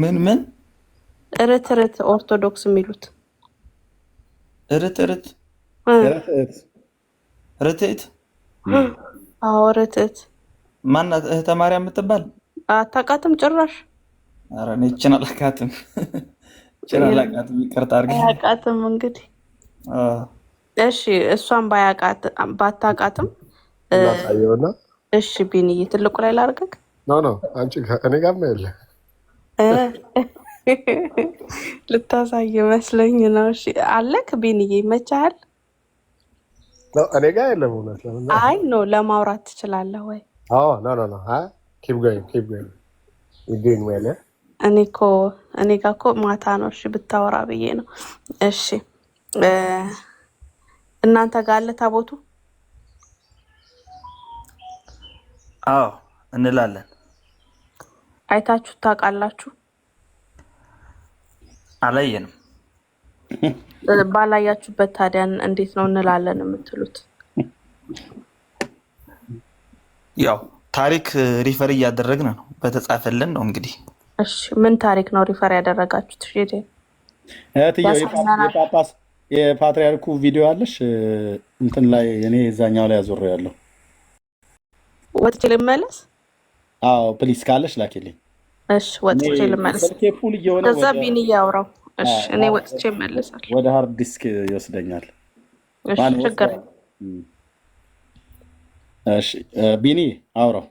ምን ርትርት ኦርቶዶክስ የሚሉት ርትርት ርትዕት ርትዕት አዎ ርትዕት ማናት? እህተ ማርያም የምትባል አታውቃትም ጭራሽ? ኧረ እኔ ይችን አላውቃትም። ይችን አላውቃትም። ይቅርታ አድርግልኝ። አያውቃትም እንግዲህ። እሺ እሷን ባታውቃትም እናሳየውና እሺ ቢንዬ ትልቁ ላይ ላድርግህ? ኖ አንቺ እኔ ጋር ነው ያለ ልታሳይ መስለኝ ነው። እሺ አለክ ቢንዬ ይመችሃል? እኔ ጋር የለም። እውነት ለምን? አይ ኖ ለማውራት ትችላለህ ወይ? አዎ ኖ ኪፕ ጎይንግ ይገኝ ወለ እኔ ጋ እኮ ማታ ነው። እሺ ብታወራ ብዬ ነው። እሺ እናንተ ጋር አለ ታቦቱ? አዎ እንላለን። አይታችሁ ታውቃላችሁ? አላየንም። ባላያችሁበት ታዲያ እንዴት ነው እንላለን የምትሉት? ያው ታሪክ ሪፈር እያደረግን ነው፣ በተጻፈልን ነው እንግዲህ። እሺ ምን ታሪክ ነው ሪፈር ያደረጋችሁት? የጳጳስ የፓትሪያርኩ ቪዲዮ አለሽ እንትን ላይ እኔ እዛኛው ላይ አዞር ያለው ወጥቼ ልመለስ? አዎ ፕሊስ ካለሽ ላኪልኝ። እሺ ወጥቼ ልመለስ። ፉል እየሆነ ከዛ ቢኒ እያወራው። እሺ እኔ ወጥቼ እመለሳለሁ። ወደ ሃርድ ዲስክ ይወስደኛል። እሺ ችግር እሺ ቢኒ አውራው።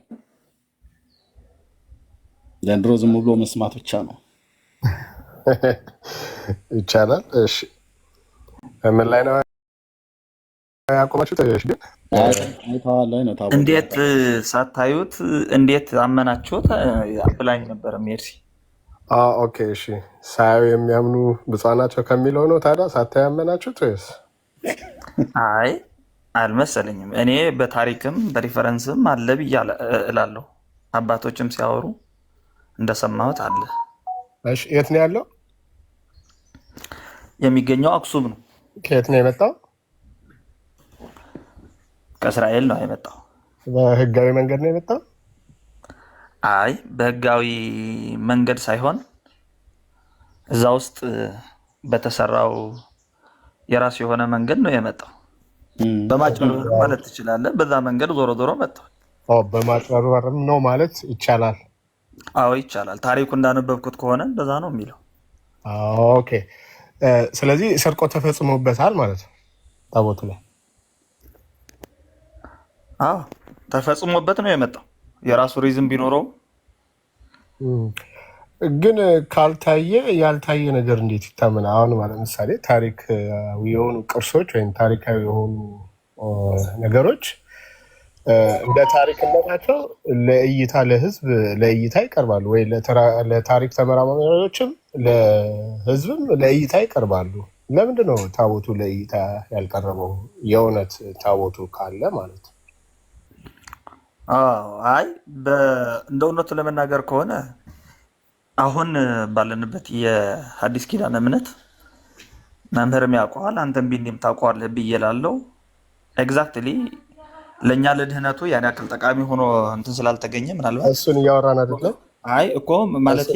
ዘንድሮ ዝም ብሎ መስማት ብቻ ነው ይቻላል። እሺ ምን ላይ ነው ያቆማችሁት? ግን እንዴት ሳታዩት እንዴት አመናችሁት ብላኝ ነበር ሜርሲ። ኦኬ እሺ። ሳያዩ የሚያምኑ ብፁዓን ናቸው ከሚለው ነው ታዲያ ሳታዩ ያመናችሁት ወይስ? አይ አልመሰለኝም። እኔ በታሪክም በሪፈረንስም አለ ብዬ እላለሁ። አባቶችም ሲያወሩ እንደሰማሁት አለ። እሺ የት ነው ያለው? የሚገኘው አክሱም ነው። ከየት ነው የመጣው? ከእስራኤል ነው የመጣው። በህጋዊ መንገድ ነው የመጣው? አይ በህጋዊ መንገድ ሳይሆን እዛ ውስጥ በተሰራው የራሱ የሆነ መንገድ ነው የመጣው። በማጭበርበር ማለት ትችላለህ። በዛ መንገድ ዞሮ ዞሮ መጥቷል። በማጭበርበርም ነው ማለት ይቻላል? አዎ ይቻላል። ታሪኩ እንዳነበብኩት ከሆነ እንደዛ ነው የሚለው። ኦኬ ስለዚህ ስርቆት ተፈጽሞበታል ማለት ነው ታቦቱ ላይ? አዎ ተፈጽሞበት ነው የመጣው። የራሱ ሪዝም ቢኖረውም ግን ካልታየ ያልታየ ነገር እንዴት ይታመናል? አሁን ማለት ምሳሌ ታሪካዊ የሆኑ ቅርሶች ወይም ታሪካዊ የሆኑ ነገሮች እንደ ታሪክነታቸው ለእይታ ለህዝብ ለእይታ ይቀርባሉ ወይ ለታሪክ ተመራማሪዎችም ለህዝብም ለእይታ ይቀርባሉ። ለምንድን ነው ታቦቱ ለእይታ ያልቀረበው? የእውነት ታቦቱ ካለ ማለት ነው። አይ እንደ እውነቱ ለመናገር ከሆነ አሁን ባለንበት የሐዲስ ኪዳን እምነት መምህርም ያውቀዋል፣ አንተም ቢኒም ታውቀዋለህ ብዬ እላለሁ። ኤግዛክትሊ ለእኛ ለድህነቱ ያን ያክል ጠቃሚ ሆኖ እንትን ስላልተገኘ ምናልባት እሱን እያወራን አይደለም። አይ እኮ ማለት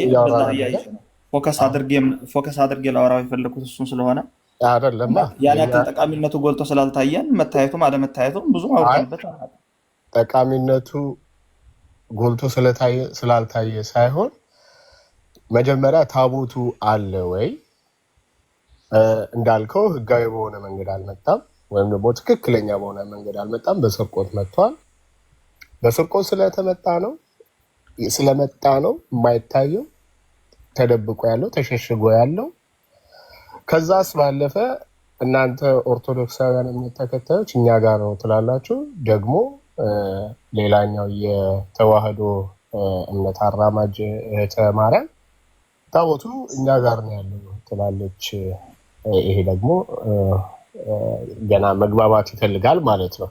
ፎከስ አድርጌ ላወራው የፈለኩት እሱን ስለሆነ አይደለም። ያን ያክል ጠቃሚነቱ ጎልቶ ስላልታየን መታየቱም አለመታየቱም ብዙ አውቀንበት። ጠቃሚነቱ ጎልቶ ስላልታየ ሳይሆን መጀመሪያ ታቦቱ አለ ወይ? እንዳልከው ህጋዊ በሆነ መንገድ አልመጣም፣ ወይም ደግሞ ትክክለኛ በሆነ መንገድ አልመጣም። በስርቆት መጥቷል። በስርቆት ስለመጣ ነው የማይታየው፣ ተደብቆ ያለው ተሸሽጎ ያለው። ከዛስ ባለፈ እናንተ ኦርቶዶክሳውያን እምነት ተከታዮች እኛ ጋር ነው ትላላችሁ፣ ደግሞ ሌላኛው የተዋህዶ እምነት አራማጅ እህተ ማርያም ታቦቱ እኛ ጋር ነው ያለው ትላለች። ይሄ ደግሞ ገና መግባባት ይፈልጋል ማለት ነው።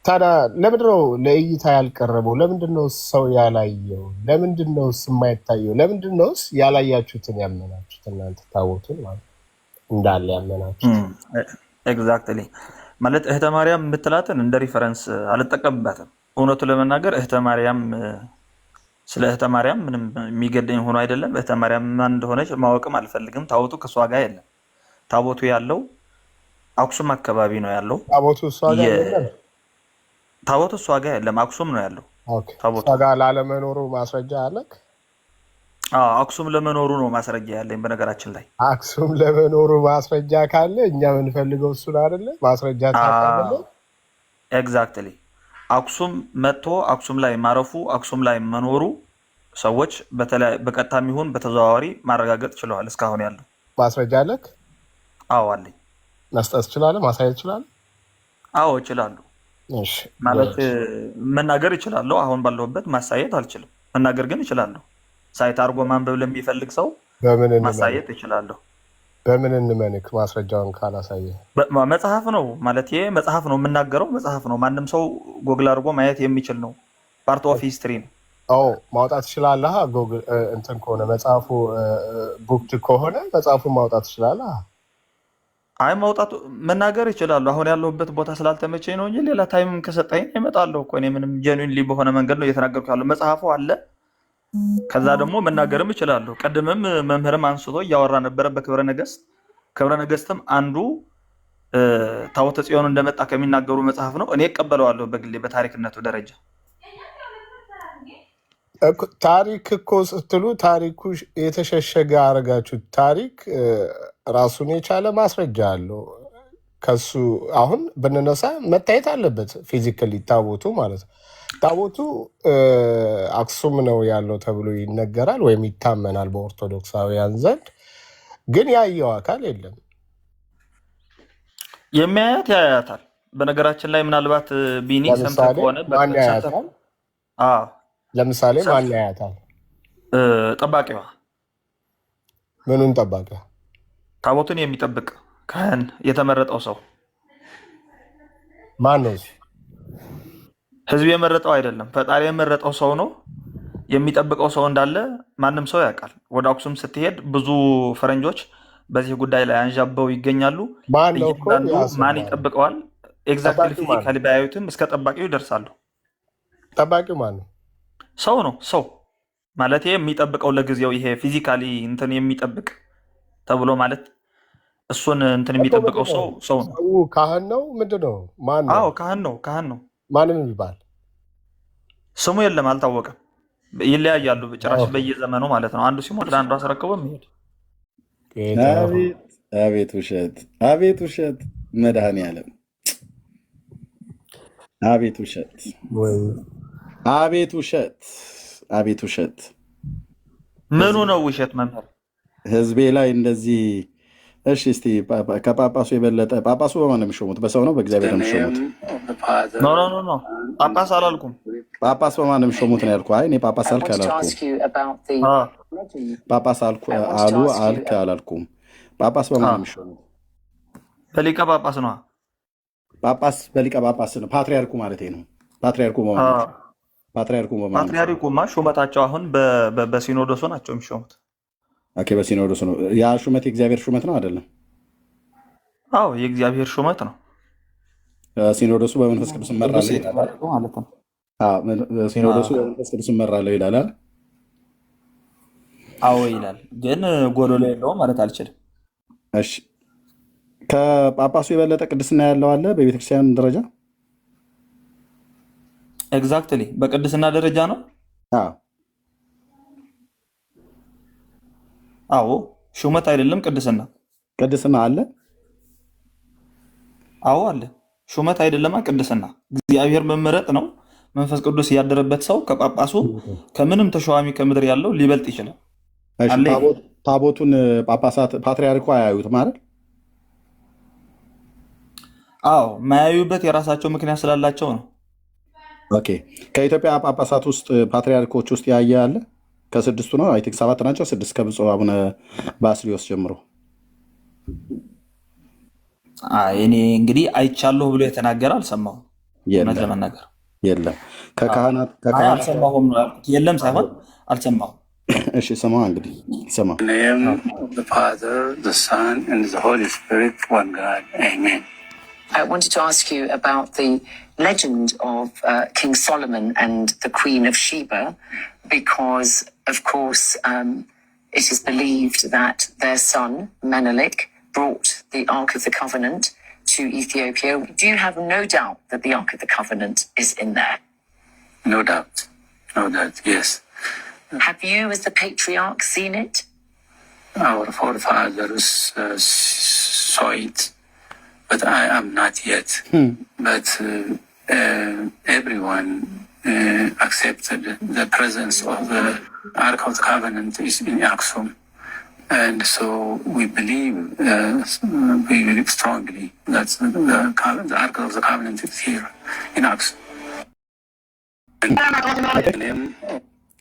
ታዲያ ለምንድነው ለእይታ ያልቀረበው? ለምንድነው ሰው ያላየው? ለምንድነው የማይታየው? ለምንድነው ያላያችሁትን ያመናችሁት? እናንተ ታቦቱን ማለት እንዳለ ያመናችሁት? ኤግዛክትሊ ማለት እህተ ማርያም የምትላትን እንደ ሪፈረንስ አልጠቀምባትም። እውነቱ ለመናገር እህተ ማርያም ስለ እህተ ማርያም ምንም የሚገደኝ ሆኖ አይደለም። እህተ ማርያም ማን እንደሆነች ማወቅም አልፈልግም። ታቦቱ ከእሷ ጋር የለም። ታቦቱ ያለው አክሱም አካባቢ ነው ያለው። ታቦቱ እሷ ጋር የለም። ታቦቱ እሷ ጋር የለም፣ አክሱም ነው ያለው። ታቦቱ እሷ ጋር ላለመኖሩ ማስረጃ አለክ? አክሱም ለመኖሩ ነው ማስረጃ ያለኝ። በነገራችን ላይ አክሱም ለመኖሩ ማስረጃ ካለ እኛ የምንፈልገው እሱን አይደለ? ማስረጃ ታቀርበለ። ኤግዛክትሊ አክሱም መጥቶ አክሱም ላይ ማረፉ፣ አክሱም ላይ መኖሩ ሰዎች በቀጥታም ይሁን በተዘዋዋሪ ማረጋገጥ ችለዋል። እስካሁን ያለው ማስረጃ አለክ? አዎ አለኝ። መስጠት ትችላለህ? ማሳየት ትችላለህ? አዎ እችላለሁ። ማለት መናገር እችላለሁ። አሁን ባለሁበት ማሳየት አልችልም፣ መናገር ግን እችላለሁ። ሳይት አድርጎ ማንበብ ለሚፈልግ ሰው ማሳየት እችላለሁ። በምን እንመንክ? ማስረጃውን ካላሳየ መጽሐፍ ነው ማለት ይሄ መጽሐፍ ነው፣ የምናገረው መጽሐፍ ነው። ማንም ሰው ጎግል አድርጎ ማየት የሚችል ነው። ፓርት ኦፍ ሂስትሪ ነው። ማውጣት ትችላለህ። ጎግል እንትን ከሆነ መጽሐፉ ቡክድ ከሆነ መጽሐፉን ማውጣት ትችላለህ። አይ ማውጣቱ መናገር ይችላሉ። አሁን ያለሁበት ቦታ ስላልተመቸኝ ነው እንጂ ሌላ ታይምም ከሰጠኝ እመጣለሁ እኮ። እኔ ምንም ጀኑዊንሊ በሆነ መንገድ ነው እየተናገርኩ ያለው። መጽሐፉ አለ። ከዛ ደግሞ መናገርም እችላለሁ። ቀድምም መምህርም አንስቶ እያወራ ነበረ በክብረ ነገስት። ክብረ ነገስትም አንዱ ታቦተ ጽዮን እንደመጣ ከሚናገሩ መጽሐፍ ነው። እኔ እቀበለዋለሁ በግሌ በታሪክነቱ ደረጃ። ታሪክ እኮ ስትሉ ታሪኩ የተሸሸገ አረጋችሁት። ታሪክ ራሱን የቻለ ማስረጃ አለው። ከሱ አሁን ብንነሳ መታየት አለበት ፊዚካሊ ታቦቱ ማለት ነው። ታቦቱ አክሱም ነው ያለው ተብሎ ይነገራል ወይም ይታመናል በኦርቶዶክሳውያን ዘንድ። ግን ያየው አካል የለም። የሚያያት ያያታል። በነገራችን ላይ ምናልባት ቢኒ ሰምተህ ከሆነ ማን ያያታል? ለምሳሌ ማን ያያታል? ጠባቂዋ። ምኑን ጠባቂዋ? ታቦቱን የሚጠብቅ ካህን፣ የተመረጠው ሰው። ማን ነው? ህዝብ የመረጠው አይደለም፣ ፈጣሪ የመረጠው ሰው ነው። የሚጠብቀው ሰው እንዳለ ማንም ሰው ያውቃል። ወደ አክሱም ስትሄድ ብዙ ፈረንጆች በዚህ ጉዳይ ላይ አንዣበው ይገኛሉ። ማን ይጠብቀዋል? ኤግዛክትሊ ፊዚካሊ ባያዩትም እስከ ጠባቂው ይደርሳሉ። ጠባቂው ማን ነው? ሰው ነው። ሰው ማለት የሚጠብቀው ለጊዜው ይሄ ፊዚካሊ እንትን የሚጠብቅ ተብሎ ማለት እሱን እንትን የሚጠብቀው ሰው ነው። ካህን ነው? ምንድን ነው? ማን ነው? አዎ ካህን ነው። ካህን ነው። ማንም ይባል ስሙ የለም፣ አልታወቀም። ይለያያሉ ጭራሽ በየዘመኑ ማለት ነው። አንዱ ሲሞት ለአንዱ አስረክቦ የሚሄድ። አቤት ውሸት! አቤት ውሸት! መድኃኔዓለም አቤት ውሸት! አቤት ውሸት! አቤት ውሸት! ምኑ ነው ውሸት መምህር? ህዝቤ ላይ እንደዚህ። እሺ እስቲ ከጳጳሱ የበለጠ ጳጳሱ በማን ነው የሚሾሙት? በሰው ነው በእግዚአብሔር ነው የሚሾሙት? ኖ ጳጳስ አላልኩም። ጳጳስ በማን ነው የሚሾሙት ነው ያልኩህ። አይ እኔ ጳጳስ አልክ አላልኩም። ጳጳስ አልክ አላልኩም። ጳጳስ በማን ነው የሚሾሙት? በሊቀ ጳጳስ ነው። ጳጳስ በሊቀ ጳጳስ ነው። ፓትሪያርኩ ማለት ነው። ፓትሪያርኩማ ሹመታቸው አሁን በሲኖዶሱ ናቸው የሚሾሙት። ኦኬ በሲኖዶሱ ነው። ያ ሹመት የእግዚአብሔር ሹመት ነው አይደለም? አዎ የእግዚአብሔር ሹመት ነው። ሲኖዶሱ በመንፈስ ቅዱስ እመራለሁ ማለት ነው። ሲኖዶሱ በመንፈስ ቅዱስ እመራለሁ ይላል። አዎ ይላል፣ ግን ጎዶሎ የለውም ማለት አልችልም። እሺ ከጳጳሱ የበለጠ ቅድስና ያለው አለ በቤተክርስቲያን ደረጃ? ኤግዛክትሊ በቅድስና ደረጃ ነው። አዎ ሹመት አይደለም ቅድስና። ቅድስና አለ። አዎ አለ። ሹመት አይደለማ ቅድስና። እግዚአብሔር መመረጥ ነው። መንፈስ ቅዱስ ያደረበት ሰው ከጳጳሱ ከምንም ተሿሚ ከምድር ያለው ሊበልጥ ይችላል። ታቦቱን ጳጳሳት ፓትሪያርኩ አያዩት ማለት? አዎ ማያዩበት የራሳቸው ምክንያት ስላላቸው ነው። ኦኬ ከኢትዮጵያ ጳጳሳት ውስጥ ፓትሪያርኮች ውስጥ ያየ አለ? ከስድስቱ ነው አይ ቲንክ 7 ናቸው። 6 ከብፁዕ አቡነ ባስልዮስ ጀምሮ። እኔ እንግዲህ አይቻለሁ ብሎ የተናገረ አልሰማሁም። ለመናገር የለም ከካህናት አልሰማሁም። የለም ሳይሆን አልሰማሁም። እሺ ስማ እንግዲህ ስማ። I wanted to ask you about the legend of King Solomon and the Queen of Sheba, because, of course, it is believed that their son, Menelik, brought the Ark of the Covenant to Ethiopia. Do you have no doubt that the Ark of the Covenant is in there? No doubt. No doubt, yes. Have you, as the patriarch, seen it? Our forefathers saw it, but I am not yet. But everyone accepted the presence of the Ark of the Covenant is in Aksum. And so we believe strongly that the Ark of the Covenant is here in Aksum.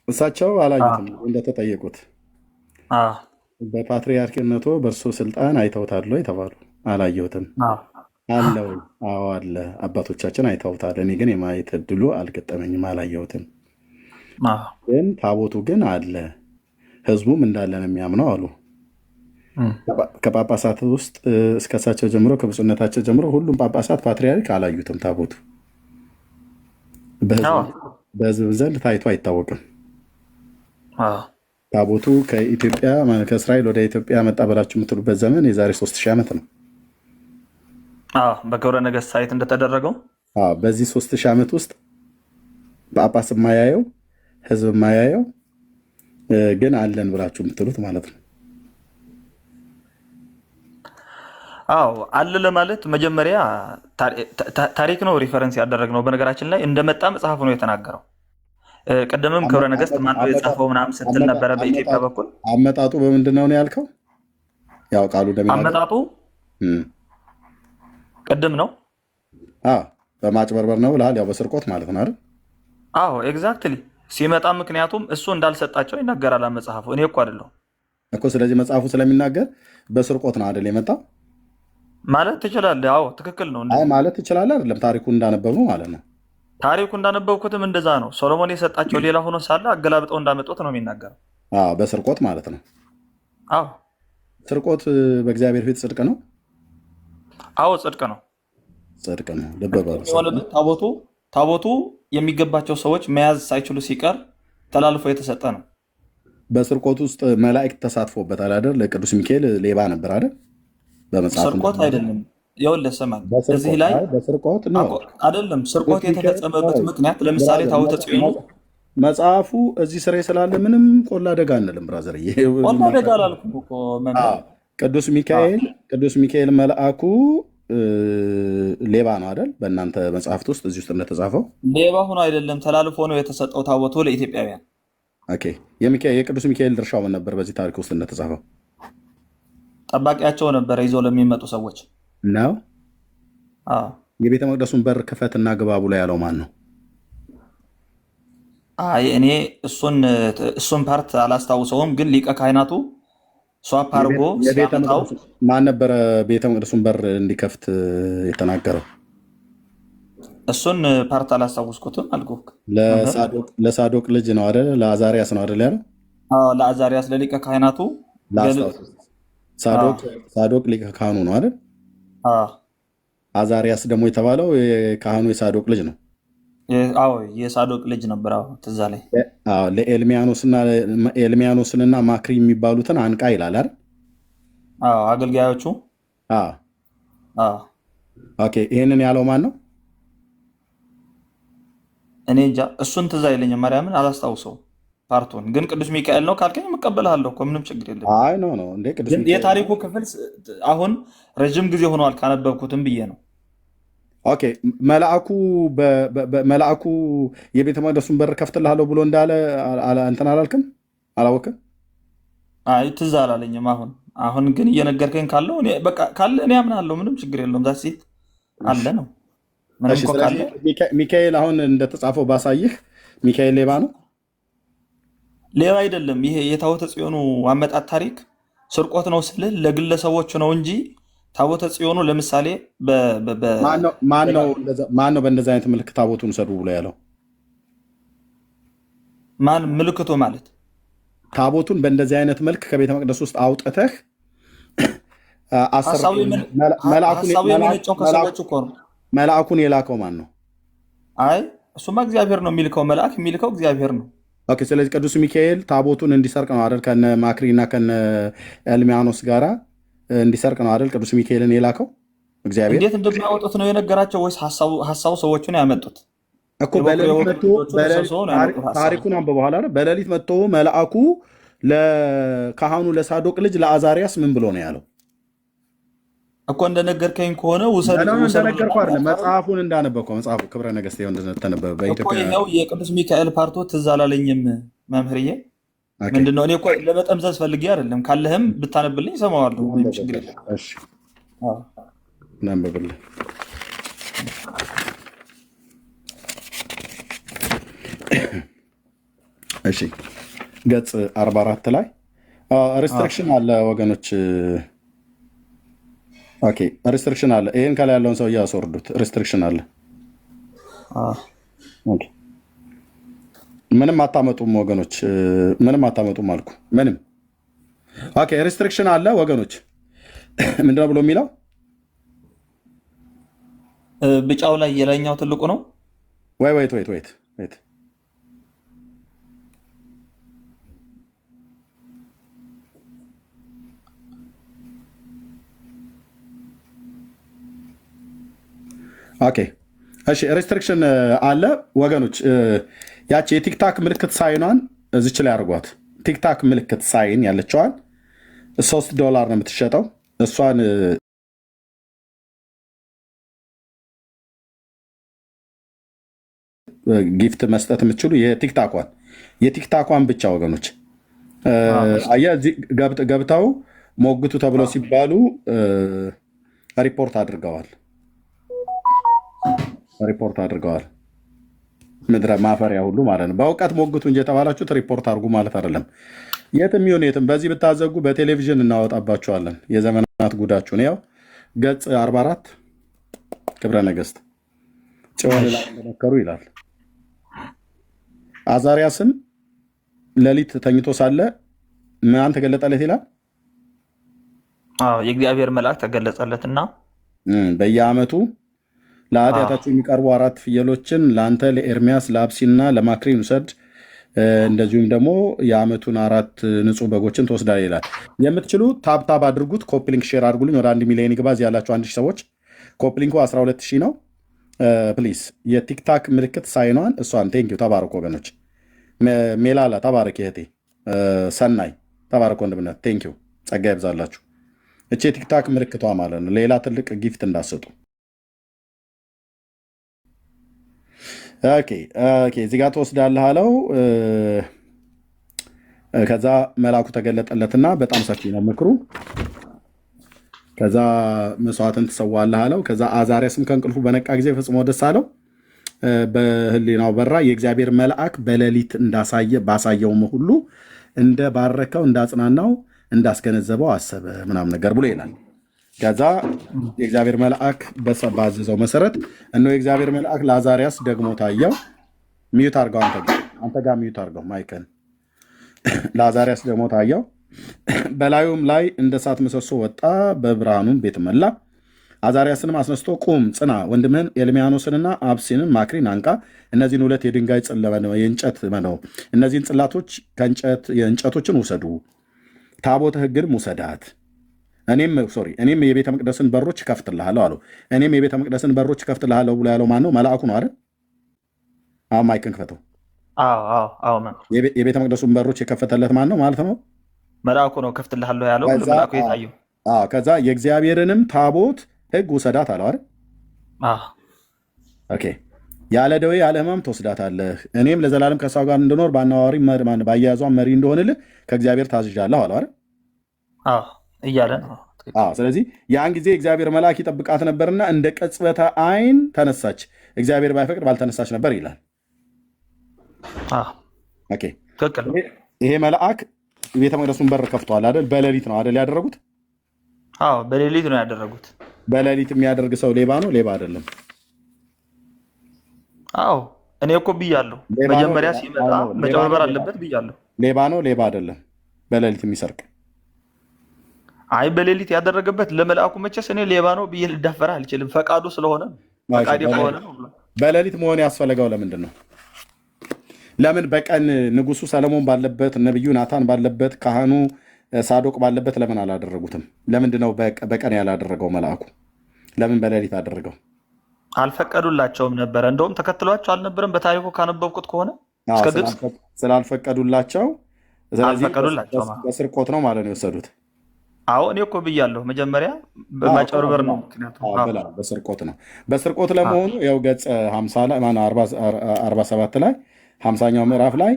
እሳቸው አላዩትም እንደተጠየቁት በፓትሪያርክነቱ በእርሱ ስልጣን አይተውታል የተባሉ አላየሁትም አለው። አዎ አለ፣ አባቶቻችን አይተውታል። እኔ ግን የማየት እድሉ አልገጠመኝም፣ አላየሁትም። ግን ታቦቱ ግን አለ፣ ህዝቡም እንዳለ ነው የሚያምነው አሉ። ከጳጳሳት ውስጥ እስከሳቸው ጀምሮ ከብፁዕነታቸው ጀምሮ ሁሉም ጳጳሳት ፓትሪያርክ አላዩትም። ታቦቱ በህዝብ ዘንድ ታይቶ አይታወቅም። ታቦቱ ከኢትዮጵያ ከእስራኤል ወደ ኢትዮጵያ መጣ ብላችሁ የምትሉበት ዘመን የዛሬ 3000 ዓመት ነው። በክብረ ነገሥት ሳይት እንደተደረገው በዚህ 3000 ዓመት ውስጥ ጳጳስ የማያየው ህዝብ የማያየው ግን አለን ብላችሁ የምትሉት ማለት ነው። አለ ለማለት መጀመሪያ ታሪክ ነው ሪፈረንስ ያደረግነው። በነገራችን ላይ እንደመጣ መጽሐፉ ነው የተናገረው። ቀደምም ክብረ ነገሥት ማን የጻፈው ምናምን ስትል ነበረ። በኢትዮጵያ በኩል አመጣጡ በምንድን ነው ያልከው? ያው ቃሉ አመጣጡ ቅድም ነው። በማጭበርበር ነው ብለሃል። ያው በስርቆት ማለት ነው አይደል? ኤግዛክትሊ ሲመጣ ምክንያቱም እሱ እንዳልሰጣቸው ይናገራል መጽሐፉ። እኔ እኮ አይደለሁም እኮ። ስለዚህ መጽሐፉ ስለሚናገር በስርቆት ነው አይደል የመጣው ማለት ትችላለህ። ትክክል ነው ማለት ትችላለህ አይደለም? ታሪኩ እንዳነበቡ ማለት ነው። ታሪኩ እንዳነበብኩትም እንደዛ ነው። ሶሎሞን የሰጣቸው ሌላ ሆኖ ሳለ አገላብጠው እንዳመጡት ነው የሚናገረው። በስርቆት ማለት ነው። ስርቆት በእግዚአብሔር ፊት ጽድቅ ነው። ጽድቅ ነው። ጽድቅ ነው። ታቦቱ የሚገባቸው ሰዎች መያዝ ሳይችሉ ሲቀር ተላልፎ የተሰጠ ነው። በስርቆት ውስጥ መላእክት ተሳትፎበታል አይደል? ለቅዱስ ሚካኤል ሌባ ነበር አይደል? ስርቆት አይደለም። ይኸውልህ ስማኝ፣ እዚህ ላይ በስርቆት ነው አይደለም። ስርቆት የተፈጸመበት ምክንያት ለምሳሌ ታቦተ ጽዮን መጽሐፉ እዚህ ስሬ ስላለ ምንም ቆላ ደጋ አንልም። ብራዘር ቆላ ደጋ አላልኩም እኮ ቅዱስ ሚካኤል መልአኩ ሌባ ነው አይደል? በእናንተ መጽሐፍት ውስጥ እዚህ ውስጥ እንደተጻፈው ሌባ ሆኖ አይደለም፣ ተላልፎ ነው የተሰጠው ታቦቱ ለኢትዮጵያውያን። የቅዱስ ሚካኤል ድርሻው ምን ነበር በዚህ ታሪክ ውስጥ እንደተጻፈው? ጠባቂያቸው ነበረ ይዘው ለሚመጡ ሰዎች ነው። የቤተ መቅደሱን በር ክፈትና ግባ ብሎ ያለው ማን ነው? እኔ እሱን ፓርት አላስታውሰውም፣ ግን ሊቀ ካህናቱ ሷፕ አድርጎ ሲያመጣው ማን ነበረ ቤተ መቅደሱን በር እንዲከፍት የተናገረው? እሱን ፓርት አላስታውስኩትም አልኩህ። ለሳዶቅ ልጅ ነው አይደል? ለአዛሪያስ ነው አይደል ያለው? ለአዛሪያስ ለሊቀ ካህናቱ ሳዶቅ ሊቀ ካህኑ ነው አይደል? አዛሪያስ ደግሞ የተባለው የካህኑ የሳዶቅ ልጅ ነው። የሳዶቅ ልጅ ነበር። ትዝ አለኝ። ለኤልሚያኖስንና ማክሪ የሚባሉትን አንቃ ይላል አይደል? አገልጋዮቹ። ይህንን ያለው ማን ነው? እኔ እንጃ፣ እሱን ትዝ አይለኝም። ማርያምን አላስታውሰው ፓርቱን። ግን ቅዱስ ሚካኤል ነው ካልከኝ እቀበልሃለሁ እኮ ምንም ችግር የለም። የታሪኩ ክፍል አሁን ረዥም ጊዜ ሆኗል ካነበብኩትም ብዬ ነው። መልአኩ የቤተ መቅደሱን በር ከፍትልሃለሁ ብሎ እንዳለ እንትን አላልክም? አላወቅም? ትዝ አላለኝም። አሁን ግን እየነገርከኝ ካለው ካለ እኔ አምናለሁ። ምንም ችግር የለውም። ዛሲት አለ ነው። ሚካኤል አሁን እንደተጻፈው ባሳይህ ሚካኤል ሌባ ነው? ሌባ አይደለም። ይሄ የታቦተ ጽዮኑ አመጣጥ ታሪክ ስርቆት ነው ስልህ ለግለሰቦች ነው እንጂ ታቦተ ጽዮኑ ለምሳሌ ማን ነው በእንደዚህ አይነት ምልክት ታቦቱን ሰዱ ብሎ ያለው? ማን ምልክቱ ማለት ታቦቱን በእንደዚህ አይነት መልክ ከቤተ መቅደስ ውስጥ አውጥተህ መልአኩን የላከው ማን ነው? አይ እሱማ እግዚአብሔር ነው የሚልከው፣ መልአክ የሚልከው እግዚአብሔር ነው። ኦኬ። ስለዚህ ቅዱስ ሚካኤል ታቦቱን እንዲሰርቅ ነው አይደል? ከነ ማክሪ እና ከነ ኤልሚያኖስ ጋራ እንዲሰርቅ ነው አይደል? ቅዱስ ሚካኤልን የላከው እግዚአብሔር። እንዴት እንደሚያወጡት ነው የነገራቸው ወይስ ሀሳቡ ሰዎቹ ነው ያመጡት? እኮ በሌሊት መጥቶ ታሪኩን አንብበ በኋላ በሌሊት መጥቶ መልአኩ ለካህኑ ለሳዶቅ ልጅ ለአዛሪያስ ምን ብሎ ነው ያለው? እኮ እንደነገርከኝ ከሆነ ውሰድ እንደነገርኩ አይደለም፣ መጽሐፉን እንዳነበብከው መጽሐፉ ክብረ ነገሥት እንደተነበበ በኢትዮጵያ ይኸው የቅዱስ ሚካኤል ፓርቶ ትዝ አላለኝም መምህርዬ። ምንድነው እኔ እኮ ለመጠምዘዝ ፈልጌ አይደለም፣ ካለህም ብታነብልኝ እሰማዋለሁ። ምንም ችግር የለም። እሺ እናንብብልህ። እሺ ገጽ 44 ላይ ሪስትሪክሽን አለ ወገኖች። ኦኬ ሪስትሪክሽን አለ። ይሄን ከላይ ያለውን ሰው እያስወርዱት። ሪስትሪክሽን አለ። ኦኬ ምንም አታመጡም ወገኖች፣ ምንም አታመጡም አልኩ። ምንም ኦኬ ሪስትሪክሽን አለ ወገኖች። ምንድነው ብሎ የሚለው? ብጫው ላይ የላይኛው ትልቁ ነው። ወይት ኦኬ እሺ ሬስትሪክሽን አለ ወገኖች። ያቺ የቲክታክ ምልክት ሳይኗን እዚች ላይ አድርጓት። ቲክታክ ምልክት ሳይን ያለችዋን $3 ነው የምትሸጠው። እሷን ጊፍት መስጠት የምትችሉ የቲክታኳን ብቻ ወገኖች። አየህ እዚህ ገብተው ሞግቱ ተብለው ሲባሉ ሪፖርት አድርገዋል። ምድረ ማፈሪያ ሁሉ ማለት ነው። በእውቀት ሞግቱ እንጂ የተባላችሁት ሪፖርት አድርጉ ማለት አይደለም። የትም ይሁን የትም በዚህ ብታዘጉ በቴሌቪዥን እናወጣባችኋለን። የዘመናት ጉዳችሁን። ያው ገጽ 44 ክብረ ነገሥት ጽዮን ላይ እንደመከሩ ይላል። አዛሪያስም ሌሊት ተኝቶ ሳለ ማን ተገለጠለት ይላል? የእግዚአብሔር መልአክ ተገለጸለትና በየዓመቱ ለኃጢአታቸው የሚቀርቡ 4 ፍየሎችን ለአንተ ለኤርሚያስ ለአብሲና ለማክሪን ውሰድ፣ እንደዚሁም ደግሞ የዓመቱን 4 ንጹህ በጎችን ትወስዳለህ ይላል። የምትችሉ ታብታብ አድርጉት፣ ኮፕሊንክ ሼር አድርጉልኝ። ወደ 1 ሚሊዮን ይግባ። እዚህ ያላችሁ 1000 ሰዎች ኮፕሊንኩ 12000 ነው። ፕሊዝ የቲክታክ ምልክት ሳይኗን እሷን ቴንኪው። ተባረክ ወገኖች። ሜላላ ተባረክ እህቴ። ሰናይ ተባረክ ወንድምነት ቴንኪው። ጸጋ ይብዛላችሁ። እቺ የቲክታክ ምልክቷ ማለት ነው። ሌላ ትልቅ ጊፍት እንዳሰጡ። ኦኬ እዚህ ጋር ትወስዳለህ አለው። ከዛ መልአኩ ተገለጠለትና በጣም ሰፊ ነው ምክሩ። ከዛ መስዋዕትን ትሰዋለህ አለው። ከዛ አዛሪያስም ከእንቅልፉ በነቃ ጊዜ ፈጽሞ ደስ አለው፣ በህሊናው በራ። የእግዚአብሔር መልአክ በሌሊት ባሳየውም ሁሉ እንደባረከው እንዳጽናናው እንዳስገነዘበው አሰበ ምናምን ነገር ብሎ ይላል። ከዛ የእግዚአብሔር መልአክ ባዘዘው መሰረት እነሆ የእግዚአብሔር መልአክ ለአዛሪያስ ደግሞ ታየው። ሚዩት አድርገው አንተ ጋር ሚዩት አድርገው ማይከን። ለአዛሪያስ ደግሞ ታየው። በላዩም ላይ እንደ እሳት ምሰሶ ወጣ፣ በብርሃኑም ቤት መላ። አዛሪያስንም አስነስቶ ቁም፣ ጽና፣ ወንድምህን ኤልሚያኖስንና አብሲንን ማክሪን አንቃ። እነዚህን 2 የድንጋይ የእንጨት ነው፣ እነዚህን ጽላቶች የእንጨቶችን ውሰዱ፣ ታቦተ ሕግንም ውሰዳት። እኔም የቤተ መቅደስን በሮች እከፍትልሃለሁ አለው። እኔም የቤተ መቅደስን በሮች እከፍትልሃለሁ ብሎ ያለው ማን ነው? መልአኩ ነው አይደል? አሁን ማይክን ክፈተው። የቤተ መቅደሱን በሮች የከፈተለት ማን ነው ማለት ነው? መልአኩ ነው። ከፍትልሃለሁ ያለው መልአኩ የታየው። ከዛ የእግዚአብሔርንም ታቦት ሕግ ውሰዳት አለው አይደል? ኦኬ ያለ ደዌ ያለ ሕማም ትወስዳታለህ። እኔም ለዘላለም ከእሷ ጋር እንድኖር በአነዋዋሪ በአያያዟም መሪ እንደሆንልህ ከእግዚአብሔር ታዝዣለሁ አለው አይደል? እያለ ነው። ስለዚህ ያን ጊዜ እግዚአብሔር መልአክ ይጠብቃት ነበርና እንደ ቅጽበተ ዓይን ተነሳች፣ እግዚአብሔር ባይፈቅድ ባልተነሳች ነበር ይላል። ይሄ መልአክ ቤተ መቅደሱን በር ከፍተዋል አይደል? በሌሊት ነው አይደል ያደረጉት? በሌሊት ነው ያደረጉት። በሌሊት የሚያደርግ ሰው ሌባ ነው? ሌባ አይደለም። እኔ እኮ ብያለሁ፣ መጀመሪያ ሲመጣ መጨበርበር አለበት ብያለሁ። ሌባ ነው? ሌባ አይደለም። በሌሊት የሚሰርቅ በሌሊት ያደረገበት ለመልአኩ መቼስ እኔ ሌባ ነው ብዬ ልዳፈራ አልችልም። ፈቃዱ ስለሆነ ፈቃዴ ከሆነ በሌሊት መሆን ያስፈለገው ለምንድን ነው? ለምን በቀን ንጉሱ ሰለሞን ባለበት፣ ነቢዩ ናታን ባለበት፣ ካህኑ ሳዶቅ ባለበት ለምን አላደረጉትም? ለምንድን ነው በቀን ያላደረገው መልአኩ? ለምን በሌሊት አደረገው? አልፈቀዱላቸውም ነበረ። እንደውም ተከትሏቸው አልነበረም። በታሪኩ ካነበብኩት ከሆነ እስከ ግብፅ ስላልፈቀዱላቸው፣ ስለዚህ አልፈቀዱላቸው። በስርቆት ነው ማለት ነው የወሰዱት። አዎ እኔ እኮ ብያለሁ መጀመሪያ በማጭበርበር ነው። ምክንያቱም በስርቆት ነው። በስርቆት ለመሆኑ ያው ገጽ 47 ላይ 50ኛው ምዕራፍ ላይ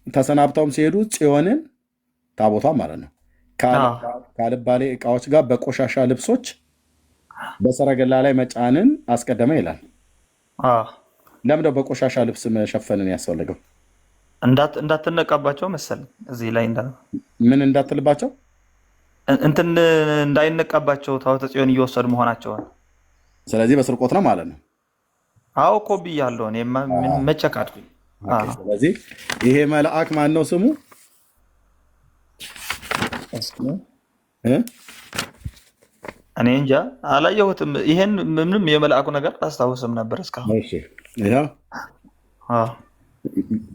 ተሰናብተውም ሲሄዱ ጽዮንን ታቦቷ ማለት ነው ከአልባሌ ዕቃዎች ጋር በቆሻሻ ልብሶች በሰረገላ ላይ መጫንን አስቀደመ ይላል። ለምንድነው በቆሻሻ ልብስ መሸፈንን ያስፈለገው? እንዳትነቃባቸው መሰለኝ። እዚህ ላይ ምን እንዳትልባቸው እንትን እንዳይነቃባቸው ታቦተ ጽዮን እየወሰዱ መሆናቸውን። ስለዚህ በስርቆት ነው ማለት ነው። አዎ እኮ ብያለሁ። እኔማ መቼ ካድኩኝ? ስለዚህ ይሄ መልአክ ማን ነው ስሙ? እኔ እንጃ አላየሁትም። ይሄን ምንም የመልአኩ ነገር አላስታውስም ነበር እስካሁን።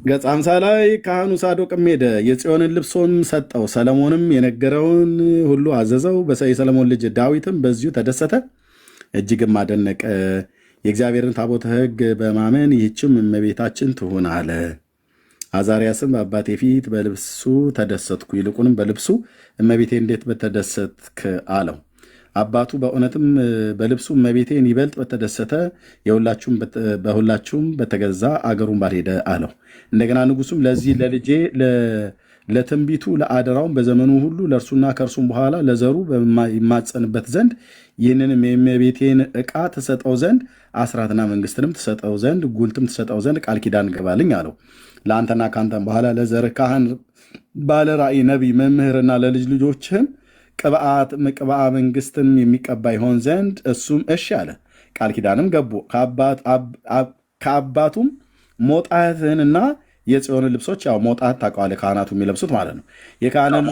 ገጽ 50 ላይ ካህኑ ሳዶቅም ሄደ፣ የጽዮንን ልብሶን ሰጠው፣ ሰለሞንም የነገረውን ሁሉ አዘዘው። የሰለሞን ልጅ ዳዊትም በዚሁ ተደሰተ፣ እጅግም አደነቀ። የእግዚአብሔርን ታቦተ ሕግ በማመን ይህችም እመቤታችን ትሁን አለ። አዛርያስም በአባቴ ፊት በልብሱ ተደሰትኩ፣ ይልቁንም በልብሱ እመቤቴ እንዴት በተደሰትክ አለው። አባቱ በእውነትም በልብሱ እመቤቴን ይበልጥ በተደሰተ በሁላችሁም በተገዛ አገሩን ባልሄደ አለው። እንደገና ንጉሱም ለዚህ ለልጄ ለትንቢቱ ለአደራውን በዘመኑ ሁሉ ለእርሱና ከእርሱም በኋላ ለዘሩ ይማጸንበት ዘንድ ይህንንም የእመቤቴን ዕቃ ትሰጠው ዘንድ አስራትና መንግስትንም ትሰጠው ዘንድ ጉልትም ትሰጠው ዘንድ ቃል ኪዳን ገባልኝ አለው። ለአንተና ከአንተም በኋላ ለዘርህ ካህን፣ ባለ ራእይ፣ ነቢይ፣ መምህርና ለልጅ ልጆችህም ቅብአ መንግስትን የሚቀባ ይሆን ዘንድ እሱም እሺ አለ። ቃል ኪዳንም ገቡ። ከአባቱም ሞጣትህንና የጽዮንን ልብሶች፣ ያው ሞጣት ታውቀዋለህ፣ ካህናቱ የሚለብሱት ማለት ነው። የካህንን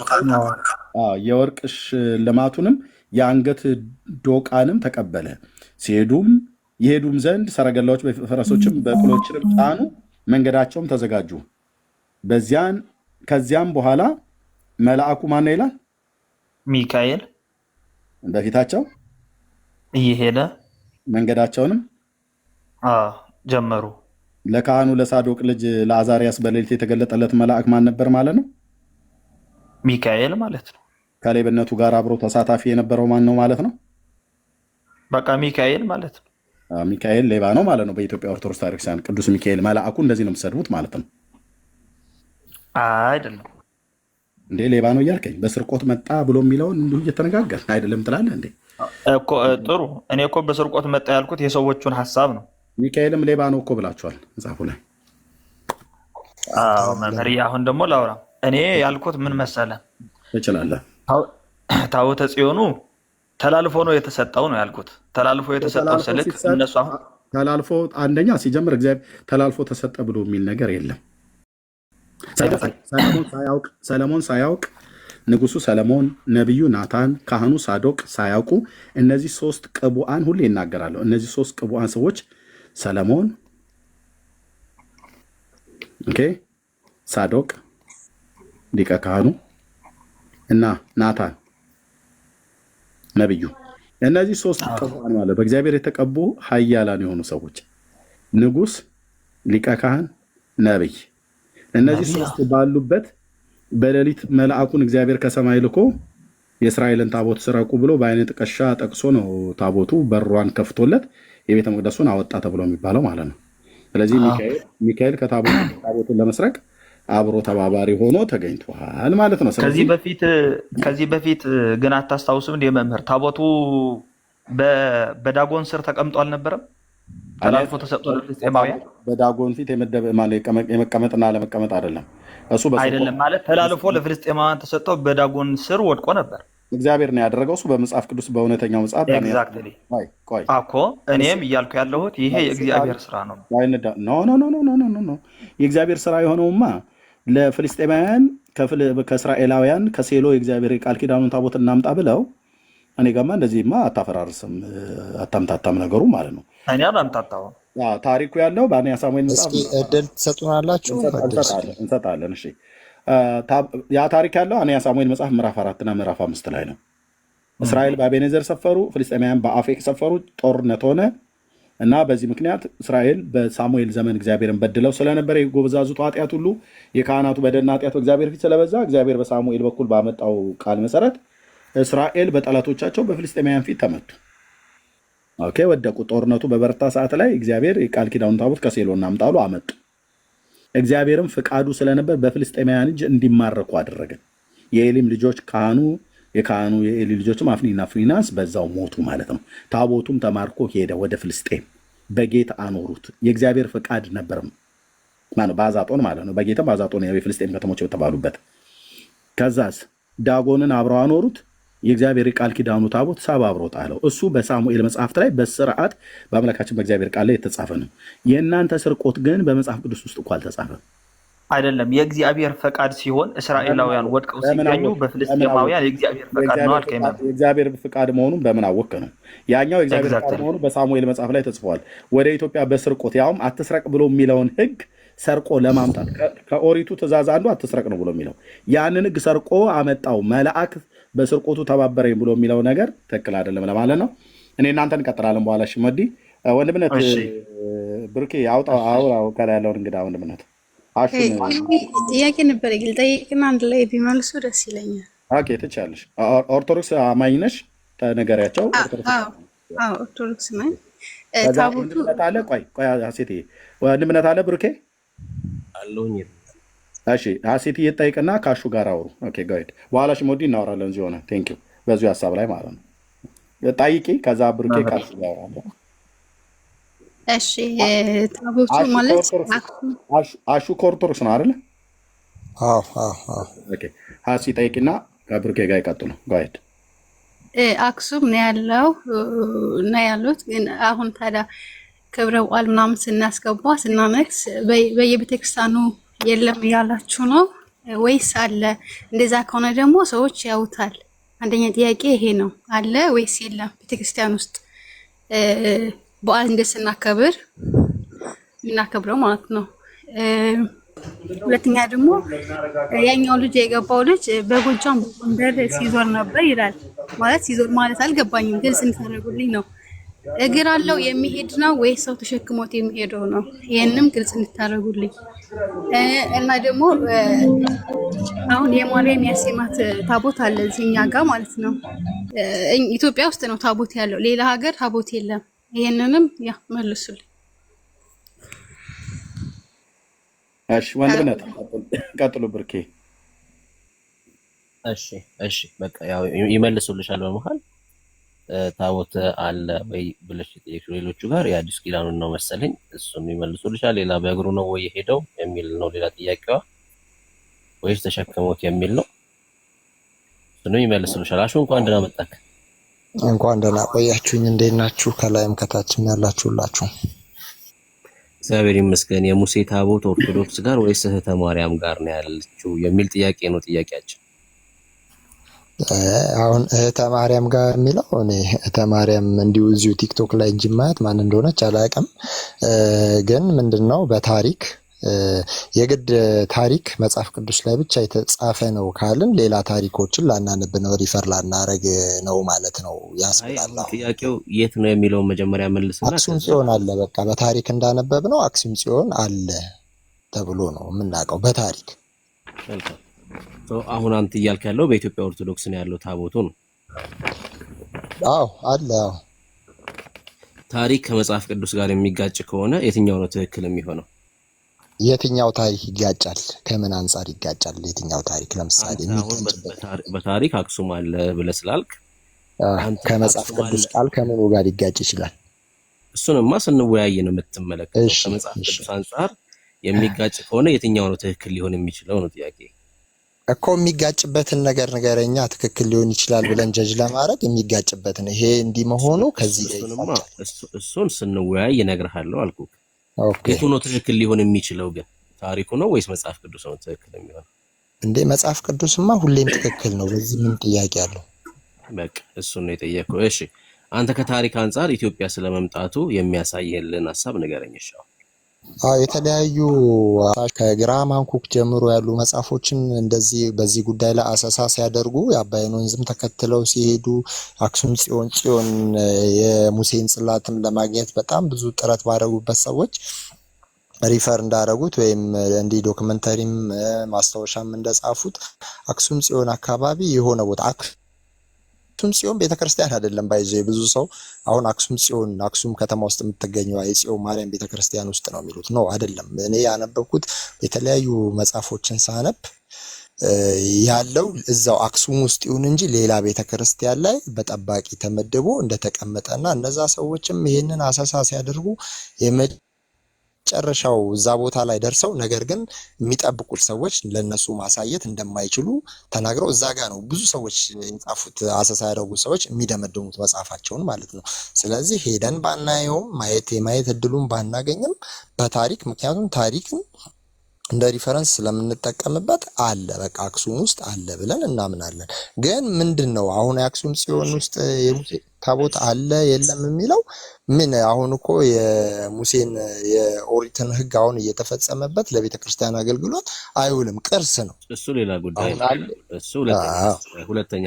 የወርቅ ሽልማቱንም የአንገት ዶቃንም ተቀበለ። ይሄዱም ዘንድ ሰረገላዎች ፈረሶችም በቅሎችንም ጫኑ፣ መንገዳቸውም ተዘጋጁ። ከዚያም በኋላ መልአኩ ማነው ይላል? ሚካኤል በፊታቸው እየሄደ መንገዳቸውንም ጀመሩ። ለካህኑ ለሳዶቅ ልጅ ለአዛርያስ በሌሊት የተገለጠለት መልአክ ማን ነበር ማለት ነው? ሚካኤል ማለት ነው። ከሌብነቱ ጋር አብሮ ተሳታፊ የነበረው ማን ነው ማለት ነው? በቃ ሚካኤል ማለት ነው። ሚካኤል ሌባ ነው ማለት ነው። በኢትዮጵያ ኦርቶዶክስ ታሪክሳን ቅዱስ ሚካኤል መልአኩ እንደዚህ ነው የምትሰድቡት ማለት ነው? አይደለም እንዴ? ሌባ ነው እያልከኝ በስርቆት መጣ ብሎ የሚለውን እንዲሁ እየተነጋገር አይደለም ትላለህ እንዴ? ጥሩ። እኔ እኮ በስርቆት መጣ ያልኩት የሰዎቹን ሀሳብ ነው። ሚካኤልም ሌባ ነው እኮ ብላችኋል መጽሐፉ ላይ። መምህር፣ አሁን ደግሞ ላውራ። እኔ ያልኩት ምን መሰለህ? ትችላለህ። ታቦተ ጽዮኑ ተላልፎ ነው የተሰጠው ነው ያልኩት። ተላልፎ የተሰጠው ስልክ እነሱ አሁን ተላልፎ አንደኛ ሲጀምር እግዚአብሔር ተላልፎ ተሰጠ ብሎ የሚል ነገር የለም። ሰለሞን ሳያውቅ፣ ንጉሱ ሰለሞን፣ ነቢዩ ናታን፣ ካህኑ ሳዶቅ ሳያውቁ እነዚህ ሶስት ቅቡአን ሁሌ ይናገራሉ። እነዚህ ሶስት ቅቡአን ሰዎች ሰለሞን፣ ሳዶቅ ሊቀ ካህኑ እና ናታን ነቢዩ፣ እነዚህ ሶስት ቅቡአን ማለት በእግዚአብሔር የተቀቡ ኃያላን የሆኑ ሰዎች፣ ንጉስ፣ ሊቀ ካህን፣ ነቢይ። እነዚህ ሶስት ባሉበት በሌሊት መልአኩን እግዚአብሔር ከሰማይ ልኮ የእስራኤልን ታቦት ስረቁ ብሎ በአይነ ጥቀሻ ጠቅሶ ነው ታቦቱ በሯን ከፍቶለት የቤተ መቅደሱን አወጣ ተብሎ የሚባለው ማለት ነው። ስለዚህ ሚካኤል ከታቦቱን ለመስረቅ አብሮ ተባባሪ ሆኖ ተገኝቷል ማለት ነው። ከዚህ በፊት ግን አታስታውስም እንደ መምህር ታቦቱ በዳጎን ስር ተቀምጦ አልነበረም? ተላልፎ ተሰጥቶ ለፍልስጤማውያን በዳጎን ፊት የመቀመጥና ለመቀመጥ አይደለም። እሱ አይደለም ማለት ተላልፎ ለፍልስጤማውያን ተሰጥቶ በዳጎን ስር ወድቆ ነበር። እግዚአብሔር ነው ያደረገው። እሱ በመጽሐፍ ቅዱስ በእውነተኛው መጽሐፍ እኮ እኔም እያልኩ ያለሁት ይሄ የእግዚአብሔር ስራ ነው። ኖ የእግዚአብሔር ስራ የሆነውማ ለፍልስጤማውያን ከእስራኤላውያን ከሴሎ የእግዚአብሔር የቃል ኪዳኑን ታቦት እናምጣ ብለው እኔ ጋማ እንደዚህማ አታፈራርስም፣ አታምታታም ነገሩ ማለት ነው። እኔ አላምታታሁም። ታሪኩ ያለው በአንደኛ ሳሙኤል መጽሐፍ እስኪ እድል ትሰጡናላችሁ? እንሰጣለን። እሺ ያ ታሪክ ያለው አንደኛ ሳሙኤል መጽሐፍ ምዕራፍ 4 እና ምዕራፍ 5 ላይ ነው። እስራኤል በአቤኔዘር ሰፈሩ፣ ፍልስጤማውያን በአፌቅ ሰፈሩ፣ ጦርነት ሆነ እና በዚህ ምክንያት እስራኤል በሳሙኤል ዘመን እግዚአብሔርን በድለው ስለነበረ የጎበዛዙት ኃጢአት ሁሉ የካህናቱ በደልና ኃጢአት በእግዚአብሔር ፊት ስለበዛ እግዚአብሔር በሳሙኤል በኩል ባመጣው ቃል መሰረት እስራኤል በጠላቶቻቸው በፍልስጤማውያን ፊት ተመቱ። ኦኬ ወደቁ። ጦርነቱ በበረታ ሰዓት ላይ እግዚአብሔር የቃል ኪዳኑን ታቦት ከሴሎ እናምጣሉ አመጡ። እግዚአብሔርም ፍቃዱ ስለነበር በፍልስጤማውያን እጅ እንዲማረኩ አደረገ። የኤሊም ልጆች የካህኑ የኤሊ ልጆችም አፍኒና ፊናስ በዛው ሞቱ ማለት ነው። ታቦቱም ተማርኮ ሄደ ወደ ፍልስጤም፣ በጌት አኖሩት። የእግዚአብሔር ፍቃድ ነበርም በአዛጦን ማለት ነው። በጌትም በአዛጦን የፍልስጤም ከተሞች የተባሉበት። ከዛስ ዳጎንን አብረው አኖሩት። የእግዚአብሔር ቃል ኪዳኑ ታቦት ሰባብሮ ጣለው። እሱ በሳሙኤል መጽሐፍት ላይ በስርዓት በአምላካችን በእግዚአብሔር ቃል ላይ የተጻፈ ነው። የእናንተ ስርቆት ግን በመጽሐፍ ቅዱስ ውስጥ እኮ አልተጻፈም። አይደለም። የእግዚአብሔር ፈቃድ ሲሆን እስራኤላውያን ወድቀው ሲገኙ በፍልስጤማውያን የእግዚአብሔር ፈቃድ ነው አልከኝ። የእግዚአብሔር ፈቃድ መሆኑን በምን አወቅ ነው? ያኛው የእግዚአብሔር ፈቃድ መሆኑ በሳሙኤል መጽሐፍ ላይ ተጽፏል። ወደ ኢትዮጵያ በስርቆት ያውም አትስረቅ ብሎ የሚለውን ህግ ሰርቆ ለማምጣት ከኦሪቱ ትእዛዝ አንዱ አትስረቅ ነው ብሎ የሚለው ያንን ህግ ሰርቆ አመጣው። መልአክ በስርቆቱ ተባበረኝ ብሎ የሚለው ነገር ትክክል አይደለም ለማለት ነው። እኔ እናንተ እንቀጥላለን በኋላ። መዲ ወንድምነት ብሩኬ አውጣው ከላይ ያለውን እንግዳ ወንድምነት ጥያቄ ነበር ልጠይቅና አንድ ላይ ቢመልሱ ደስ ይለኛል። ኦኬ ትችያለሽ። ኦርቶዶክስ አማኝ ነሽ? ተነገሪያቸው። ኦርቶዶክስ ነኝ። ታቦቱ አለ። ቆይ ሀሴት ወንድምነት አለ ብሩኬ አለሁኝ። እሺ ሀሴት እየጠይቅና ካሹ ጋር አውሩ። ኦኬ ጋይድ በኋላ ሽሞዲ እናወራለን። እዚህ ሆነ ቴንኪው በዚሁ ሀሳብ ላይ ማለት ነው። ጠይቂ ከዛ ብሩኬ ካሹ ጋር አውራለን። እሺ ታቦቱ ማለት አሹ ከኦርቶዶክስ ነው አይደል? አዎ። ኦኬ ሀሲ ጠይቂና ከብሩኬ ጋር ይቀጥሉ። ጋይድ አክሱም ነው ያለው እና ያሉት ግን አሁን ታዲያ ክብረ በዓል ምናምን ስናስገባ ስናነግስ በየቤተክርስቲያኑ የለም እያላችሁ ነው ወይስ አለ? እንደዛ ከሆነ ደግሞ ሰዎች ያውታል። አንደኛ ጥያቄ ይሄ ነው፣ አለ ወይስ የለም ቤተክርስቲያን ውስጥ በዓል እንደ ስናከብር የምናከብረው ማለት ነው። ሁለተኛ ደግሞ ያኛው ልጅ የገባው ልጅ በጎጃም በጎንደር ሲዞር ነበር ይላል። ማለት ሲዞር ማለት አልገባኝም፣ ግልጽ እንድታደርጉልኝ ነው። እግር አለው የሚሄድ ነው ወይስ ሰው ተሸክሞት የሚሄደው ነው? ይህንም ግልጽ እንድታደርጉልኝ እና ደግሞ አሁን የማርያም ያሴማት ታቦት አለ እዚህኛ ጋር ማለት ነው። ኢትዮጵያ ውስጥ ነው ታቦት ያለው፣ ሌላ ሀገር ታቦት የለም። ይሄንንም ያ መልሱልኝ። እሺ ወንድነት ቀጥሉ ብርኬ። እሺ በቃ ያው ይመልሱልሻል። በመሃል ታቦት አለ ወይ ብለሽ የጠየቅሽው ሌሎቹ ጋር የአዲስ ኪዳኑን ነው መሰለኝ፣ እሱን ይመልሱልሻል። ሌላ በእግሩ ነው ወይ የሄደው የሚል ነው ሌላ ጥያቄዋ፣ ወይስ ተሸክሞት የሚል ነው። እሱንም ይመልሱልሻል። አሹ እንኳን ደህና መጣክ። እንኳን ደህና ቆያችሁኝ። እንዴት ናችሁ? ከላይም ከታችም ያላችሁላችሁ እግዚአብሔር ይመስገን። የሙሴ ታቦት ኦርቶዶክስ ጋር ወይስ እህተ ማርያም ጋር ነው ያለችው የሚል ጥያቄ ነው ጥያቄያችን። አሁን እህተ ማርያም ጋር የሚለው እኔ እህተ ማርያም እንዲሁ እዚሁ ቲክቶክ ላይ እንጂ ማየት ማን እንደሆነች አላውቅም። ግን ምንድነው በታሪክ የግድ ታሪክ መጽሐፍ ቅዱስ ላይ ብቻ የተጻፈ ነው ካልን ሌላ ታሪኮችን ላናነብ ነው፣ ሪፈር ላናረግ ነው ማለት ነው ያስብላል። ጥያቄው የት ነው የሚለው መጀመሪያ መልስና አክሱም ጽዮን አለ። በቃ በታሪክ እንዳነበብ ነው አክሱም ጽዮን አለ ተብሎ ነው የምናውቀው በታሪክ። አሁን አንተ እያልክ ያለው በኢትዮጵያ ኦርቶዶክስ ነው ያለው ታቦቱ ነው? አዎ አለ። አዎ ታሪክ ከመጽሐፍ ቅዱስ ጋር የሚጋጭ ከሆነ የትኛው ነው ትክክል የሚሆነው? የትኛው ታሪክ ይጋጫል? ከምን አንጻር ይጋጫል? የትኛው ታሪክ? ለምሳሌ በታሪክ አክሱም አለ ብለህ ስላልክ ከመጽሐፍ ቅዱስ ቃል ከምኑ ጋር ሊጋጭ ይችላል? እሱንማ ስንወያይ ነው የምትመለከተው። ከመጽሐፍ ቅዱስ አንጻር የሚጋጭ ከሆነ የትኛው ነው ትክክል ሊሆን የሚችለው ነው ጥያቄ እኮ። የሚጋጭበትን ነገር ንገረኛ። ትክክል ሊሆን ይችላል ብለን ጀጅ ለማድረግ የሚጋጭበትን ይሄ እንዲህ መሆኑ ከዚህ እሱን ስንወያይ እነግርሃለሁ አልኩህ። የቱ ነው ትክክል ሊሆን የሚችለው ግን? ታሪኩ ነው ወይስ መጽሐፍ ቅዱስ ነው ትክክል የሚሆነው? እንዴ መጽሐፍ ቅዱስማ ሁሌም ትክክል ነው። በዚህ ምን ጥያቄ አለው? በቃ እሱን ነው የጠየቀው። እሺ አንተ ከታሪክ አንፃር ኢትዮጵያ ስለመምጣቱ የሚያሳይልን ሐሳብ ንገረኝ። እሺ የተለያዩ ከግራ ማንኩክ ጀምሮ ያሉ መጽሐፎችን እንደዚህ በዚህ ጉዳይ ላይ አሰሳ ሲያደርጉ የአባይን ወንዝም ተከትለው ሲሄዱ አክሱም ጽዮን የሙሴን ጽላትም ለማግኘት በጣም ብዙ ጥረት ባደረጉበት ሰዎች ሪፈር እንዳደረጉት ወይም እንዲህ ዶክመንተሪም ማስታወሻም እንደጻፉት አክሱም ጽዮን አካባቢ የሆነ ቦታ አክሱም ጽዮን ቤተክርስቲያን አይደለም ባይዘ ብዙ ሰው አሁን አክሱም ጽዮን አክሱም ከተማ ውስጥ የምትገኘው የጽዮን ማርያም ቤተክርስቲያን ውስጥ ነው የሚሉት ነው አይደለም። እኔ ያነበብኩት የተለያዩ መጽሐፎችን ሳነብ ያለው እዛው አክሱም ውስጥ ይሁን እንጂ ሌላ ቤተክርስቲያን ላይ በጠባቂ ተመድቦ እንደተቀመጠና እነዛ ሰዎችም ይሄንን አሰሳ ሲያደርጉ ጨረሻው እዛ ቦታ ላይ ደርሰው ነገር ግን የሚጠብቁት ሰዎች ለነሱ ማሳየት እንደማይችሉ ተናግረው እዛ ጋር ነው ብዙ ሰዎች የጻፉት አሰሳ ያደረጉ ሰዎች የሚደመድሙት መጽሐፋቸውን ማለት ነው። ስለዚህ ሄደን ባናየውም ማየት እድሉን ባናገኝም በታሪክ ምክንያቱም ታሪክን እንደ ሪፈረንስ ስለምንጠቀምበት አለ በቃ አክሱም ውስጥ አለ ብለን እናምናለን። ግን ምንድነው አሁን የአክሱም ጽዮን ውስጥ የሙሴ ታቦት አለ የለም የሚለው ምን አሁን እኮ የሙሴን የኦሪትን ሕግ አሁን እየተፈጸመበት ለቤተክርስቲያን አገልግሎት አይውልም፣ ቅርስ ነው። እሱ ሌላ ጉዳይ እሱ ሁለተኛ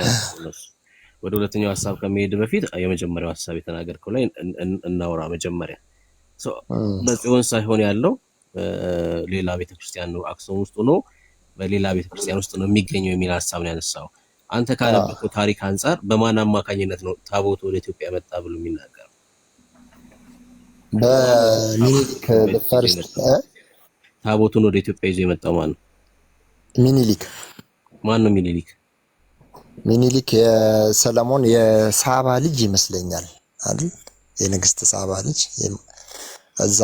ወደ ሁለተኛው ሐሳብ ከመሄድ በፊት የመጀመሪያው ሐሳብ የተናገርከው ላይ እናውራ። መጀመሪያ በጽዮን ሳይሆን ያለው ሌላ ቤተክርስቲያን ነው አክሱም ውስጥ ነው በሌላ ቤተክርስቲያን ውስጥ ነው የሚገኘው የሚል ሐሳብ ነው ያነሳው። አንተ ካነበብከው ታሪክ አንፃር በማን አማካኝነት ነው ታቦቱ ወደ ኢትዮጵያ መጣ ብሎ የሚናገረው? በሚኒሊክ ፈርስት ታቦቱን ወደ ኢትዮጵያ ይዞ የመጣው ማን ነው? ሚኒሊክ። ማን ነው ሚኒሊክ? ሚኒሊክ የሰለሞን የሳባ ልጅ ይመስለኛል አይደል? የንግስት ሳባ ልጅ እዛ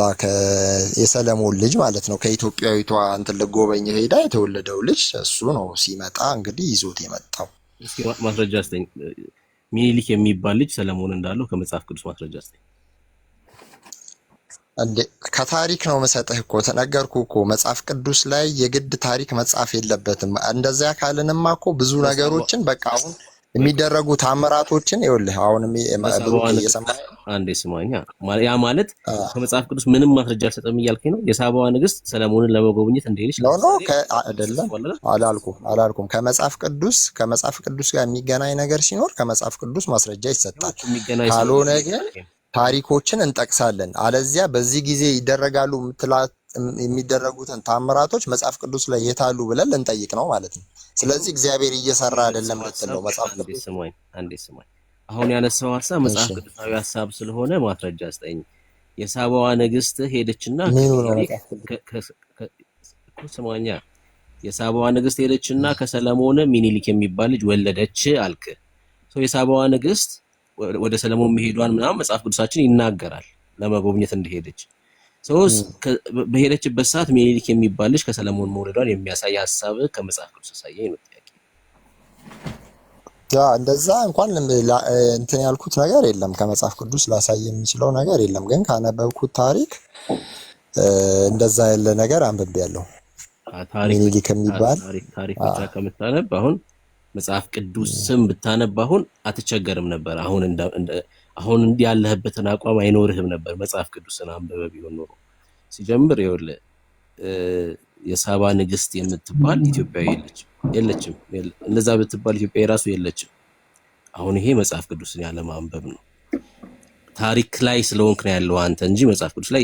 የሰለሞን ልጅ ማለት ነው። ከኢትዮጵያዊቷ እንትን ለጎበኝ ሄዳ የተወለደው ልጅ እሱ ነው። ሲመጣ እንግዲህ ይዞት የመጣው እስኪ ማስረጃ አስተኝ። ሚኒሊክ የሚባል ልጅ ሰለሞን እንዳለው ከመጽሐፍ ቅዱስ ማስረጃ አስተኝ። እንዴ ከታሪክ ነው መሰጠህ እኮ ተነገርኩ እኮ መጽሐፍ ቅዱስ ላይ የግድ ታሪክ መጻፍ የለበትም። እንደዛ ካለንማ እኮ ብዙ ነገሮችን በቃ አሁን የሚደረጉ ታምራቶችን ይኸውልህ አሁንም ብሩክ እየሰማህ አንዴ ስማኛ ያ ማለት ከመጽሐፍ ቅዱስ ምንም ማስረጃ አልሰጠም እያልከኝ ነው? የሳባዋ ንግስት ሰለሞንን ለመጎብኘት እንደሄደች ነው አይደለም አላልኩም። ከመጽሐፍ ቅዱስ ጋር የሚገናኝ ነገር ሲኖር ከመጽሐፍ ቅዱስ ማስረጃ ይሰጣል። ካልሆነ ግን ታሪኮችን እንጠቅሳለን። አለዚያ በዚህ ጊዜ ይደረጋሉ የሚደረጉትን ታምራቶች መጽሐፍ ቅዱስ ላይ የታሉ ብለን ልንጠይቅ ነው ማለት ነው። ስለዚህ እግዚአብሔር እየሰራ አይደለም ልትለው መጽሐፍ ቅዱስ አንዴ ስማኝ። አሁን ያነሳው ሐሳብ መጽሐፍ ቅዱሳዊ ሐሳብ ስለሆነ ማስረጃ አስጠኝ። የሳባዋ ንግስት ሄደችና ስማኛ የሳባዋ ንግስት ሄደችና ከሰለሞን ሚኒሊክ የሚባል ልጅ ወለደች አልክ። የሳባዋ ንግስት ወደ ሰለሞን መሄዷን ምናምን መጽሐፍ ቅዱሳችን ይናገራል ለመጎብኘት እንደሄደች። በሄደችበት ሰዓት ሚኒሊክ የሚባል ልጅ ከሰለሞን መውለዷን የሚያሳይ ሐሳብ ከመጽሐፍ ቅዱስ ያሳየኝ ነው ጥያቄ። እንደዛ እንኳን እንትን ያልኩት ነገር የለም ከመጽሐፍ ቅዱስ ላሳይ የሚችለው ነገር የለም። ግን ካነበብኩት ታሪክ እንደዛ ያለ ነገር አንብቤያለሁ። ሚኒሊክ የሚባል ታሪክ ብቻ ከምታነብ አሁን መጽሐፍ ቅዱስ ስም ብታነብ አሁን አትቸገርም ነበር። አሁን እንዲህ ያለህበትን አቋም አይኖርህም ነበር መጽሐፍ ቅዱስን አንብበህ ቢሆን ኖሮ። ሲጀምር ይኸውልህ የሳባ ንግስት የምትባል ኢትዮጵያዊ የለችም። እንደዛ ብትባል ኢትዮጵያዊ ራሱ የለችም። አሁን ይሄ መጽሐፍ ቅዱስን ያለ ማንበብ ነው። ታሪክ ላይ ስለሆንክ ነው ያለው አንተ እንጂ መጽሐፍ ቅዱስ ላይ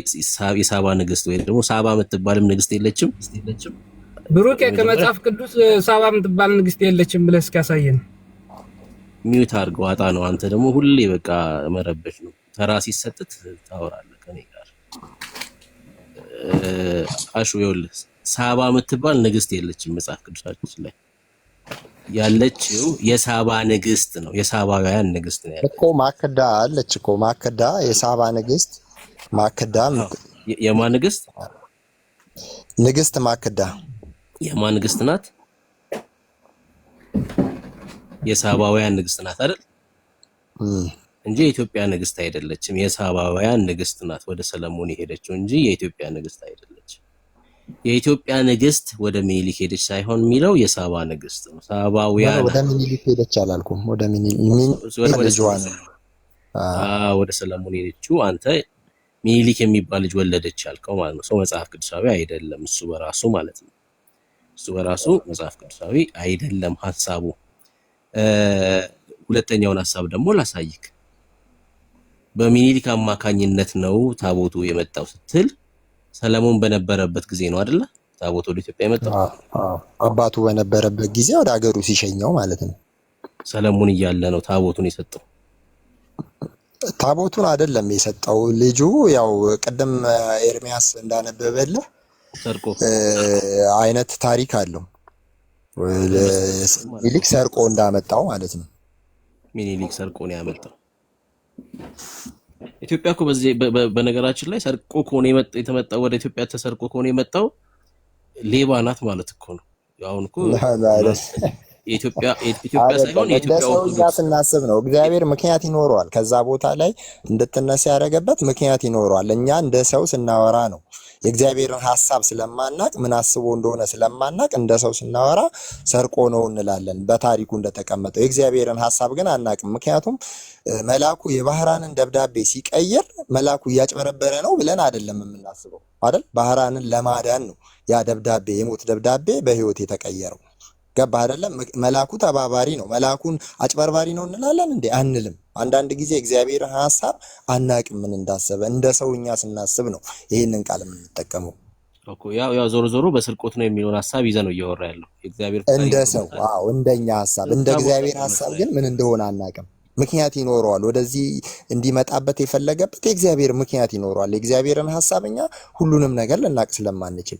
የሳባ ንግስት ወይ ደግሞ ሳባ የምትባልም ንግስት የለችም። ብሩክ ከመጽሐፍ ቅዱስ ሳባ የምትባል ንግስት የለችም ብለህ እስኪያሳየን ሚዩት አድርገው አጣ ነው። አንተ ደግሞ ሁሌ በቃ መረበሽ ነው። ተራ ሲሰጥት ታወራለህ ከኔ ጋር። አሹ ይኸውልህ ሳባ የምትባል ንግስት የለችም መጽሐፍ ቅዱሳችን ላይ ያለችው የሳባ ንግስት ነው። የሳባውያን ንግስት ነው እኮ ማክዳ አለች እኮ ማክዳ የሳባ ንግስት ማክዳ የማን ንግስት? ንግስት ማክዳ የማን ንግስት ናት? የሳባውያን ንግስት ናት አይደል? እንጂ የኢትዮጵያ ንግስት አይደለችም። የሳባውያን ንግስት ናት ወደ ሰለሞን የሄደችው እንጂ የኢትዮጵያ ንግስት አይደለችም። የኢትዮጵያ ንግስት ወደ ሚኒሊክ ሄደች ሳይሆን የሚለው የሳባ ንግስት ነው። ሳባውያን ወደ ሚኒሊክ ሄደች አላልኩም። ወደ ሚኒሊክ ልጅዋ ነው ወደ ሰለሞን ሄደችው አንተ ሚኒሊክ የሚባል ልጅ ወለደች ያልከው ማለት ነው። ሰው መጽሐፍ ቅዱሳዊ አይደለም እሱ በራሱ ማለት ነው። እሱ በራሱ መጽሐፍ ቅዱሳዊ አይደለም ሐሳቡ። ሁለተኛውን ሐሳብ ደግሞ ላሳይክ። በሚኒሊክ አማካኝነት ነው ታቦቱ የመጣው ስትል ሰለሞን በነበረበት ጊዜ ነው አይደለ? ታቦቱ ወደ ኢትዮጵያ የመጣው አባቱ በነበረበት ጊዜ ወደ ሀገሩ ሲሸኘው ማለት ነው። ሰለሞን እያለ ነው ታቦቱን የሰጠው። ታቦቱን አይደለም የሰጠው ልጁ። ያው ቅድም ኤርሚያስ እንዳነበበልህ ሰርቆ አይነት ታሪክ አለው። ሚኒሊክ ሰርቆ እንዳመጣው ማለት ነው። ሚኒሊክ ሰርቆ ነው ያመጣው። ኢትዮጵያ እኮ በዚህ በነገራችን ላይ ሰርቆ ከሆነ የተመጣው ወደ ኢትዮጵያ ተሰርቆ ከሆነ የመጣው ሌባ ናት ማለት እኮ ነው። አሁን እኮ ኢትዮጵያ ሳይሆን የኢትዮጵያ ኦርቶዶክስ ስናስብ ነው። እግዚአብሔር ምክንያት ይኖረዋል። ከዛ ቦታ ላይ እንድትነሳ ያደረገበት ምክንያት ይኖረዋል። እኛ እንደ ሰው ስናወራ ነው የእግዚአብሔርን ሐሳብ ስለማናቅ ምን አስቦ እንደሆነ ስለማናቅ እንደ ሰው ስናወራ ሰርቆ ነው እንላለን። በታሪኩ እንደተቀመጠው የእግዚአብሔርን ሐሳብ ግን አናቅም። ምክንያቱም መልአኩ የባህራንን ደብዳቤ ሲቀይር መልአኩ እያጭበረበረ ነው ብለን አይደለም የምናስበው አይደል? ባህራንን ለማዳን ነው ያ ደብዳቤ የሞት ደብዳቤ በህይወት የተቀየረው። ገባ አይደለም? መልአኩ ተባባሪ ነው። መልአኩን አጭበርባሪ ነው እንላለን እንዴ? አንልም። አንዳንድ ጊዜ እግዚአብሔርን ሐሳብ አናቅም ምን እንዳሰበ። እንደ ሰውኛ ስናስብ ነው ይሄንን ቃል የምንጠቀመው እኮ። ያው ዞሮ በስርቆት ነው የሚለውን ሐሳብ ይዘ ነው እያወራ ያለው እግዚአብሔር እንደ ሰው። እንደኛ ሐሳብ እንደ እግዚአብሔር ሐሳብ ግን ምን እንደሆነ አናቅም። ምክንያት ይኖረዋል። ወደዚህ እንዲመጣበት የፈለገበት የእግዚአብሔር ምክንያት ይኖረዋል። የእግዚአብሔርን ሐሳብ እኛ ሁሉንም ነገር ልናቅ ስለማንችል።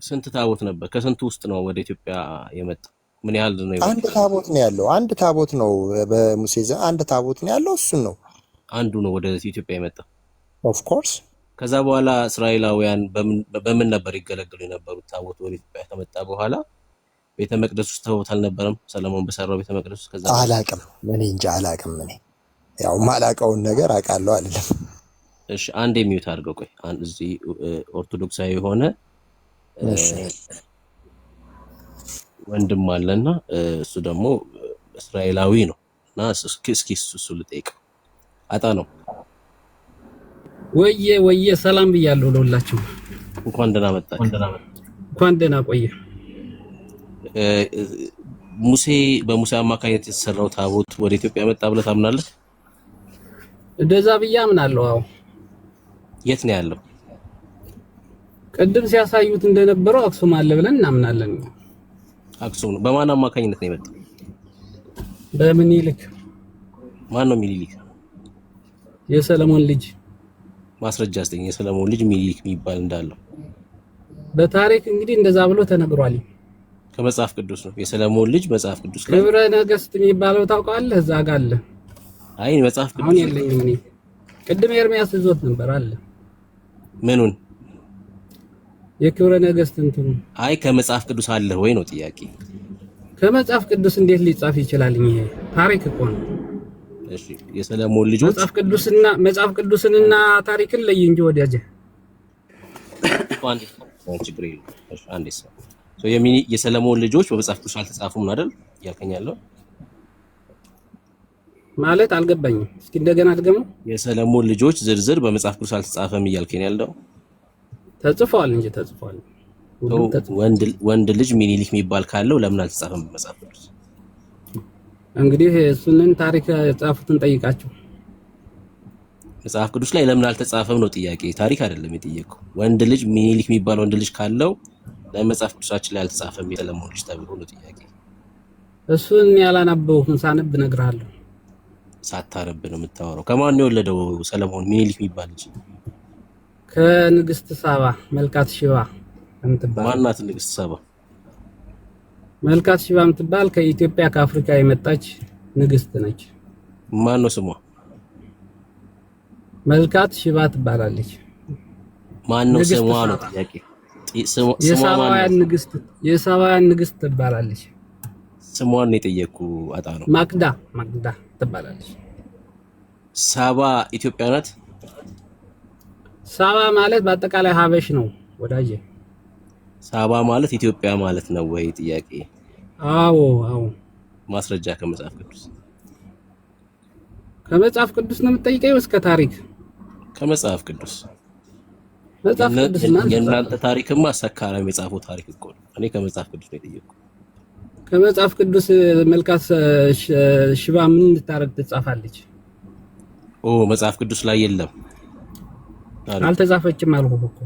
ስንት ታቦት ነበር? ከስንቱ ውስጥ ነው ወደ ኢትዮጵያ የመጣው? ምን ያህል ነው? አንድ ታቦት ነው ያለው። አንድ ታቦት ነው በሙሴ ዘመን አንድ ታቦት ነው ያለው። እሱ ነው አንዱ ነው ወደ ኢትዮጵያ የመጣው። ኦፍ ኮርስ። ከዛ በኋላ እስራኤላውያን በምን ነበር ይገለገሉ የነበሩት? ታቦት ወደ ኢትዮጵያ ከመጣ በኋላ ቤተ መቅደስ ውስጥ ታቦት አልነበረም? ሰለሞን በሰራው ቤተ መቅደስ ውስጥ። ከዛ አላቅም እኔ እንጃ አላቅም። እኔ ያው ማላቀውን ነገር አውቃለሁ አይደለም። እሺ አንዴ ሚዩት አድርገው። ቆይ እዚህ ኦርቶዶክሳዊ የሆነ ወንድም አለና እሱ ደግሞ እስራኤላዊ ነው እና እስኪ እሱ ልጠይቅ። አጣ ነው ወየ ሰላም ብያለሁ ለሁላችሁ። እንኳን ደህና መጣችሁ። እንኳን ደህና ቆየ። በሙሴ አማካኝነት የተሰራው ታቦት ወደ ኢትዮጵያ መጣ ብለህ ታምናለህ? እንደዛ ብዬ አምናለሁ። አዎ። የት ነው ያለው? ቅድም ሲያሳዩት እንደነበረው አክሱም አለ ብለን እናምናለን። አክሱም ነው። በማን አማካኝነት ነው የመጣው? በሚኒሊክ። ማን ነው ሚኒሊክ? የሰለሞን ልጅ። ማስረጃ አስተኝ የሰለሞን ልጅ ሚኒሊክ የሚባል እንዳለው በታሪክ እንግዲህ እንደዛ ብሎ ተነግሯል። ከመጽሐፍ ቅዱስ ነው። የሰለሞን ልጅ መጽሐፍ ቅዱስ ላይ ክብረ ነገስት የሚባለው ታውቃለህ? እዛ ጋር አለ። አይ መጽሐፍ ቅዱስ አሁን የለኝም እኔ። ቅድም ኤርሚያስ ይዞት ነበር አለ። ምኑን? የክብረ ነገስት እንትኑ። አይ ከመጽሐፍ ቅዱስ አለ ወይ ነው ጥያቄ። ከመጽሐፍ ቅዱስ እንዴት ሊጻፍ ይችላል? ይሄ ታሪክ እኮ ነው። እሺ የሰለሞን ልጆች መጽሐፍ ቅዱስንና ታሪክን ለይ እንጂ ወዲያጀ አንዴ ችግር የለም። እሺ አንዴ የሰለሞን ልጆች በመጽሐፍ ቅዱስ አልተጻፉም አይደል ያልከኝ ያለው ማለት አልገባኝም። እስኪ እንደገና አድገመው። የሰለሞን ልጆች ዝርዝር በመጽሐፍ ቅዱስ አልተጻፈም እያልከኝ ያለው? ተጽፏል እንጂ ተጽፏል። ወንድ ልጅ ሚኒሊክ የሚባል ካለው ለምን አልተጻፈም በመጽሐፍ ቅዱስ? እንግዲህ እሱንን ታሪክ የጻፉትን ጠይቃቸው። መጽሐፍ ቅዱስ ላይ ለምን አልተጻፈም ነው ጥያቄ፣ ታሪክ አይደለም የጠየቀው። ወንድ ልጅ ሚኒሊክ የሚባል ወንድ ልጅ ካለው ለመጽሐፍ ቅዱሳችን ላይ አልተጻፈም የሰለሞን ልጅ ተብሎ ነው ጥያቄ። እሱን ያላነበብኩን ሳነብ እነግርሃለሁ። ሳታረብ ነው የምታወራው። ከማን ነው የወለደው ሰለሞን ሚኒሊክ የሚባል ልጅ? ከንግስት ሳባ መልካት ሽባ የምትባል። ማናት ንግስት ሳባ? መልካት ሽባ የምትባል ከኢትዮጵያ ከአፍሪካ የመጣች ንግስት ነች። ማን ነው ስሟ? መልካት ሽባ ትባላለች። ማን ነው ስሟ ነው ጥያቄ። የሳባውያን ንግስት ትባላለች። ስሟን የጠየቁ አጣ ነው። ማግዳ ትባላለች። ሳባ ኢትዮጵያ ናት? ሳባ ማለት በአጠቃላይ ሀበሽ ነው ወዳጄ። ሳባ ማለት ኢትዮጵያ ማለት ነው ወይ ጥያቄ? አዎ። ማስረጃ ከመጽሐፍ ቅዱስ ከመጽሐፍ ቅዱስ ነው የምትጠይቀኝ ወይስ ከታሪክ? ከመጽሐፍ ቅዱስ። መጽሐፍ ቅዱስ ማለት የእናንተ ታሪክማ ሰካራም የጻፈው ታሪክ እኮ ነው። እኔ ከመጽሐፍ ቅዱስ ነው የጠየቅኩት። ከመጽሐፍ ቅዱስ መልካስ ሽባ ምን እንድታረግ ትጻፋለች? መጽሐፍ ቅዱስ ላይ የለም። አልተጻፈችም አልኩህ እኮ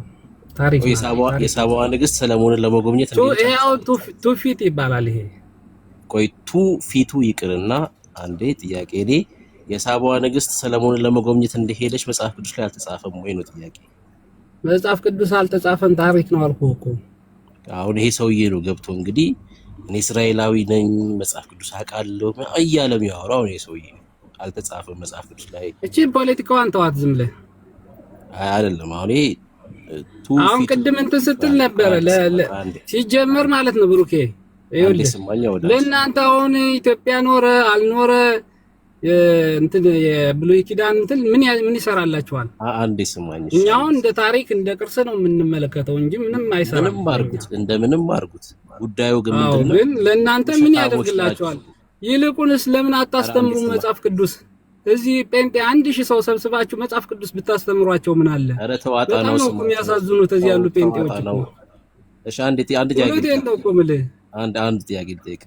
ታሪክ። የሳባዋ ንግስት ሰለሞንን ለመጎብኘት ያው ቱፊት ይባላል ይሄ። ቆይ ቱፊቱ ይቅርና አንዴ ጥያቄ እኔ የሳባዋ ንግስት ሰለሞንን ለመጎብኘት እንደሄደች መጽሐፍ ቅዱስ ላይ አልተጻፈም ወይ ነው ጥያቄ። መጽሐፍ ቅዱስ አልተጻፈም ታሪክ ነው አልኩህ እኮ። አሁን ይሄ ሰውዬ ነው ገብቶ እንግዲህ እኔ እስራኤላዊ ነኝ መጽሐፍ ቅዱስ አውቃለሁ እያለ የሚያወራው ይሄ ሰውዬ አልተጻፈም መጽሐፍ ቅዱስ ላይ። እቺ ፖለቲካዋን ተዋት ዝም ብለህ አይደለም። አሁን ቅድም እንትን ስትል ነበር ሲጀመር ማለት ነው ብሩኬ። ይኸውልህ ለእናንተ አሁን ኢትዮጵያ ኖረ አልኖረ እንትን የብሉይ ኪዳን እንትን ምን ይሰራላችኋል? አንዴ ስማኝ። እኛ አሁን እንደ ታሪክ እንደ ቅርስ ነው የምንመለከተው እንጂ ምንም አይሰራም። ምንም አርጉት እንደምንም አርጉት። ጉዳዩ ግን ምንድነው? ግን ለእናንተ ምን ያደርግላችኋል? ይልቁንስ ለምን አታስተምሩ መጽሐፍ ቅዱስ? እዚህ ጴንጤ 1000 ሰው ሰብስባችሁ መጽሐፍ ቅዱስ ብታስተምሯቸው ምን አለ? ኧረ ተዋጣ ነው ስሙ የሚያሳዝኑት እዚህ ያሉ ጴንጤዎች እኮ። እሺ አንድ ጥያቄ ነው እኮ የምልህ። አንድ ጥያቄ ልጠይቅ።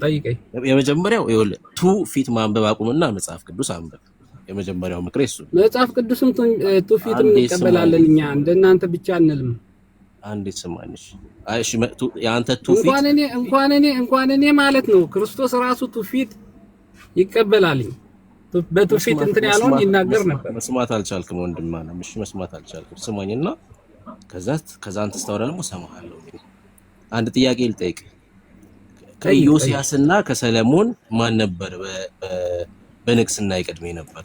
ጠይቀኝ። የመጀመሪያው ይኸውልህ ቱፊት ማንበብ አቁምና መጽሐፍ ቅዱስ አንበብ። የመጀመሪያው ምክሬ እሱ። መጽሐፍ ቅዱስም ቱፊትም እንቀበላለን እኛ እንደናንተ ብቻ አንልም። አንዴ ስማኝሽ። እሺ ያንተ ቱፊት እንኳን እኔ ማለት ነው ክርስቶስ ራሱ ቱፊት ይቀበላል። በቱፊት እንትን ያለውን ይናገር ነበር። መስማት አልቻልክም ወንድማ ነው። እሺ መስማት አልቻልክም። ስማኝና ከዛ አንተ ስታወራ ደግሞ ሰማሃለሁ። አንድ ጥያቄ ልጠይቅ። ከኢዮስያስና ከሰለሞን ማን ነበር በንግስና ይቀድም ነበር?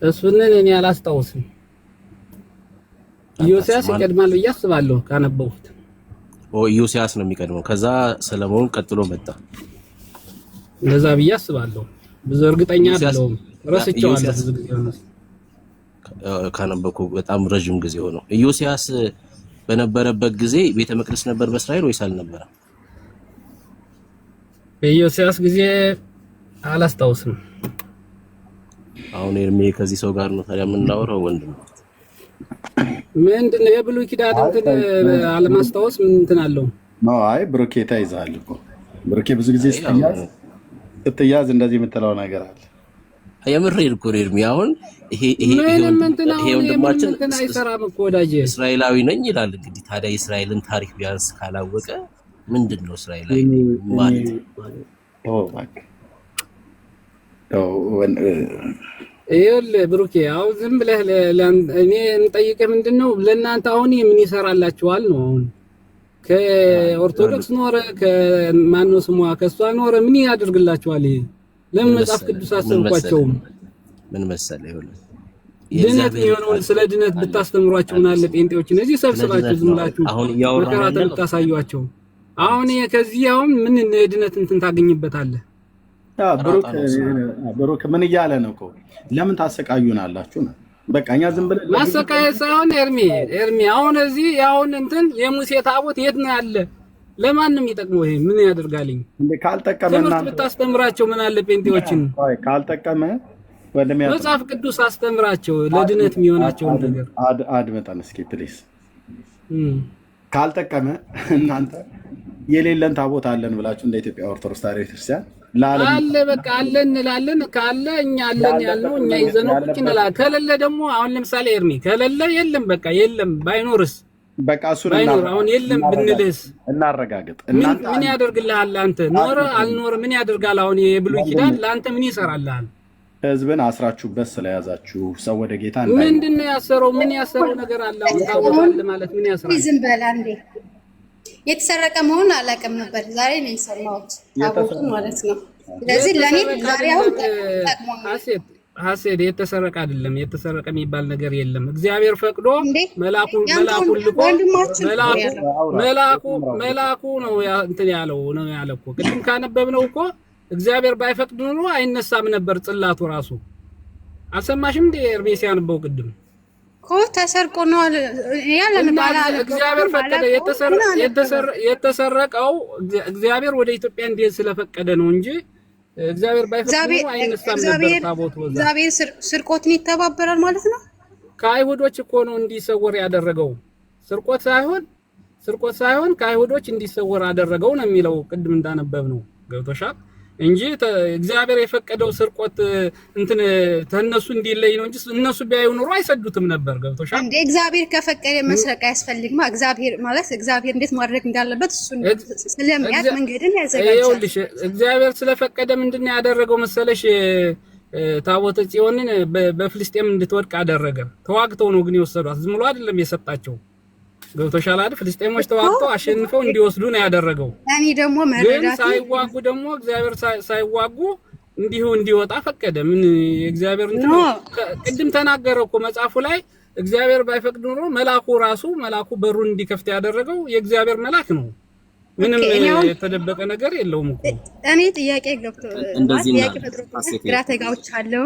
እሱን እኔ አላስታውስም። ኢዮስያስ ይቀድማል ብዬ አስባለሁ ካነበብኩት። ኢዮስያስ ነው የሚቀድመው። ከዛ ሰለሞን ቀጥሎ መጣ። እንደዛ ብዬ አስባለሁ። ብዙ እርግጠኛ አይደለሁም። ረስቼዋለሁ ብዙ ጊዜ ሆነ ካነበብኩ በጣም ረጅም ጊዜ ሆነው። ኢዮስያስ በነበረበት ጊዜ ቤተ መቅደስ ነበር በእስራኤል ወይስ አልነበረም? በኢዮስያስ ጊዜ አላስታውስም። አሁን ኤርሜ ከዚህ ሰው ጋር ነው ታዲያ የምናወራው ወንድም። ምንድነው የብሉይ ኪዳን እንትን አለማስታወስ ምን እንትን አለው? አይ ብሩኬ ተይዛል እኮ ብሩኬ ብዙ ጊዜ ስትያዝ እንደዚህ የምትለው ነገር አለ። የምሬን እኮ ኤርሜ አሁን ይሄ ወንድማችን አይሰራም እኮ ወዳጄ እስራኤላዊ ነኝ ይላል። እንግዲህ ታዲያ የእስራኤልን ታሪክ ቢያንስ ካላወቀ ምንድነው እስራኤላዊ ማለት? ይኸውልህ ብሩኬ አሁን ዝም ብለህ እኔ እንጠይቅህ ምንድነው ለእናንተ አሁን ምን ይሰራላችኋል ነው? አሁን ከኦርቶዶክስ ኖረ ከማነው ስሟ ከሷ ኖረ ምን ያደርግላችኋል? ይሄ ለምን መጽሐፍ ቅዱስ አሰብኳቸውም? ምን መሰለህ ይኸውልህ ድነት የሆነውን ስለ ድነት ብታስተምሯቸው ምን አለ? ጴንጤዎችን እዚህ ሰብስባችሁ ዝም ብላችሁ መከራተ ብታሳዩዋቸው። አሁን ከዚህ አሁን ምን ድነት እንትን ታገኝበታለህ? ብሩክ ምን እያለ ነው እኮ ለምን ታሰቃዩናላችሁ ነው? በቃ እኛ ዝም ብለን ማሰቃየት ሳይሆን ኤርሚ አሁን እዚህ አሁን እንትን የሙሴ ታቦት የት ነው ያለ? ለማንም ይጠቅመው ይሄ ምን ያደርጋልኝ? ካልጠቀመና ትምህርት ብታስተምራቸው ምን አለ? ጴንጤዎችን ካልጠቀመ መጽሐፍ ቅዱስ አስተምራቸው ለድነት የሚሆናቸው ነገር አድመጣን እስኪ ፕሊስ። ካልጠቀመ እናንተ የሌለን ታቦት አለን ብላችሁ እንደ ኢትዮጵያ ኦርቶዶክስ ተዋሕዶ ቤተክርስቲያን አለ በቃ አለ እንላለን። ካለ እኛ አለን ያልነው እኛ ይዘነው ቁጭ እንላለን። ከሌለ ደግሞ አሁን ለምሳሌ ኤርሚ ከሌለ የለም በቃ የለም። ባይኖርስ በቃ እሱን ባይኖር አሁን የለም ብንልስ እናረጋግጥ። ምን ያደርግልሃል? አንተ ኖረ አልኖረ ምን ያደርጋል? አሁን የብሉይ ኪዳን ለአንተ ምን ይሰራልሃል? ህዝብን አስራችሁበት ስለያዛችሁ ሰው ወደ ጌታ ምንድነው ያሰረው? ምን ያሰረው ነገር አለ? አሁን ታውቃለህ ማለት ምን ያሰራል? ዝም በል አንዴ። የተሰረቀ መሆን አላውቅም ነበር፣ ዛሬ ነው የሰማሁት ታቦቱ ማለት ነው። ስለዚህ ለኔ ዛሬ አሁን ሀሴት የተሰረቀ አይደለም። የተሰረቀ የሚባል ነገር የለም። እግዚአብሔር ፈቅዶ መላኩን ልኮ መላኩ ነው እንትን ያለው ነው ያለው እኮ ቅድም ካነበብነው እኮ እግዚአብሔር ባይፈቅድ ኖሮ አይነሳም ነበር ጽላቱ ራሱ። አልሰማሽም እንዴ ኤርሜስ ያነበው ቅድም እኮ ተሰርቆ ነው ያለን ባላ እግዚአብሔር ፈቀደ። የተሰረቀው እግዚአብሔር ወደ ኢትዮጵያ እንዲሄድ ስለፈቀደ ነው እንጂ እግዚአብሔር ባይፈቅድ ኖሮ አይነሳም ነበር ታቦት ወዛ። እግዚአብሔር ስርቆትን ይተባበራል ማለት ነው። ከአይሁዶች እኮ ነው እንዲሰወር ያደረገው። ስርቆት ሳይሆን ከአይሁዶች እንዲሰወር አደረገው ነው የሚለው ቅድም እንዳነበብ ነው። ገብቶሻል እንጂ እግዚአብሔር የፈቀደው ስርቆት እንትን ተነሱ እንዲለይ ነው እንጂ እነሱ ቢያዩ ኑሮ አይሰዱትም ነበር። ገብቶሻል እንዴ? እግዚአብሔር ከፈቀደ መስረቅ አያስፈልግማ። እግዚአብሔር ማለት እግዚአብሔር እንዴት ማድረግ እንዳለበት እሱ ስለሚያውቅ መንገድን ያዘጋጃል። ይኸውልሽ እግዚአብሔር ስለፈቀደ ምንድነው ያደረገው መሰለሽ? ታቦተ ጽዮንን በፍልስጤም እንድትወድቅ አደረገ። ተዋግተው ነው ግን የወሰዷት፣ ዝም ብሎ አይደለም የሰጣቸው። ገብቶሻል አይደል? ፍልስጤሞች ተዋግተው አሸንፈው እንዲወስዱ ነው ያደረገው። እኔ ደግሞ መረዳት ሳይዋጉ ደግሞ እግዚአብሔር ሳይዋጉ እንዲሁ እንዲወጣ ፈቀደ። ምን እግዚአብሔር እንትን ቅድም ተናገረው እኮ መጽሐፉ ላይ እግዚአብሔር ባይፈቅድ ኖሮ መልአኩ በሩን እንዲከፍት ያደረገው የእግዚአብሔር መልአክ ነው። ምንም የተደበቀ ነገር የለውም እኮ። እኔ ጥያቄ ገብቶ ጥያቄ ፈጥሮ ግራ ተጋብቻለሁ።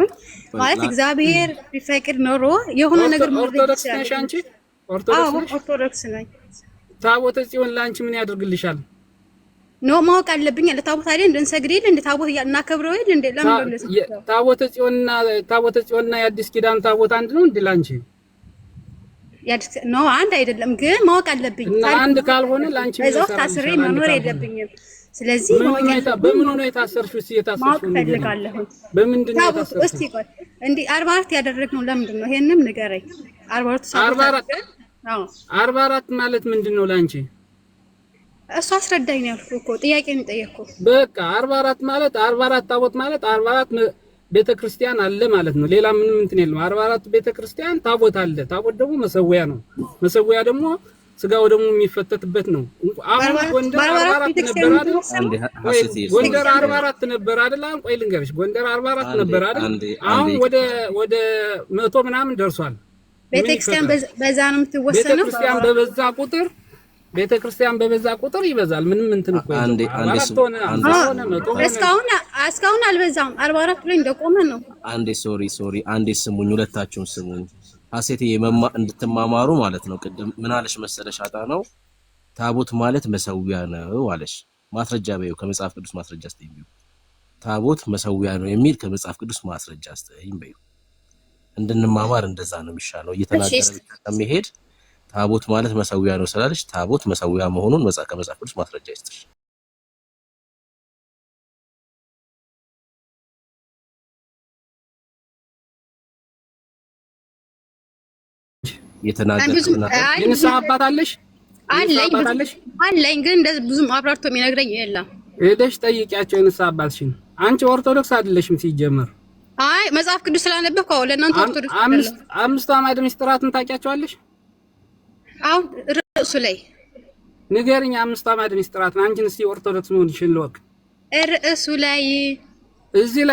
ማለት እግዚአብሔር ቢፈቅድ ኖሮ የሆነ ነገር ኦርቶዶክስ ነሽ አንቺ? ኦርቶዶክስ ነኝ። ታቦተ ጽዮን ላንቺ ምን ያደርግልሻል? ነው ማወቅ አለብኝ። ለታቦት አይደል እንድንሰግድ አይደል እንደ ታቦት እናከብረው አይደል እንደ ለምን ነው ታቦተ ጽዮንና የአዲስ ኪዳን ታቦት አንድ ነው እንዴ ላንቺ? ነው አንድ አይደለም፣ ግን ማወቅ አለብኝ። እና አንድ ካልሆነ ላንቺ በዛው ታስሬ መኖር የለብኝም። ስለዚህ በምን ነው የታሰርሽው? የታሰርሽው ፈልጋለሁ። በምንድን ነው የታሰርሽው? እስቲ ቆይ እንዴ 44 ያደረግነው ለምንድን ነው? ይሄንንም ንገረኝ። 44 ማለት ምንድን ነው ላንቺ? እሱ አስረዳኝ ነው ያልኩህ እኮ ጥያቄ ነው የጠየቅኩህ። በቃ 44 ማለት 44 ታቦት ማለት 44 ቤተክርስቲያን አለ ማለት ነው። ሌላ ምንም እንትን የለም። 44 ቤተክርስቲያን ታቦት አለ። ታቦት ደግሞ መሰዊያ ነው። መሰዊያ ደግሞ ስጋው ደግሞ የሚፈተትበት ነው። አሁን ጎንደር 44 ነበር አይደል? ጎንደር 44 ነበር አይደል? ቆይ ልንገርሽ፣ ጎንደር 44 ነበር አይደል? አሁን ወደ 100 ምናምን ደርሷል። ቤተክርስቲያን በዛ ነው የምትወሰነው። ቤተክርስቲያን በበዛ ቁጥር ይበዛል። ምንም እንትን እኮ እስካሁን አልበዛም። 44 ላይ እንደቆመ ነው። አንዴ ስሙኝ፣ ሁለታችሁም ስሙኝ። ሀሴትዬ እንድትማማሩ ማለት ነው። ቅድም ምን አለሽ መሰለሽ? አጣ ነው ታቦት ማለት መሰዊያ ነው አለሽ። ማስረጃ በይው፣ ከመጽሐፍ ቅዱስ ማስረጃ አስተኝ በይው። ታቦት መሰዊያ ነው የሚል ከመጽሐፍ ቅዱስ ማስረጃ አስተኝ በይው። እንድንማማር እንደዛ ነው የሚሻለው። እየተናገረ ብቻ ከመሄድ ታቦት ማለት መሰዊያ ነው ስላለሽ ታቦት መሰዊያ መሆኑን ከመጽሐፍ ቅዱስ ማስረጃ ይስጥሽ። የንስሐ አባት አለሽ? አለኝ ግን እንደዚህ ብዙም አብራርቶ የሚነግረኝ የለም። ሄደሽ ጠይቂያቸው የንስሐ አባትሽን። አንቺ ኦርቶዶክስ አይደለሽም ሲጀመር። አይ መጽሐፍ ቅዱስ ስላነበብኩ ለእናንተ ኦርቶዶክስ አምስቱ አዕማደ ምስጢራትን ታውቂያቸዋለሽ? አሁን ርዕሱ ላይ ንገሪኝ። አምስቱ አዕማደ ምስጢራትን አንቺን እስቲ ኦርቶዶክስ መሆንሽን ልወቅ። ርዕሱ ላይ እዚህ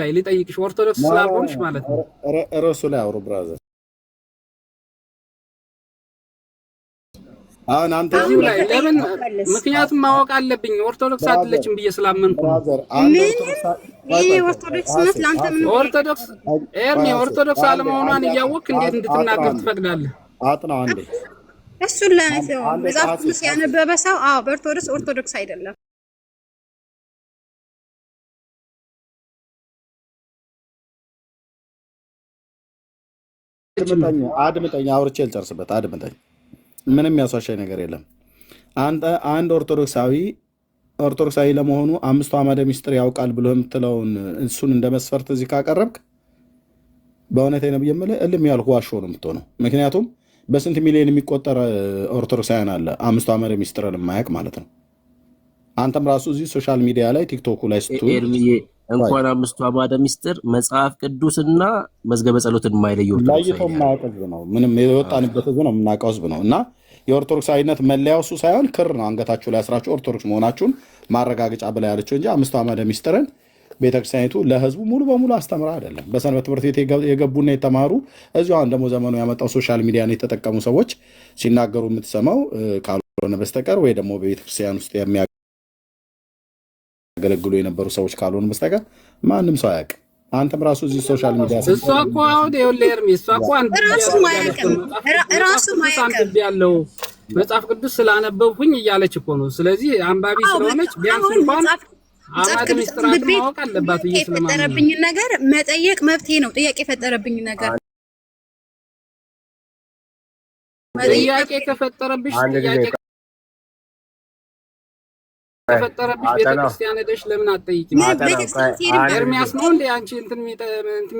ላይ ሊጠይቅሽ ኦርቶዶክስ ስላልሆንሽ ማለት ነው። ርዕሱ ላይ አውሩ ብራዘር። አሁን አንተ እዚህ ላይ ለምን? ምክንያቱም ማወቅ አለብኝ ኦርቶዶክስ አይደለችም ብዬ ስላመንኩ ነው። ኦርቶዶክስ አለመሆኗን እያወቅህ እንዴት እንድትናገር ትፈቅዳለህ? አጥናው አንዴ እሱን ለነሰው መጽሐፍ ቅዱስ ያነበበ ሰው ኦርቶዶክስ አይደለም። አድምጠኝ፣ አውርቼ ልጨርስበት። አድምጠኝ፣ ምንም ያስዋሻኝ ነገር የለም። አንድ ኦርቶዶክሳዊ ለመሆኑ አምስቱ አዕማደ ምስጢር ያውቃል ብሎ የምትለውን እሱን እንደ መስፈርት እዚህ ካቀረብክ በእውነት ነው የምልህ እልም ያልኩ ዋሾ ነው የምትሆነው። ምክንያቱም በስንት ሚሊዮን የሚቆጠር ኦርቶዶክሳውያን አለ አምስቱ አዕማደ ምስጢርን የማያውቅ ማለት ነው። አንተም ራሱ እዚህ ሶሻል ሚዲያ ላይ ቲክቶኩ ላይ እንኳን አምስቱ አዕማደ ምስጢር መጽሐፍ ቅዱስና መዝገበ ጸሎትን የማይለየው ለይቶ የማያውቅ ህዝብ ነው። ምንም የወጣንበት ህዝብ ነው፣ የምናውቀው ህዝብ ነው። እና የኦርቶዶክሳዊነት መለያው እሱ ሳይሆን ክር ነው አንገታችሁ ላይ አስራችሁ ኦርቶዶክስ መሆናችሁን ማረጋገጫ ብላ ያለችው እንጂ አምስቱ አዕማደ ምስጢርን ቤተክርስቲያኒቱ ለህዝቡ ሙሉ በሙሉ አስተምራ አይደለም። በሰንበት ትምህርት ቤት የገቡና የተማሩ እዚሁ አሁን ደግሞ ዘመኑ ያመጣው ሶሻል ሚዲያን የተጠቀሙ ሰዎች ሲናገሩ የምትሰማው ካልሆነ በስተቀር ወይ ደግሞ በቤተክርስቲያን ውስጥ የሚያገለግሉ የነበሩ ሰዎች ካልሆነ በስተቀር ማንም ሰው አያውቅም። አንተም ራሱ እዚህ ሶሻል ሚዲያ እሷ እኮ አሁን የወለርም እሷ እኮ ራሱ ማያውቅም ያለው መጽሐፍ ቅዱስ ስላነበብኩኝ እያለች እኮ ነው። ስለዚህ አንባቢ ስለሆነች ቢያንስ እንኳን አማደ ሚስጥራት ማወቅ አለባት ብዬ ስለማምን የፈጠረብኝ ነገር መጠየቅ መብቴ ነው። ጥያቄ የፈጠረብኝ ነገር ጥያቄ ከፈጠረብሽ ጥያቄ ከፈጠረብሽ ቤተክርስቲያን ሄደሽ ለምን አትጠይቂም? ኤርሚያስ ነው እንዴ አንቺ እንትን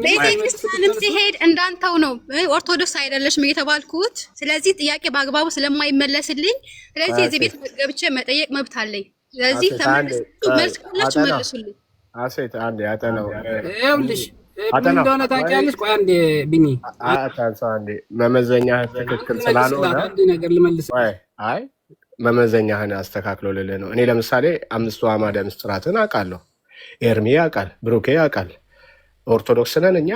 ቤተክርስቲያንም ሲሄድ እንዳንተው ነው ኦርቶዶክስ አይደለሽም እየተባልኩት። ስለዚህ ጥያቄ በአግባቡ ስለማይመለስልኝ ስለዚህ እዚህ ቤት ገብቼ መጠየቅ መብት አለኝ። ስለዚህ መልስ ካላችሁ መልሱልኝ። አሴት አንዴ ያጠነው ይኸውልሽ ምን እንደሆነ ታውቂያለሽ? ቆይ አንዴ ቢኒ አታንሳ አንዴ መመዘኛ ትክክል ስላልሆነ አንዴ ነገር ልመልስ። አይ መመዘኛህን አስተካክሎ ልልህ ነው። እኔ ለምሳሌ 5 አዕማደ ምስጢራትን አውቃለሁ። ኤርሚ ያውቃል፣ ብሩኬ ያውቃል። ኦርቶዶክስ ነን እኛ።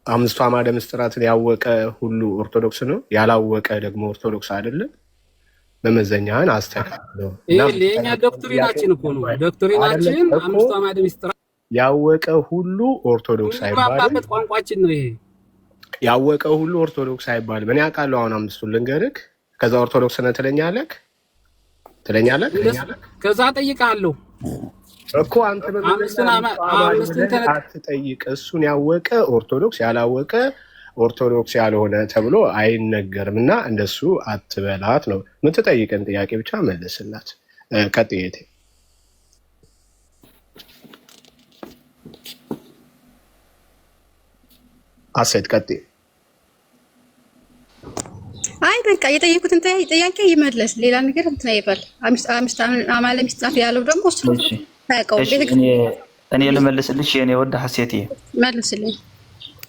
5 አዕማደ ምስጢራትን ያወቀ ሁሉ ኦርቶዶክስ ነው፣ ያላወቀ ደግሞ ኦርቶዶክስ አይደለም። መመዘኛህን አስተካክሎ። ይሄ የኛ ዶክትሪናችን እኮ ነው። ዶክትሪናችን 5 አዕማደ ምስጢራት ያወቀ ሁሉ ኦርቶዶክስ አይባልም። ቋንቋችን ነው ይሄ። ያወቀ ሁሉ ኦርቶዶክስ አይባልም። እኔ አውቃለሁ። አሁን 5ቱን ልንገርህ። ከዛ ኦርቶዶክስ ነህ ትለኛለህ። ከዛ ጠይቃለሁ እኮ አንተ በመጀመሪያ አትጠይቅ። እሱን ያወቀ ኦርቶዶክስ፣ ያላወቀ ኦርቶዶክስ ያልሆነ ተብሎ አይነገርም። እና እንደሱ አትበላት ነው የምትጠይቀን ጥያቄ ብቻ መልስላት። ቀጥዬቴ አሴት ቀጥዬ አይ በቃ የጠየቁትን ጥያቄ ይመለስ። ሌላ ነገር እንትን አይበል። 5 አዕማደ ምስጢራት ያለው ደግሞ እሱ ታውቀው። እኔ ልመልስልሽ የኔ ወደ ሐሴት መልስልኝ።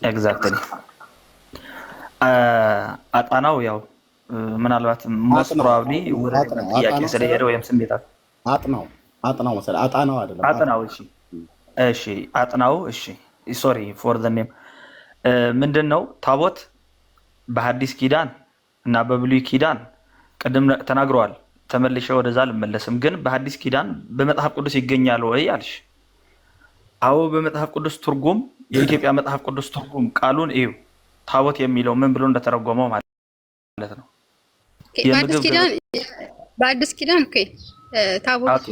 ኤግዛክትሊ አጣናው ያው ምናልባት ሞስት ፕሮባብሊ ወደ ጥያቄ ስለሄደ ወይም ስሜታ አጥናው መሰለህ። አጣናው አይደለም አጥናው። እሺ አጥናው። እሺ ሶሪ ፎር ዘ ኔም። ምንድነው ታቦት በሐዲስ ኪዳን እና በብሉይ ኪዳን ቅድም ተናግረዋል። ተመልሼ ወደዛ አልመለስም። ግን በሐዲስ ኪዳን በመጽሐፍ ቅዱስ ይገኛል ወይ አልሽ? አዎ በመጽሐፍ ቅዱስ ትርጉም፣ የኢትዮጵያ መጽሐፍ ቅዱስ ትርጉም ቃሉን እዩ። ታቦት የሚለው ምን ብሎ እንደተረጎመው ማለት ነው። በሐዲስ ኪዳን ኦኬ ታቦት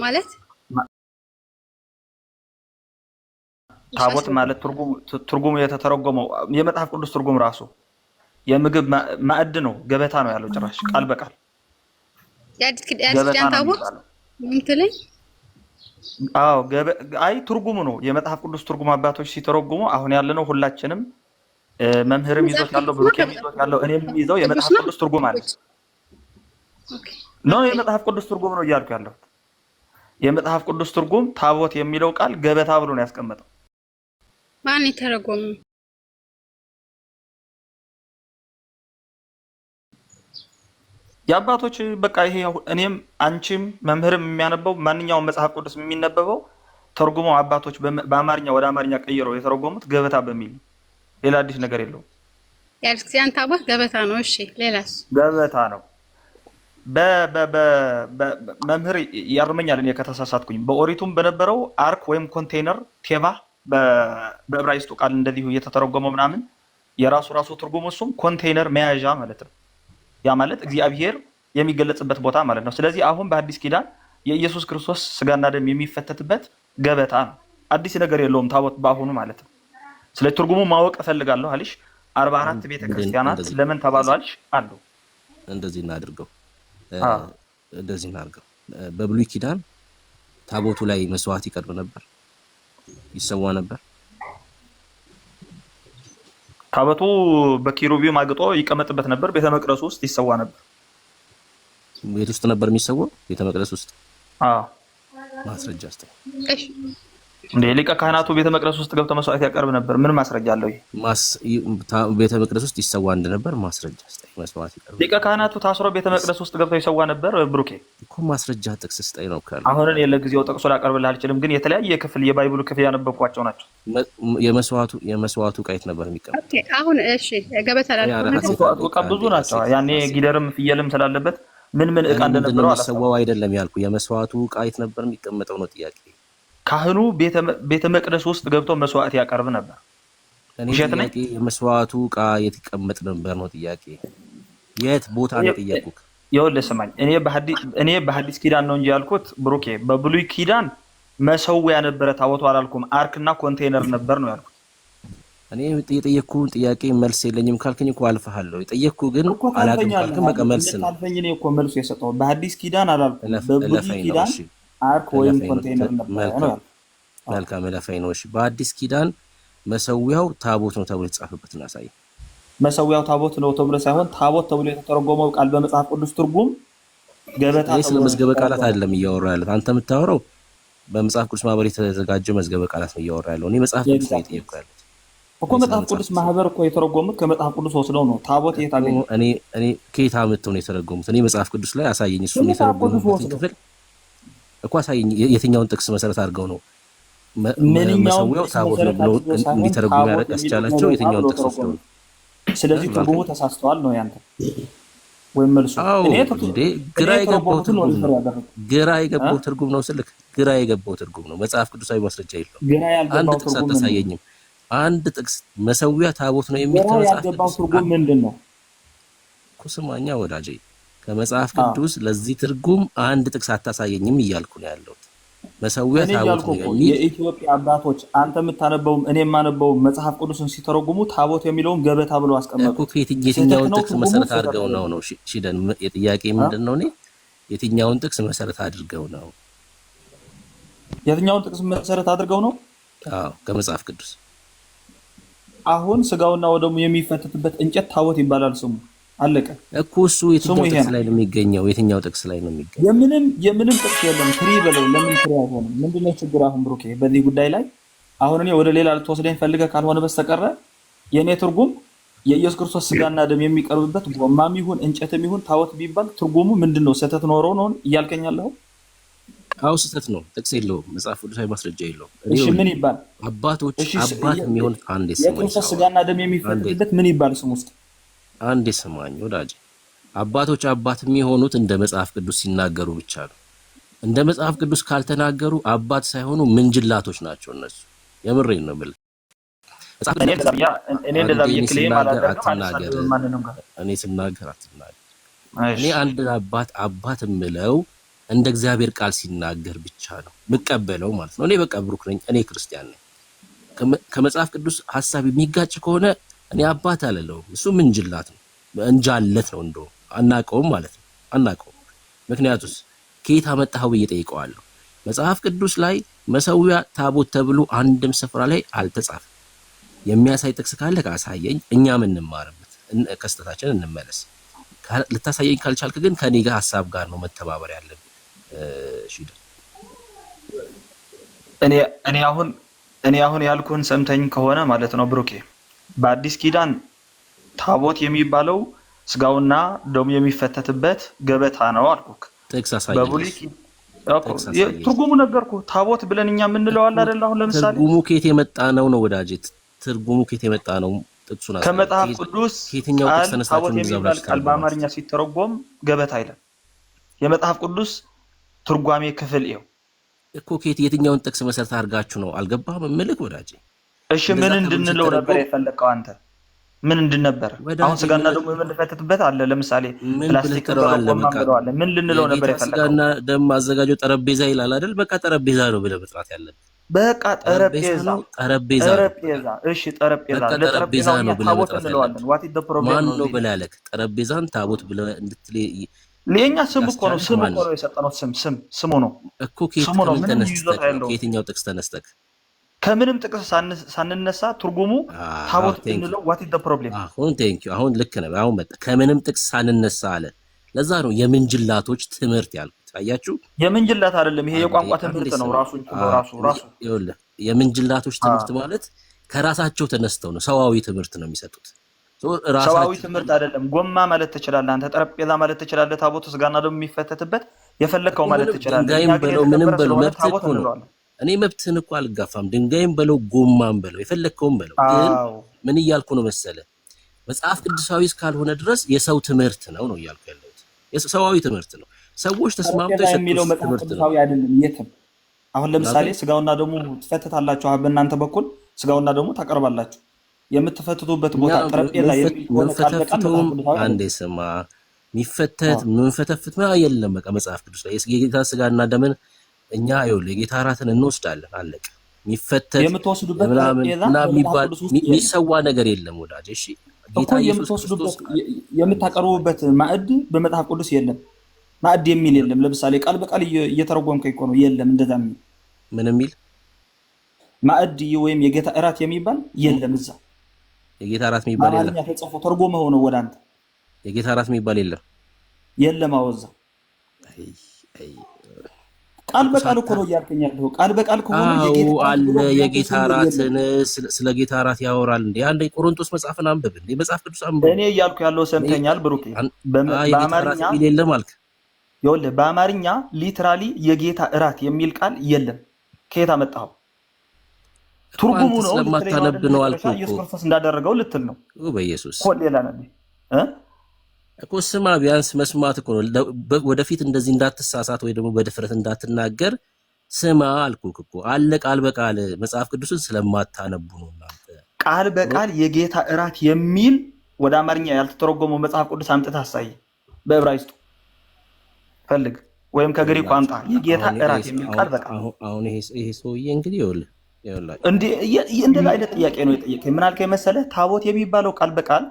ማለት ትርጉሙ የተተረጎመው የመጽሐፍ ቅዱስ ትርጉም ራሱ የምግብ ማዕድ ነው፣ ገበታ ነው ያለው ጭራሽ ቃል በቃል የሐዲስ ኪዳን ታቦት ምንትለኝ? አዎ አይ ትርጉሙ ነው የመጽሐፍ ቅዱስ ትርጉም። አባቶች ሲተረጉሙ አሁን ያለነው ሁላችንም መምህርም ይዞት ያለው ብሩኬም ይዞት ያለው እኔም ይዘው የመጽሐፍ ቅዱስ ትርጉም አለ ነው። የመጽሐፍ ቅዱስ ትርጉም ነው እያልኩ ያለው። የመጽሐፍ ቅዱስ ትርጉም ታቦት የሚለው ቃል ገበታ ብሎ ነው ያስቀመጠው። ማን የተረጎመ? የአባቶች በቃ ይሄ እኔም አንቺም መምህርም የሚያነበው ማንኛውም መጽሐፍ ቅዱስ የሚነበበው ተርጉመው አባቶች በአማርኛ ወደ አማርኛ ቀይረው የተረጎሙት ገበታ በሚል ሌላ አዲስ ነገር የለውም። የሐዲስ ኪዳን ታቦት ገበታ ነው። እሺ ሌላስ? ገበታ ነው። መምህር ያርመኛል እኔ ከተሳሳትኩኝ። በኦሪቱም በነበረው አርክ ወይም ኮንቴይነር ቴባ በዕብራይስጡ ቃል እንደዚሁ እየተተረጎመው ምናምን የራሱ ትርጉሙ እሱም ኮንቴይነር መያዣ ማለት ነው። ያ ማለት እግዚአብሔር የሚገለጽበት ቦታ ማለት ነው። ስለዚህ አሁን በአዲስ ኪዳን የኢየሱስ ክርስቶስ ስጋና ደም የሚፈተትበት ገበታ ነው። አዲስ ነገር የለውም ታቦት በአሁኑ ማለት ነው። ስለዚህ ትርጉሙ ማወቅ እፈልጋለሁ አልሽ። 44 ቤተክርስቲያናት ለምን ተባሉ አልሽ? አሉ። እንደዚህ እናድርገው። በብሉይ ኪዳን ታቦቱ ላይ መስዋዕት ይቀርብ ነበር፣ ይሰዋ ነበር። ታቦቱ በኪሩቢም አግጦ ይቀመጥበት ነበር። ቤተ መቅደሱ ውስጥ ይሰዋ ነበር። ቤት ውስጥ ነበር የሚሰዋው፣ ቤተ መቅደስ ውስጥ። አዎ ማስረጃ አስተው እንደ ሊቀ ካህናቱ ቤተ መቅደስ ውስጥ ገብቶ መስዋዕት ያቀርብ ነበር። ምን ማስረጃ አለው? ቤተ መቅደስ ውስጥ ይሰዋ እንደነበር ማስረጃ አስተው። መስዋዕት ይቀርብ ሊቀ ካህናቱ ታስሮ ቤተ መቅደስ ውስጥ ገብቶ ይሰዋ ነበር። ብሩኬ እኮ ማስረጃ ጥቅስ ስጠኝ ነው ካለ አሁን እኔ ለጊዜው ጠቅሶ ላቀርብልህ አልችልም። ግን የተለያየ ክፍል የባይብሉ ክፍል ያነበብኳቸው ናቸው። የመስዋዕቱ ቃይት ነበር የሚቀርብ። ኦኬ አሁን እሺ ገበታ መስዋዕቱ ዕቃ ብዙ ናቸው። ያኔ ጊደርም ፍየልም ስላለበት ምን እቃ እንደነበረው አላሰዋው አይደለም ያልኩ። የመስዋዕቱ ቃይት ነበር የሚቀመጠው ነው ጥያቄ። ካህኑ ቤተ መቅደስ ውስጥ ገብቶ መስዋዕት ያቀርብ ነበር። ጥያቄ የመስዋዕቱ ዕቃ የት ይቀመጥ ነበር ነው ጥያቄ። የት ቦታ ነው ጠየቁክ? ይኸውልህ ስማኝ፣ እኔ በሐዲስ ኪዳን ነው እንጂ ያልኩት ብሩኬ። በብሉይ ኪዳን መሰዊያ ነበረ ታቦቱ አላልኩም። አርክና ኮንቴነር ነበር ነው ያልኩት። እኔ የጠየቅኩህን ጥያቄ መልስ የለኝም ካልከኝ እኮ አልፈሃለሁ። የጠየቅኩህ ግን አላውቅም ካልክም በቃ መልስ ነው። ካልፈኝ እኔ እኮ መልሱ የሰጠሁት በሐዲስ ኪዳን አላልኩም። በብሉይ ኪዳን አርክ ወይም ኮንቴነር ነበር ነው ያልኩት። መልካም እለፈኝ ነው። እሺ በሐዲስ ኪዳን መሰዊያው ታቦት ነው ተብሎ የተጻፈበትን አሳይ። መሰዊያው ታቦት ነው ተብሎ ሳይሆን ታቦት ተብሎ የተተረጎመው ቃል በመጽሐፍ ቅዱስ ትርጉም ገበታ ነው። ስለ መዝገበ ቃላት አይደለም እያወራ ያለው አንተ የምታወራው በመጽሐፍ ቅዱስ ማህበር የተዘጋጀ መዝገበ ቃላት ነው እያወራ ያለው። እኔ መጽሐፍ ቅዱስ ነው የጠየቅኩህ ያለው እኮ መጽሐፍ ቅዱስ ማህበር እኮ የተረጎሙት ከመጽሐፍ ቅዱስ ወስደው ነው። ታቦት የት አገኘ? እኔ ከየት አመጣው ነው የተረጎሙት? እኔ መጽሐፍ ቅዱስ ላይ አሳየኝ። እሱን የተረጎሙት ክፍል እኮ አሳየኝ። የትኛውን ጥቅስ መሰረት አድርገው ነው መሰዊያው ታቦት ነው ብለው እንዲተረጉሙ ያስቻላቸው? የትኛውን ጥቅስ ወስደው ነው? ስለዚህ ትርጉሙ ተሳስተዋል ነው ያንተ ወይም መልሱ? እኔ ግራ የገባው ትርጉም ነው ስልክ ግራ የገባው ትርጉም ነው። መጽሐፍ ቅዱሳዊ ማስረጃ የለውም። አንድ ጥቅስ አታሳየኝም። አንድ ጥቅስ መሰዊያ ታቦት ነው የሚል ያልገባው ትርጉም ምንድነው? ኩስማኛ ወዳጄ ከመጽሐፍ ቅዱስ ለዚህ ትርጉም አንድ ጥቅስ አታሳየኝም እያልኩ ነው ያለሁት። መሰዊያ ታቦት ነው የሚል የኢትዮጵያ አባቶች አንተ የምታነበውም እኔ የማነበው መጽሐፍ ቅዱስን ሲተረጉሙ ታቦት የሚለውን ገበታ ብለው አስቀመጡ። የትኛውን ጥቅስ መሰረት አድርገው ነው? ሺደን የጥያቄ ምንድነው? እኔ የትኛውን ጥቅስ መሰረት አድርገው ነው? የትኛውን ጥቅስ መሰረት አድርገው ነው? አዎ ከመጽሐፍ ቅዱስ አሁን ስጋውና ወደሙ የሚፈተትበት እንጨት ታቦት ይባላል ስሙ። አለቀ እኮ እሱ የትኛው ጥቅስ ላይ ነው የሚገኘው? የትኛው ጥቅስ ላይ ነው የሚገኘው? የምንም ጥቅስ የለም። ትሪ በለው ለምን ትሪ አይሆንም? ምንድነው ችግር? አሁን ብሩኬ በዚህ ጉዳይ ላይ አሁን እኔ ወደ ሌላ ልትወስደኝ ፈልገህ ካልሆነ በስተቀረ የኔ ትርጉም የኢየሱስ ክርስቶስ ስጋና ደም የሚቀርብበት ጎማም ይሁን እንጨትም ይሁን ታቦት ቢባል ትርጉሙ ምንድነው? ስህተት ኖረው ነው እያልከኛለሁ? አው ስህተት ነው። ጥቅስ የለውም። መጽሐፍ ቅዱሳዊ ማስረጃ የለውም። እሺ ምን ይባል? አባቶች አባት የሚሆን አንድ የክርስቶስ ስጋና ደም የሚፈተትበት ምን ይባል? ስም ውስጥ አንድ ስማኝ ወዳጅ፣ አባቶች አባት የሚሆኑት እንደ መጽሐፍ ቅዱስ ሲናገሩ ብቻ ነው። እንደ መጽሐፍ ቅዱስ ካልተናገሩ አባት ሳይሆኑ ምንጅላቶች ናቸው እነሱ። የምሬን ነው ብል እኔ ስናገር አትናገር። እኔ አንድ አባት የምለው እንደ እግዚአብሔር ቃል ሲናገር ብቻ ነው ምቀበለው ማለት ነው። እኔ በቃ ብሩክ ነኝ፣ እኔ ክርስቲያን ነኝ። ከመጽሐፍ ቅዱስ ሐሳብ የሚጋጭ ከሆነ እኔ አባት አልለውም። እሱ ምንጅላት ነው፣ እንጃለት ነው። እንደው አናቀውም ማለት ነው። አናቀውም። ምክንያቱስ ከየት አመጣኸው ብዬ ጠይቀዋለሁ። መጽሐፍ ቅዱስ ላይ መሰዊያ ታቦት ተብሎ አንድም ስፍራ ላይ አልተጻፈም። የሚያሳይ ጥቅስ ካለ ካሳየኝ፣ እኛም እንማርበት፣ ከስተታችን እንመለስ። ልታሳየኝ ካልቻልክ ግን ከኔ ጋር ሐሳብ ጋር ነው መተባበር ያለብን። እኔ አሁን ያልኩህን ሰምተኝ ከሆነ ማለት ነው ብሩኬ፣ በአዲስ ኪዳን ታቦት የሚባለው ስጋውና ደሙ የሚፈተትበት ገበታ ነው አልኩህ። በብሉይ ትርጉሙ ነገርኩህ። ታቦት ብለን እኛ የምንለው አለ አይደል? አሁን ለምሳሌ ትርጉሙ ከየት የመጣ ነው ወዳጄ? ትርጉሙ ከየት የመጣ ነው? ጥቅሱን ከመጽሐፍ ቅዱስ ታቦት የሚባል ቃል በአማርኛ ሲተረጎም ገበታ አይደለም። የመጽሐፍ ቅዱስ ትርጓሜ ክፍል ይኸው እኮ። ከየት የትኛውን ጥቅስ መሰረት አድርጋችሁ ነው? አልገባህም እምልህ ወዳጄ። እሺ ምን እንድንለው ነበር የፈለቀው አንተ? ምን እንድንነበር? አሁን ስጋና ደሙ የምንፈተትበት አለ። ለምሳሌ ፕላስቲክ ተረቆማምደዋል። ምን ልንለው ነበር የፈለቀው? ስጋና ደም ማዘጋጀው ጠረጴዛ ይላል አይደል? በቃ ጠረጴዛ ነው ብለህ መጥራት ያለብህ። በቃ ጠረጴዛ። እሺ ጠረጴዛ ለጠረጴዛ ነው ብለህ መጥራት ያለብህ። ማን ነው ብለህ ያለህ? ጠረጴዛን ታቦት ብለህ እንድትል ለኛ ስም እኮ ነው። ስም እኮ ነው የሰጠነው። ስሙ ነው እኮ። ከየትኛው ጥቅስ ተነስተህ? ከምንም ጥቅስ ሳንነሳ ትርጉሙ ታቦት እንለው። what is the problem? አሁን ልክ ነህ። አሁን መጣ። ከምንም ጥቅስ ሳንነሳ አለ። ለዛ ነው የምንጅላቶች ትምህርት ያልኩት። አያችሁ፣ የምንጅላት አይደለም ይሄ የቋንቋ ትምህርት ነው። ራሱ ይኸውልህ፣ የምንጅላቶች ትምህርት ማለት ከራሳቸው ተነስተው ነው። ሰዋዊ ትምህርት ነው የሚሰጡት። ሰዋዊ ትምህርት አይደለም። ጎማ ማለት ትችላለህ አንተ፣ ጠረጴዛ ማለት ትችላለህ። ታቦቱ ስጋና ደሙ የሚፈተትበት የፈለከው ማለት ትችላለህ። ድንጋይም በለው ምንም በለው መብትህ እኮ ነው። እኔ መብትህን እኮ አልጋፋም። ድንጋይም በለው ጎማም በለው የፈለከውም በለው። ግን ምን እያልኩ ነው መሰለህ? መጽሐፍ ቅዱሳዊ እስካልሆነ ድረስ የሰው ትምህርት ነው እያልኩ ያለሁት። የሰዋዊ ትምህርት ነው። ሰዎች ተስማምተው የሚለው መጽሐፍ ቅዱሳዊ አይደለም የትም። አሁን ለምሳሌ ስጋውና ደሙ ትፈተታላችሁ። በእናንተ በኩል ስጋውና ደሙ ታቀርባላችሁ። የምትፈትቱበት ቦታ ጠረጴዛ የሚፈተፍቱም አንዴ ስማ፣ የሚፈተት ምንፈተፍት የለም። በቃ መጽሐፍ ቅዱስ ላይ የጌታ ስጋና ደምን እኛ ይኸውልህ የጌታ እራትን እንወስዳለን አለቀ። የሚፈተት የምትወስዱበት ምናምን ጠረጴዛ ምናምን በመጽሐፍ የሚባል ቅዱስ ውስጥ የለም የሚሰዋ ነገር የለም ወዳጅ። እሺ ጌታ እኮ። ኢየሱስ ክርስቶስ የምትወስዱበት የምታቀርቡበት ማዕድ በመጽሐፍ ቅዱስ የለም። ማዕድ የሚል የለም። ለምሳሌ ቃል በቃል እየተረጎምከኝ እኮ ነው። የለም እንደዛ የሚል ምን የሚል ማዕድ ወይም የጌታ እራት የሚባል የለም። እዛ የጌታ እራት የሚባል የለም። በአማርኛ ተጽፎ ተርጎመው ነው ወደ አንተ። የጌታ እራት የሚባል የለም የለም። አወዛ ቃል በቃል እኮ ነው እያልከኝ ያለው። ቃል በቃል ከሆነ አለ የጌታ እራትን ስለ ጌታ እራት ያወራል እንዴ? አንዴ ቆሮንቶስ መጽሐፍን አንብብ እንዴ፣ መጽሐፍ ቅዱስ አንብብ። እኔ እያልኩ ያለው ሰምተኛል ብሩኬ። በአማርኛ የለም አልክ። ይኸውልህ በአማርኛ ሊትራሊ የጌታ እራት የሚል ቃል የለም። ከየት አመጣኸው? ትርጉሙ ነው ስለማታነብ ነው አልኩህ እኮ። ኢየሱስ ክርስቶስ እንዳደረገው ልትል ነው በኢየሱስ እኮ። ሌላ ነብይ እኮ ስማ፣ ቢያንስ መስማት እኮ ነው። ወደፊት እንደዚህ እንዳትሳሳት ወይ ደግሞ በድፍረት እንዳትናገር ስማ አልኩህ እኮ። አለ ቃል በቃል መጽሐፍ ቅዱስን ስለማታነቡ ነው እናንተ። ቃል በቃል የጌታ እራት የሚል ወደ አማርኛ ያልተተረጎመው መጽሐፍ ቅዱስ አምጥተህ አሳይ። በዕብራይስጡ ፈልግ ወይም ከግሪክ ቋንቋ የጌታ እራት የሚል ቃል በቃል። አሁን ይሄ ሰውዬ እንግዲህ ይኸውልህ እንደዛ አይነት ጥያቄ ነው የጠየቀኝ። ምን አልከኝ መሰለህ? ታቦት የሚባለው ቃል በቃል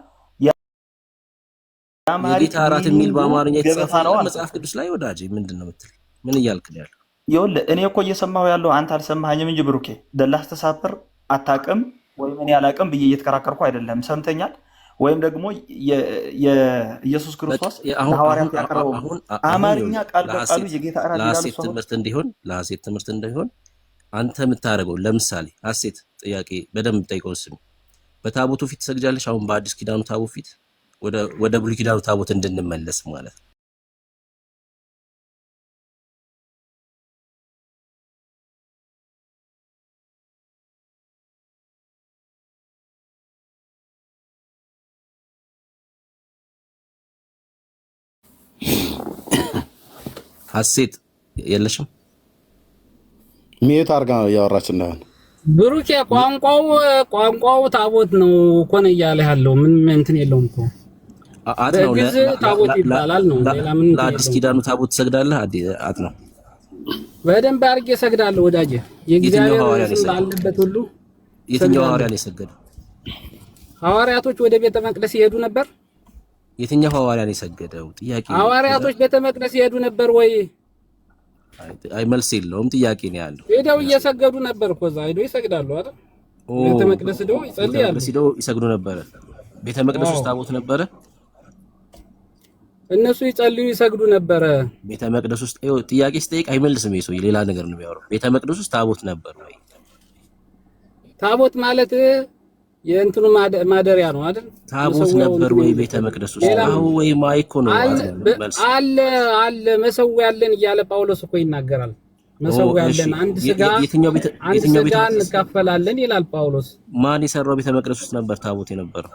የጌታ እራት የሚል በአማርኛ የተጻፈ ነው መጽሐፍ ቅዱስ ላይ ወዳጅ። ምንድን ነው የምትል? ምን እያልክ ነው ያለው? ይኸውልህ እኔ እኮ እየሰማሁ ያለው አንተ አልሰማኸኝም እንጂ ብሩኬ። ደላስ ተሳፍር አታውቅም ወይም እኔ አላውቅም ብዬ እየተከራከርኩ አይደለም። ሰምተኛል። ወይም ደግሞ የኢየሱስ ክርስቶስ ሐዋርያት ያቀረበው አማርኛ ቃል በቃሉ የጌታ እራት ይላል። ለሐሴት ትምህርት እንዲሆን አንተ የምታደርገው ለምሳሌ ሐሴት ጥያቄ በደንብ ጠይቀው። ስሚ፣ በታቦቱ ፊት ትሰግጃለሽ? አሁን በአዲስ ኪዳኑ ታቦት ፊት ወደ ብሉይ ኪዳኑ ታቦት እንድንመለስ ማለት ነው። ሐሴት የለሽም? ሚዩት አድርጋ ነው እያወራች እንደሆነ ብሩኬ። ቋንቋው ታቦት ነው እኮ ነው እያለ ያለው። ምን እንትን የለውም እኮ በግዕዝ ታቦት ይባላል ነው። ሌላ ምን ለአዲስ ኪዳኑ ታቦት ትሰግዳለህ? አት ነው በደንብ አድርጌ እሰግዳለሁ ወዳጄ። የእግዚአብሔር ስም ባለበት ሁሉ የትኛው ሐዋርያ ነው የሰገደው? ሐዋርያቶች ወደ ቤተ መቅደስ ይሄዱ ነበር። የትኛው ሐዋርያ ነው የሰገደው? ጥያቄ። ሐዋርያቶች ቤተ መቅደስ ይሄዱ ነበር ወይ? አይ መልስ የለውም። ጥያቄ ነው ያለው። ሄደው እየሰገዱ ነበር እኮ እዛ ሄደው ይሰግዳሉ አይደል? ቤተ መቅደስ ሄደው ይጸልያሉ። ሄደው ይሰግዱ ነበር። ቤተ መቅደስ ውስጥ ታቦት ነበረ። እነሱ ይጸልዩ ይሰግዱ ነበረ ቤተ መቅደስ ውስጥ። ጥያቄ ሲጠይቅ አይመልስም። ይሄ ሰውዬ ሌላ ነገር ነው የሚያወራው። ቤተ መቅደስ ውስጥ ታቦት ነበር ወይ? ታቦት ማለት የእንትኑ ማደሪያ ነው አይደል? ታቦት ነበር ወይ ቤተ መቅደስ ውስጥ? አዎ ወይ ማይኮ ነው አለ መሰዊያ ያለን እያለ ጳውሎስ እኮ ይናገራል። መሰዊያ ያለን አንድ ስጋ እንካፈላለን ይላል ጳውሎስ። ማን የሰራው ቤተ መቅደስ ውስጥ ነበር ታቦት የነበረው?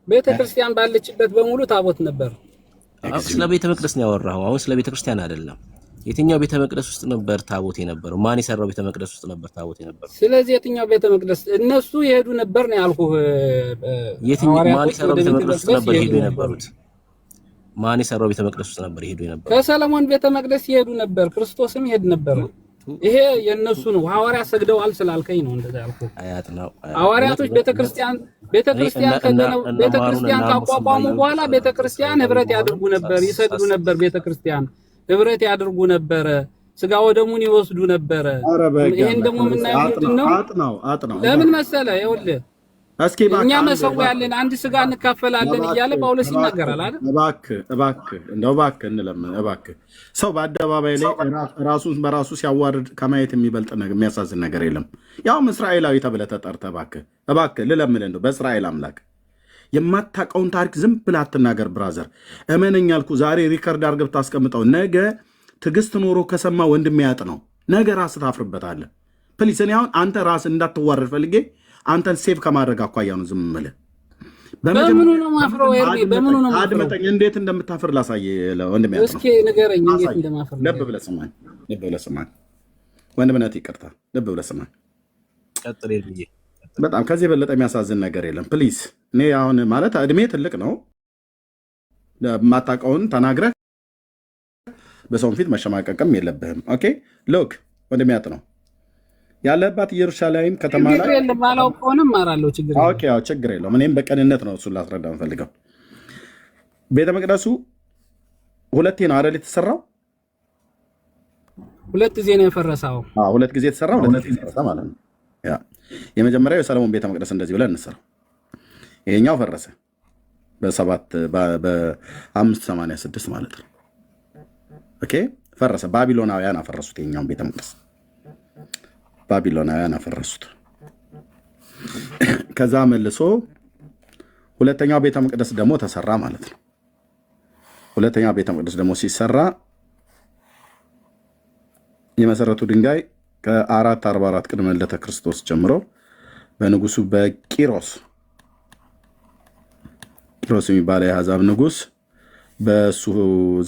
ቤተ ክርስቲያን ባለችበት በሙሉ ታቦት ነበር። ስለ ቤተ መቅደስ ነው ያወራው። አሁን ስለ ቤተ ክርስቲያን አይደለም። የትኛው ቤተ መቅደስ ውስጥ ነበር ታቦት የነበረው? ማን የሰራው ቤተ መቅደስ ውስጥ ነበር ታቦት የነበረው? ስለዚህ የትኛው ቤተ መቅደስ እነሱ ይሄዱ ነበር ነው ያልኩህ። የትኛው ማን የሰራው ቤተ መቅደስ ውስጥ ነበር ይሄዱ የነበሩት? ማን የሰራው ቤተ መቅደስ ውስጥ ነበር ይሄዱ የነበሩት? ከሰለሞን ቤተ መቅደስ ይሄዱ ነበር። ክርስቶስም ይሄድ ነበር። ይሄ የነሱ ነው። ሐዋርያት ሰግደዋል ስላልከኝ ነው እንደዛ ያልኩህ። ሐዋርያቶች ቤተክርስቲያን ካቋቋሙ በኋላ ቤተክርስቲያን ህብረት ያድርጉ ነበር፣ ይሰግዱ ነበር። ቤተክርስቲያን ህብረት ያድርጉ ነበረ፣ ስጋ ወደሙን ይወስዱ ነበረ። ይሄን ደግሞ የምናየው ምንድነው? ለምን መሰለህ? ይኸውልህ እኛ መሰዊያ ያለን አንድ ስጋ እንካፈላለን እያለ ጳውሎስ ይናገራል አይደል? እባክህ እንለምን እባክህ። ሰው በአደባባይ ላይ ራሱን በራሱ ሲያዋርድ ከማየት የሚበልጥ ነገር የሚያሳዝን ነገር የለም። ያውም እስራኤላዊ ተብለህ ተጠርተህ እባክህ ልለምልህ ነው በእስራኤል አምላክ የማታውቀውን ታሪክ ዝም ብለህ አትናገር ብራዘር። እመነኝ አልኩህ። ዛሬ ሪከርድ አድርገህ ብታስቀምጠው ነገ ትዕግስት ኖሮ ከሰማ ወንድም ያጥ ነው። ነገ ራስህ ታፍርበታለህ። ፕሊስ እኔ አሁን አንተ ራስህ እንዳትዋረድ ፈልጌ አንተን ሴቭ ከማድረግ አኳያ ነው ዝም የምልህ። በምኑ ነው ማፍረው? በምኑ ነው ማፍረው? አድመጠኝ፣ እንዴት እንደምታፍር ላሳየህ ወንድም ያጥ ነው። እስኪ ንገረኝ እንዴት እንደማፍር። ልብ ብለህ ስማኝ ወንድምነት፣ ይቅርታ ልብ ብለህ ስማኝ። ቀጥል ይልኝ። በጣም ከዚህ የበለጠ የሚያሳዝን ነገር የለም። ፕሊዝ እኔ አሁን ማለት እድሜ ትልቅ ነው። የማታውቀውን ተናግረህ በሰው ፊት መሸማቀቅም የለብህም። ኦኬ ሎክ ወንድሚያጥ ነው ያለባት ኢየሩሳሌም ከተማ ላይ ችግር የለም አላውቀውንም እማራለሁ ችግር የለም። ኦኬ አዎ ችግር የለውም። እኔም በቀንነት ነው እሱን ላስረዳ የምፈልገው። ቤተ መቅደሱ ሁለቴ ነው አይደል የተሰራው? ሁለት ጊዜ ነው የፈረሰው። ሁለት ጊዜ የተሰራ ሁለት ጊዜ ፈረሰ ማለት ነው። ያ የመጀመሪያው የሰለሞን ቤተ መቅደስ እንደዚህ ብለን እንሰራው። ይሄኛው ፈረሰ በ586 ማለት ነው። ኦኬ ፈረሰ። ባቢሎናውያን አፈረሱት። ይሄኛውን ቤተ መቅደስ ባቢሎናውያን አፈረሱት። ከዛ መልሶ ሁለተኛው ቤተ መቅደስ ደግሞ ተሰራ ማለት ነው። ሁለተኛው ቤተ መቅደስ ደግሞ ሲሰራ የመሰረቱ ድንጋይ ከ444 ቅድመ ልደተ ክርስቶስ ጀምሮ በንጉሱ በቂሮስ የሚባለው የአሕዛብ ንጉስ በሱ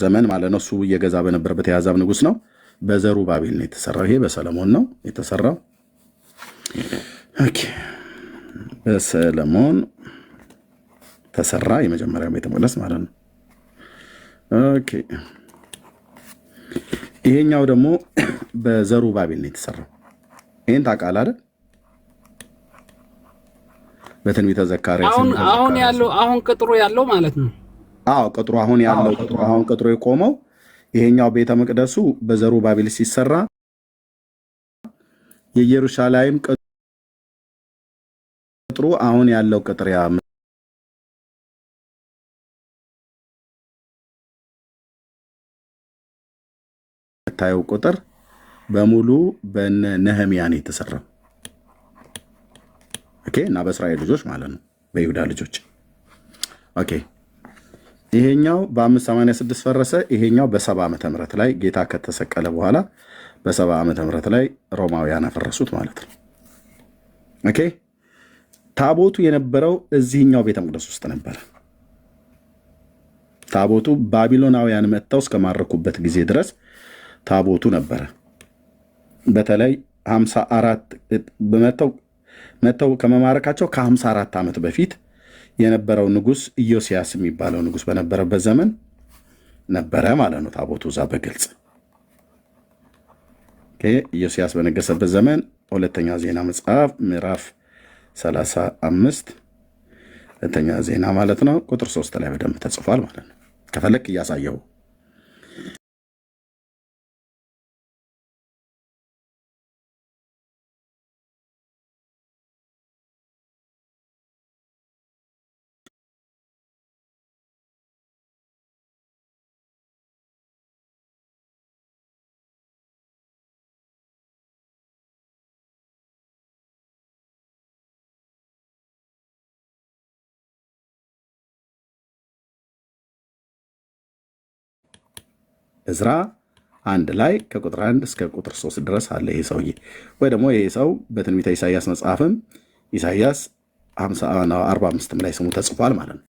ዘመን ማለት ነው። እሱ እየገዛ በነበረበት የአሕዛብ ንጉስ ነው። በዘሩባቤል ነው የተሰራው። ይሄ በሰለሞን ነው የተሰራው። ኦኬ በሰለሞን ተሰራ የመጀመሪያው ቤተ መቅደስ ማለት ነው። ኦኬ ይሄኛው ደግሞ በዘሩባቤል ነው የተሰራው። ይሄን ታውቃለህ አይደል? በትንቢተ ዘካርያስ አሁን ቅጥሩ ያለው ማለት ነው። አዎ ቅጥሩ አሁን ቅጥሩ የቆመው ይሄኛው ቤተ መቅደሱ በዘሩባቤል ሲሰራ የኢየሩሳሌም ቅጥሩ አሁን ያለው ቅጥር ያ ታየው ቁጥር በሙሉ በነህምያ ነው የተሰራው። ኦኬ እና በእስራኤል ልጆች ማለት ነው፣ በይሁዳ ልጆች። ኦኬ ይሄኛው በ586 ፈረሰ። ይሄኛው በ70 ዓመተ ምህረት ላይ ጌታ ከተሰቀለ በኋላ በ70 ዓመተ ምህረት ላይ ሮማውያን አፈረሱት ማለት ነው። ኦኬ ታቦቱ የነበረው እዚህኛው ቤተ መቅደስ ውስጥ ነበረ። ታቦቱ ባቢሎናውያን መጥተው እስከማረኩበት ጊዜ ድረስ ታቦቱ ነበረ። በተለይ 54 መጥተው ከመማረካቸው ከ54 ዓመት በፊት የነበረው ንጉስ ኢዮስያስ የሚባለው ንጉስ በነበረበት ዘመን ነበረ ማለት ነው ታቦቱ እዛ በግልጽ። ኢዮስያስ በነገሰበት ዘመን ሁለተኛ ዜና መጽሐፍ ምዕራፍ 35 ሁለተኛ ዜና ማለት ነው ቁጥር 3 ላይ በደንብ ተጽፏል ማለት ነው። ከፈለክ እያሳየው እዝራ 1 ላይ ከቁጥር 1 እስከ ቁጥር 3 ድረስ አለ ይሄ ሰውዬ። ወይ ደግሞ ይሄ ሰው በትንቢተ ኢሳይያስ መጽሐፍም ኢሳይያስ 45 ላይ ስሙ ተጽፏል ማለት ነው።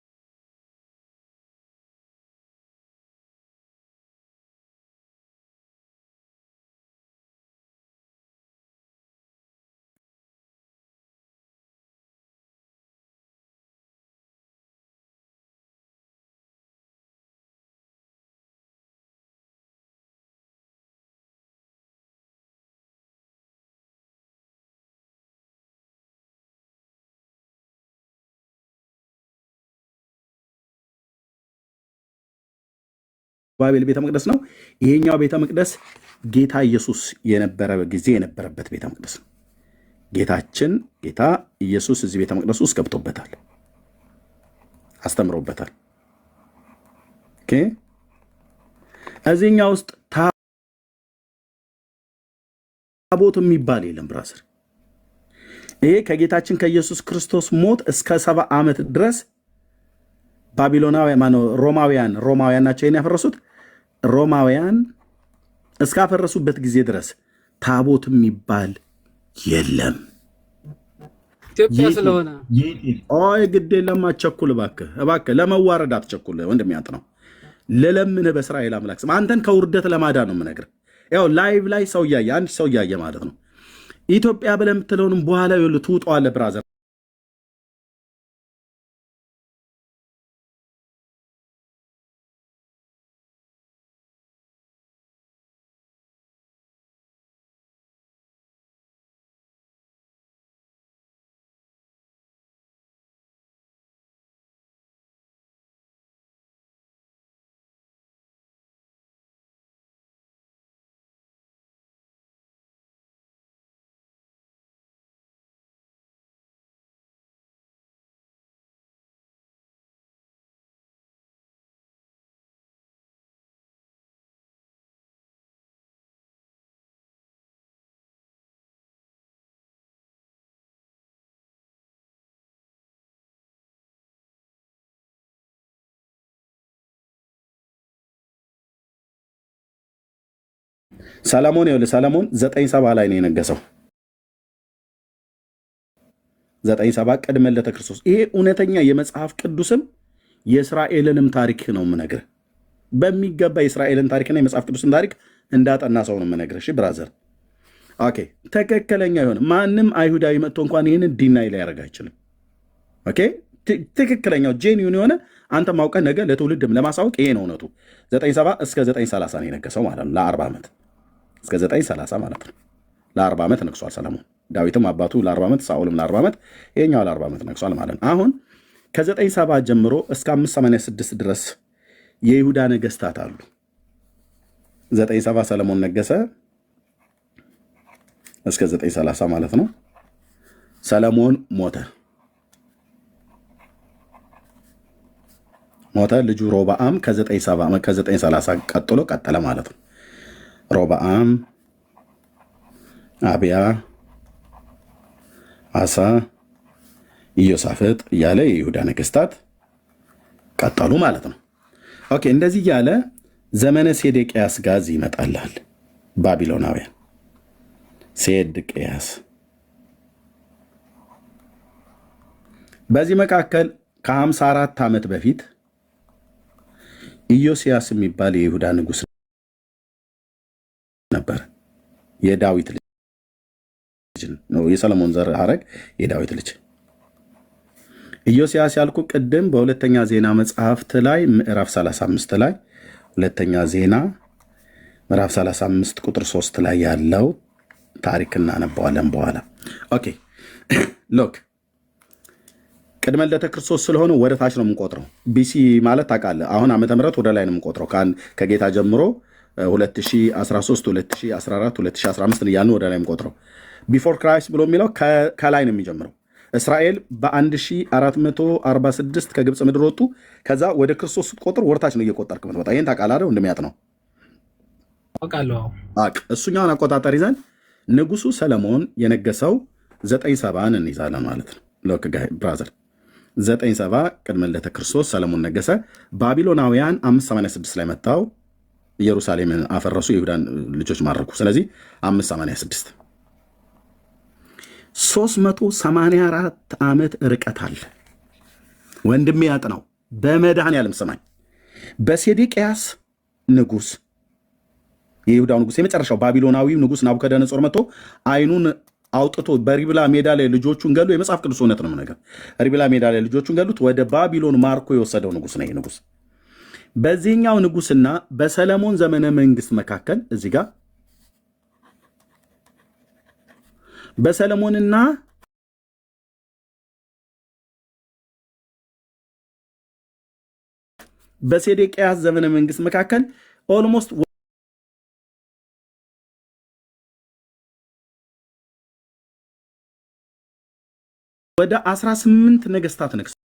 ባቤል ቤተ መቅደስ ነው። ይሄኛው ቤተ መቅደስ ጌታ ኢየሱስ የነበረበት ቤተ መቅደስ ነው። ጌታ ኢየሱስ እዚህ ቤተ መቅደስ ውስጥ ገብቶበታል፣ አስተምሮበታል። ኦኬ እዚህኛው ውስጥ ታቦት የሚባል የለም ብራስር። ይሄ ከጌታችን ከኢየሱስ ክርስቶስ ሞት እስከ 70 ዓመት ድረስ ባቢሎናውያን ሮማውያን ናቸው ይሄን ያፈረሱት። ሮማውያን እስካፈረሱበት ጊዜ ድረስ ታቦት የሚባል የለም። ኢትዮጵያ ስለሆነ ግድ የለም። አትቸኩል እባክህ፣ ለመዋረድ አትቸኩል ወንድም። ያንተ ነው ልለምንህ በእስራኤል አምላክ ስም አንተን ከውርደት ለማዳን ነው የምነግርህ። ያው ላይቭ ላይ አንድ ሰው እያየ ማለት ነው ኢትዮጵያ ብለህ የምትለውንም በኋላ ትውጠዋለህ ብራዘር። ሰለሞን ይኸውልህ ሰለሞን 970 ላይ ነው የነገሰው። 970 ቅድመ ልደተ ክርስቶስ። ይሄ እውነተኛ የመጽሐፍ ቅዱስም የእስራኤልንም ታሪክ ነው የምነግርህ። በሚገባ የእስራኤልን ታሪክና የመጽሐፍ ቅዱስን ታሪክ እንዳጠና ሰው ነው የምነግርህ። እሺ ብራዘር፣ ኦኬ። ትክክለኛ የሆነ ማንም አይሁዳዊ መጥቶ እንኳን ይህንን ዲናይ ሊያደርግ አይችልም። ኦኬ፣ ትክክለኛው ጄኒውን የሆነ አንተ ማውቀህ ነገር ለትውልድም ለማሳወቅ ይሄ ነው እውነቱ። 970 እስከ 930 ነው የነገሰው ማለት ነው። ለ40 ዓመት እስከ 930 ማለት ነው። ለ40 ዓመት ነግሷል ሰለሞን። ዳዊትም አባቱ ለ40 ዓመት፣ ሳኦልም ለ40 ዓመት፣ ይሄኛው ለ40 ዓመት ነግሷል ማለት ነው። አሁን ከ970 ጀምሮ እስከ 586 ድረስ የይሁዳ ነገስታት አሉ። 970 ሰለሞን ነገሰ እስከ 930 ማለት ነው። ሰለሞን ሞተ። ልጁ ሮብዓም ከ930 ቀጥሎ ቀጠለ ማለት ነው። ሮብዓም፣ አብያ፣ አሳ፣ ኢዮሳፍጥ እያለ የይሁዳ ነገስታት ቀጠሉ ማለት ነው። ኦኬ፣ እንደዚህ እያለ ዘመነ ሴዴቅያስ ጋዝ ይመጣላል። ባቢሎናውያን ሴዴቅያስ። በዚህ መካከል ከ54 ዓመት በፊት ኢዮስያስ የሚባል የይሁዳ ንጉስ ነበር። የዳዊት ልጅ ነው። የሰለሞን ዘር ሐረግ የዳዊት ልጅ ኢዮስያስ ያልኩ ቅድም በሁለተኛ ዜና መጽሐፍት ላይ ምዕራፍ 35 ላይ ሁለተኛ ዜና ምዕራፍ 35 ቁጥር 3 ላይ ያለው ታሪክ እናነባዋለን በኋላ። ኦኬ ሎክ ቅድመ ልደተ ክርስቶስ ስለሆነ ወደ ታች ነው የምንቆጥረው። ቢሲ ማለት ታውቃለህ፣ አሁን ዓመተ ምህረት ወደ ላይ ነው የምንቆጥረው። ከጌታ ጀምሮ 2013፣ 2014፣ 2015 እያልን ወደ ላይ የምንቆጥረው። ቢፎር ክራይስት ብሎ የሚለው ከላይ ነው የሚጀምረው። እስራኤል በ1446 ከግብፅ ምድር ወጡ። ከዛ ወደ ክርስቶስ ስትቆጥር ወርታች ነው እየቆጠርክ ምትመጣ። ይህን ታውቃለህ እንደሚያጥ ነው እሱኛውን አቆጣጠር ይዘን ንጉሱ ሰለሞን የነገሰው 970 እንይዛለን ማለት ነው። ሎክ ብራዘር 970 ቅድመ ልደተ ክርስቶስ ሰለሞን ነገሰ። ባቢሎናውያን 586 ላይ መጣው ኢየሩሳሌምን አፈረሱ፣ የይሁዳን ልጆች ማረኩ። ስለዚህ 586 384 ዓመት ርቀት አለ። ወንድሜ ያጥናው በመድኃኔዓለም ሰማኝ። በሴዴቅያስ ንጉስ የይሁዳው ንጉስ የመጨረሻው ባቢሎናዊው ንጉስ ናቡከደነጾር መጥቶ አይኑን አውጥቶ በሪብላ ሜዳ ላይ ልጆቹን ገሉ። የመጽሐፍ ቅዱስ እውነት ነው ነገር። ሪብላ ሜዳ ላይ ልጆቹን ገሉት። ወደ ባቢሎን ማርኮ የወሰደው ንጉስ ነው። ይሄ ንጉስ በዚህኛው ንጉስና በሰለሞን ዘመነ መንግስት መካከል እዚህ ጋር በሰለሞንና በሴዴቅያስ ዘመነ መንግስት መካከል ኦልሞስት ወደ 18 ነገስታት ነግሰዋል።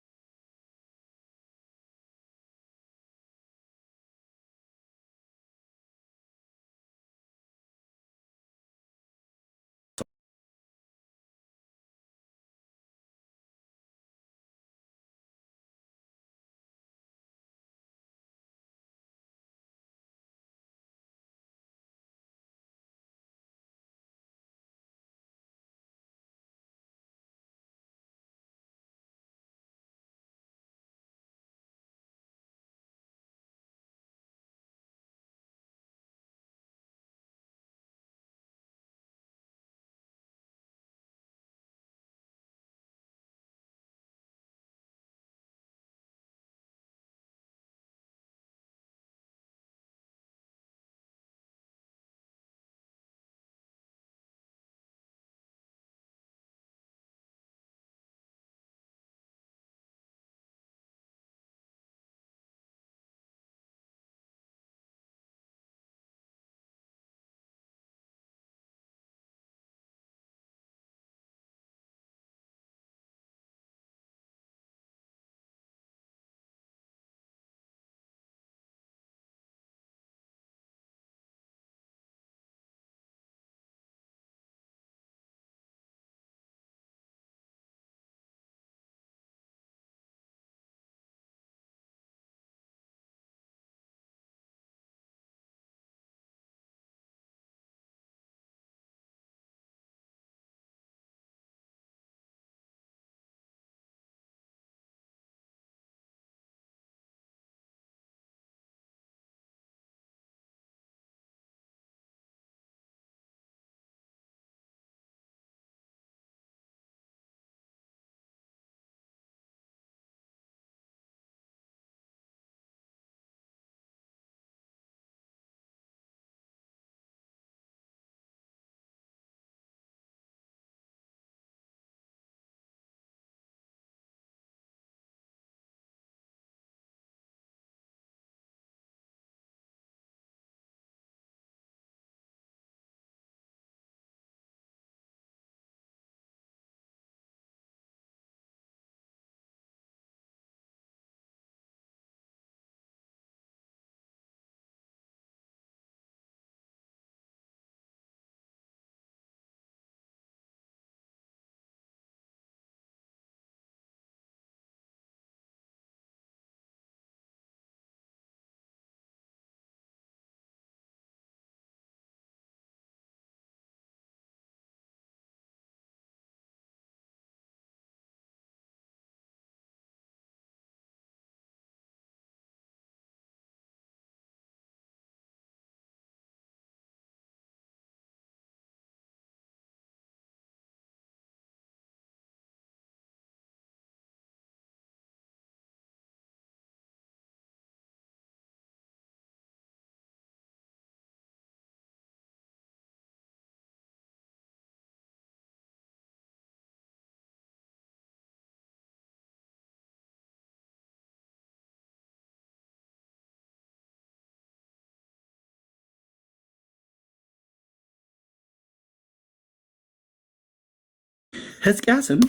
ሕዝቅያስም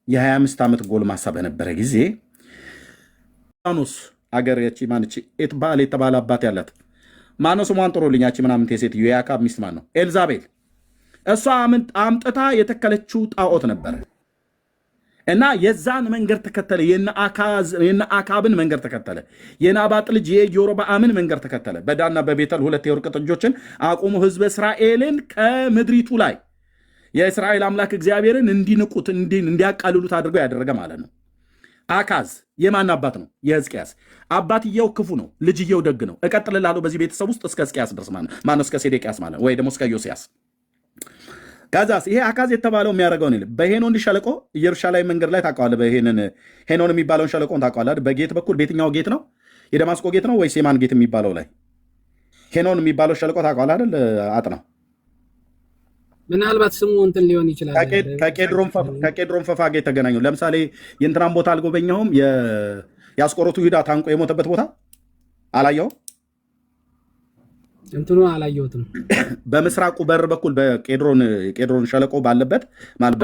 የ25 ዓመት ጎልማሳ በነበረ ጊዜ ኖስ አገር ያቺ ማነች ኤትባል የተባለ አባት ያላት ማነው ስሟን ጥሩልኝ ያቺ ምናምን ሴትዮ የአካብ ሚስት ማን ነው ኤልዛቤል እሷ አምጥታ የተከለችው ጣዖት ነበረ እና የዛን መንገድ ተከተለ የነ አካብን መንገድ ተከተለ የናባጥ ልጅ የኢዮርብዓምን መንገድ ተከተለ በዳና በቤተል ሁለት የወርቅ ጥጆችን አቁሙ ህዝበ እስራኤልን ከምድሪቱ ላይ የእስራኤል አምላክ እግዚአብሔርን እንዲንቁት እንዲያቃልሉት አድርገው ያደረገ ማለት ነው አካዝ የማን አባት ነው የሕዝቅያስ አባትየው ክፉ ነው ልጅየው ደግ ነው እቀጥልልሃለሁ በዚህ ቤተሰብ ውስጥ እስከ ሕዝቅያስ ድረስ ማለት ነው እስከ ሴዴቅያስ ማለት ወይ ደግሞ እስከ ዮስያስ ከዛስ ይሄ አካዝ የተባለው የሚያደርገው ነው በሄኖን ሸለቆ ኢየሩሳሌም መንገድ ላይ ታውቀዋለህ ሄኖን የሚባለውን ሸለቆን ታውቀዋለህ በጌት በኩል በየትኛው ጌት ነው የደማስቆ ጌት ነው ወይስ የማን ጌት የሚባለው ላይ ሄኖን የሚባለው ሸለቆ ታውቀዋለህ አይደል አጥናው ምናልባት ስሙ እንትን ሊሆን ይችላል ከቄድሮን ፈፋ ጋር የተገናኘው ለምሳሌ የእንትናን ቦታ አልጎበኛውም የአስቆሮቱ ይሁዳ ታንቆ የሞተበት ቦታ አላየው እንትኑ አላየሁትም በምስራቁ በር በኩል በቄድሮን ሸለቆ ባለበት ማለት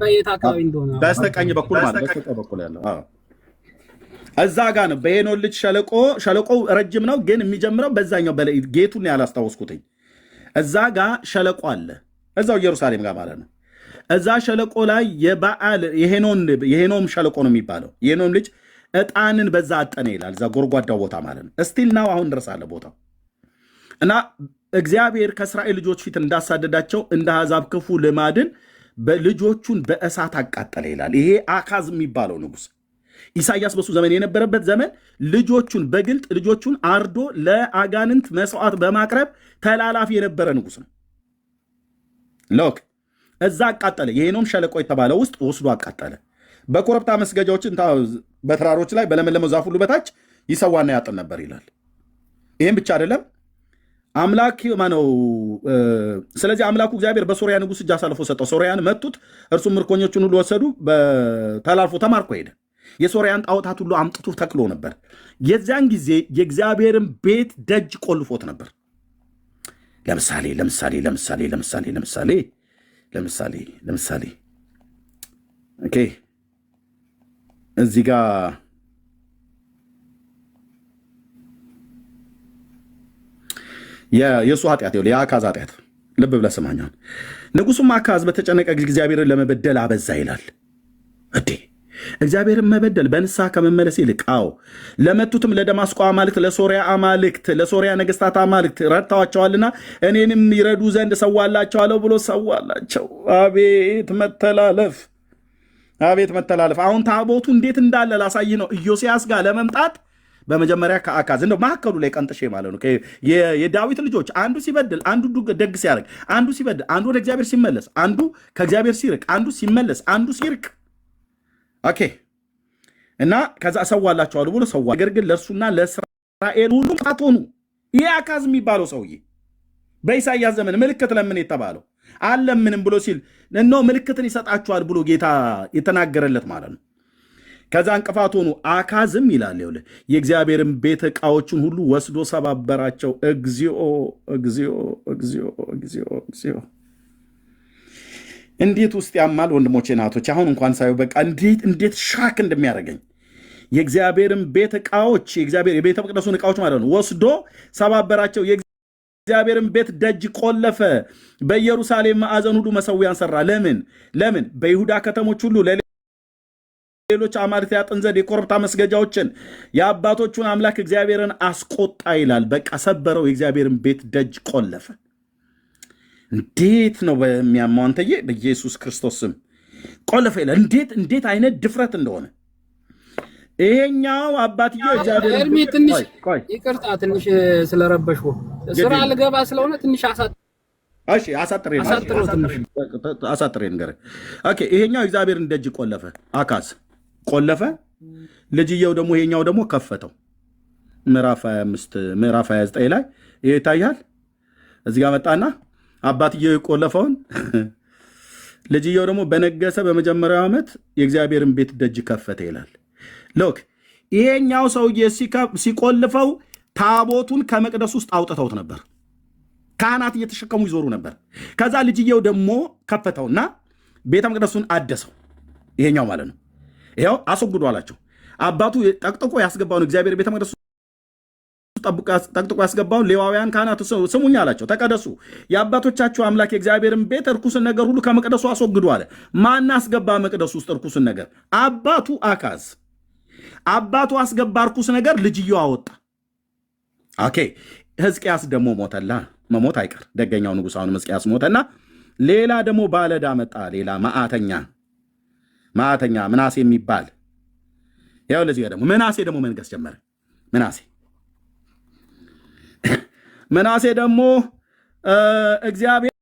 በየት አካባቢ እንደሆነ በስተቀኝ በኩል ማለት በስተቀኝ በኩል ያለው እዛ ጋር ነው በሄኖን ልጅ ሸለቆው ረጅም ነው ግን የሚጀምረው በዛኛው ጌቱን ያላስታወስኩትኝ እዛ ጋር ሸለቆ አለ እዛው ኢየሩሳሌም ጋር ማለት ነው እዛ ሸለቆ ላይ የበዓል የሄኖም ሸለቆ ነው የሚባለው የሄኖም ልጅ ዕጣንን በዛ አጠነ ይላል እዛ ጎርጓዳው ቦታ ማለት ነው እስቲል ናው አሁን ድረስ አለ ቦታው እና እግዚአብሔር ከእስራኤል ልጆች ፊት እንዳሳደዳቸው እንደ አሕዛብ ክፉ ልማድን በልጆቹን በእሳት አቃጠለ ይላል ይሄ አካዝ የሚባለው ንጉሥ ኢሳያስ በሱ ዘመን የነበረበት ዘመን ልጆቹን በግልጥ ልጆቹን አርዶ ለአጋንንት መስዋዕት በማቅረብ ተላላፊ የነበረ ንጉሥ ነው ሎክ እዛ አቃጠለ የሄኖም ሸለቆ የተባለው ውስጥ ወስዶ አቃጠለ በኮረብታ መስገጃዎችን በተራሮች ላይ በለመለመ ዛፍ ሁሉ በታች ይሰዋና ያጥን ነበር ይላል ይህም ብቻ አይደለም አምላክ ማነው ስለዚህ አምላኩ እግዚአብሔር በሶሪያ ንጉሥ እጅ አሳልፎ ሰጠው ሶሪያን መቱት እርሱም ምርኮኞቹን ሁሉ ወሰዱ ተላልፎ ተማርኮ ሄደ የሶሪያን ጣዖታት ሁሉ አምጥቶ ተክሎ ነበር የዚያን ጊዜ የእግዚአብሔርን ቤት ደጅ ቆልፎት ነበር ለምሳሌ ኦኬ እዚህ ጋር የእሱ ኃጢአት የአካዝ ኃጢአት ልብ ብለህ ስማኛል ንጉሱም አካዝ በተጨነቀ ጊዜ እግዚአብሔርን ለመበደል አበዛ ይላል እግዚአብሔርን መበደል በንስሐ ከመመለስ ይልቅ ለመቱትም ለደማስቆ አማልክት ለሶሪያ ነገስታት አማልክት ረድተዋቸዋልና እኔንም ይረዱ ዘንድ ሰዋላቸዋለሁ ብሎ ሰዋላቸው አቤት መተላለፍ አሁን ታቦቱ እንዴት እንዳለ ላሳይ ነው ኢዮስያስ ጋር ለመምጣት በመጀመሪያ ከአካዝ እንደው ማከሉ ላይ ቀንጥሼ ማለት ነው የዳዊት ልጆች አንዱ ሲበድል አንዱ ደግ ሲያደርግ አንዱ ሲበድል አንዱ ወደ እግዚአብሔር ሲመለስ አንዱ ከእግዚአብሔር ሲርቅ አንዱ ሲመለስ አንዱ ሲርቅ ኦኬ እና ከዛ ሰዋላቸዋለሁ ብሎ ሰዋ ነገር ግን ለእርሱና ለእስራኤል ሁሉ ጣቶኑ ይሄ አካዝ የሚባለው ሰውዬ በኢሳይያስ ዘመን ምልክት ለምን የተባለው አለምንም ብሎ ሲል ነው ምልክትን ይሰጣቸዋል ብሎ ጌታ የተናገረለት ማለት ነው ከዛ እንቅፋት ሆኑ አካዝም ይላል የእግዚአብሔርን ቤት ዕቃዎችን ሁሉ ወስዶ ሰባበራቸው እግዚኦ እንዴት ውስጥ ያማል ወንድሞቼ ናቶች አሁን እንኳን ሳይው በቃ እንዴት ሻክ እንደሚያደርገኝ የእግዚአብሔርን ቤት ዕቃዎች የቤተ መቅደሱን ዕቃዎች ማለት ነው ወስዶ ሰባበራቸው የእግዚአብሔርን ቤት ደጅ ቆለፈ በኢየሩሳሌም ማዕዘን ሁሉ መሠዊያን ሰራ ለምን በይሁዳ ከተሞች ሁሉ ሌሎች አማልክት ያጥን ዘንድ የኮረብታ መስገጃዎችን የአባቶቹን አምላክ እግዚአብሔርን አስቆጣ ይላል በቃ ሰበረው የእግዚአብሔርን ቤት ደጅ ቆለፈ እንዴት ነው በሚያማው አንተዬ በኢየሱስ ክርስቶስ ስም ቆለፈ ይላል እንዴት አይነት ድፍረት እንደሆነ ይሄኛው አባትዬው እግዚአብሔር እርሚ ትንሽ ይቅርታ ትንሽ ስለረበሽኩ ስራ ልገባ ስለሆነ ትንሽ አሳጥሬ ነገር ኦኬ ይሄኛው እግዚአብሔርን ደጅ ቆለፈ አካዝ ቆለፈ ልጅየው ደግሞ ይሄኛው ደግሞ ከፈተው ምዕራፍ 29 ላይ ይሄ ይታያል እዚህ ጋር መጣና አባትየው የቆለፈውን ልጅየው ደግሞ በነገሰ በመጀመሪያው ዓመት የእግዚአብሔርን ቤት ደጅ ከፈተ ይላል ሎክ ይሄኛው ሰውዬ ሲቆልፈው ታቦቱን ከመቅደስ ውስጥ አውጥተውት ነበር ካህናት እየተሸከሙ ይዞሩ ነበር ከዛ ልጅየው ደግሞ ከፈተውና ቤተ መቅደሱን አደሰው። ይሄኛው ማለት ነው። ይኸው አስወግዱ አላቸው። አባቱ ጠቅጥቆ ያስገባውን እግዚአብሔር ቤተ መቅደሱ ጠቅጥቆ ያስገባውን ሌዋውያን ካህናት ስሙኝ አላቸው፣ ተቀደሱ፣ የአባቶቻችሁ አምላክ የእግዚአብሔርን ቤት እርኩስን ነገር ሁሉ ከመቅደሱ አስወግዱ አለ። ማን አስገባ መቅደሱ ውስጥ እርኩስን ነገር? አባቱ አካዝ። አባቱ አስገባ እርኩስ ነገር፣ ልጅየው አወጣ። ኦኬ። ሕዝቅያስ ደግሞ ሞተላ፣ መሞት አይቀር ደገኛው ንጉሥ አሁን ሕዝቅያስ ሞተና ሌላ ደግሞ ባለዕዳ መጣ። ሌላ ማዕተኛ ምናሴ የሚባል ያው ለዚህ ደግሞ ምናሴ ደግሞ መንገስ ጀመረ። ምናሴ ደግሞ እግዚአብሔር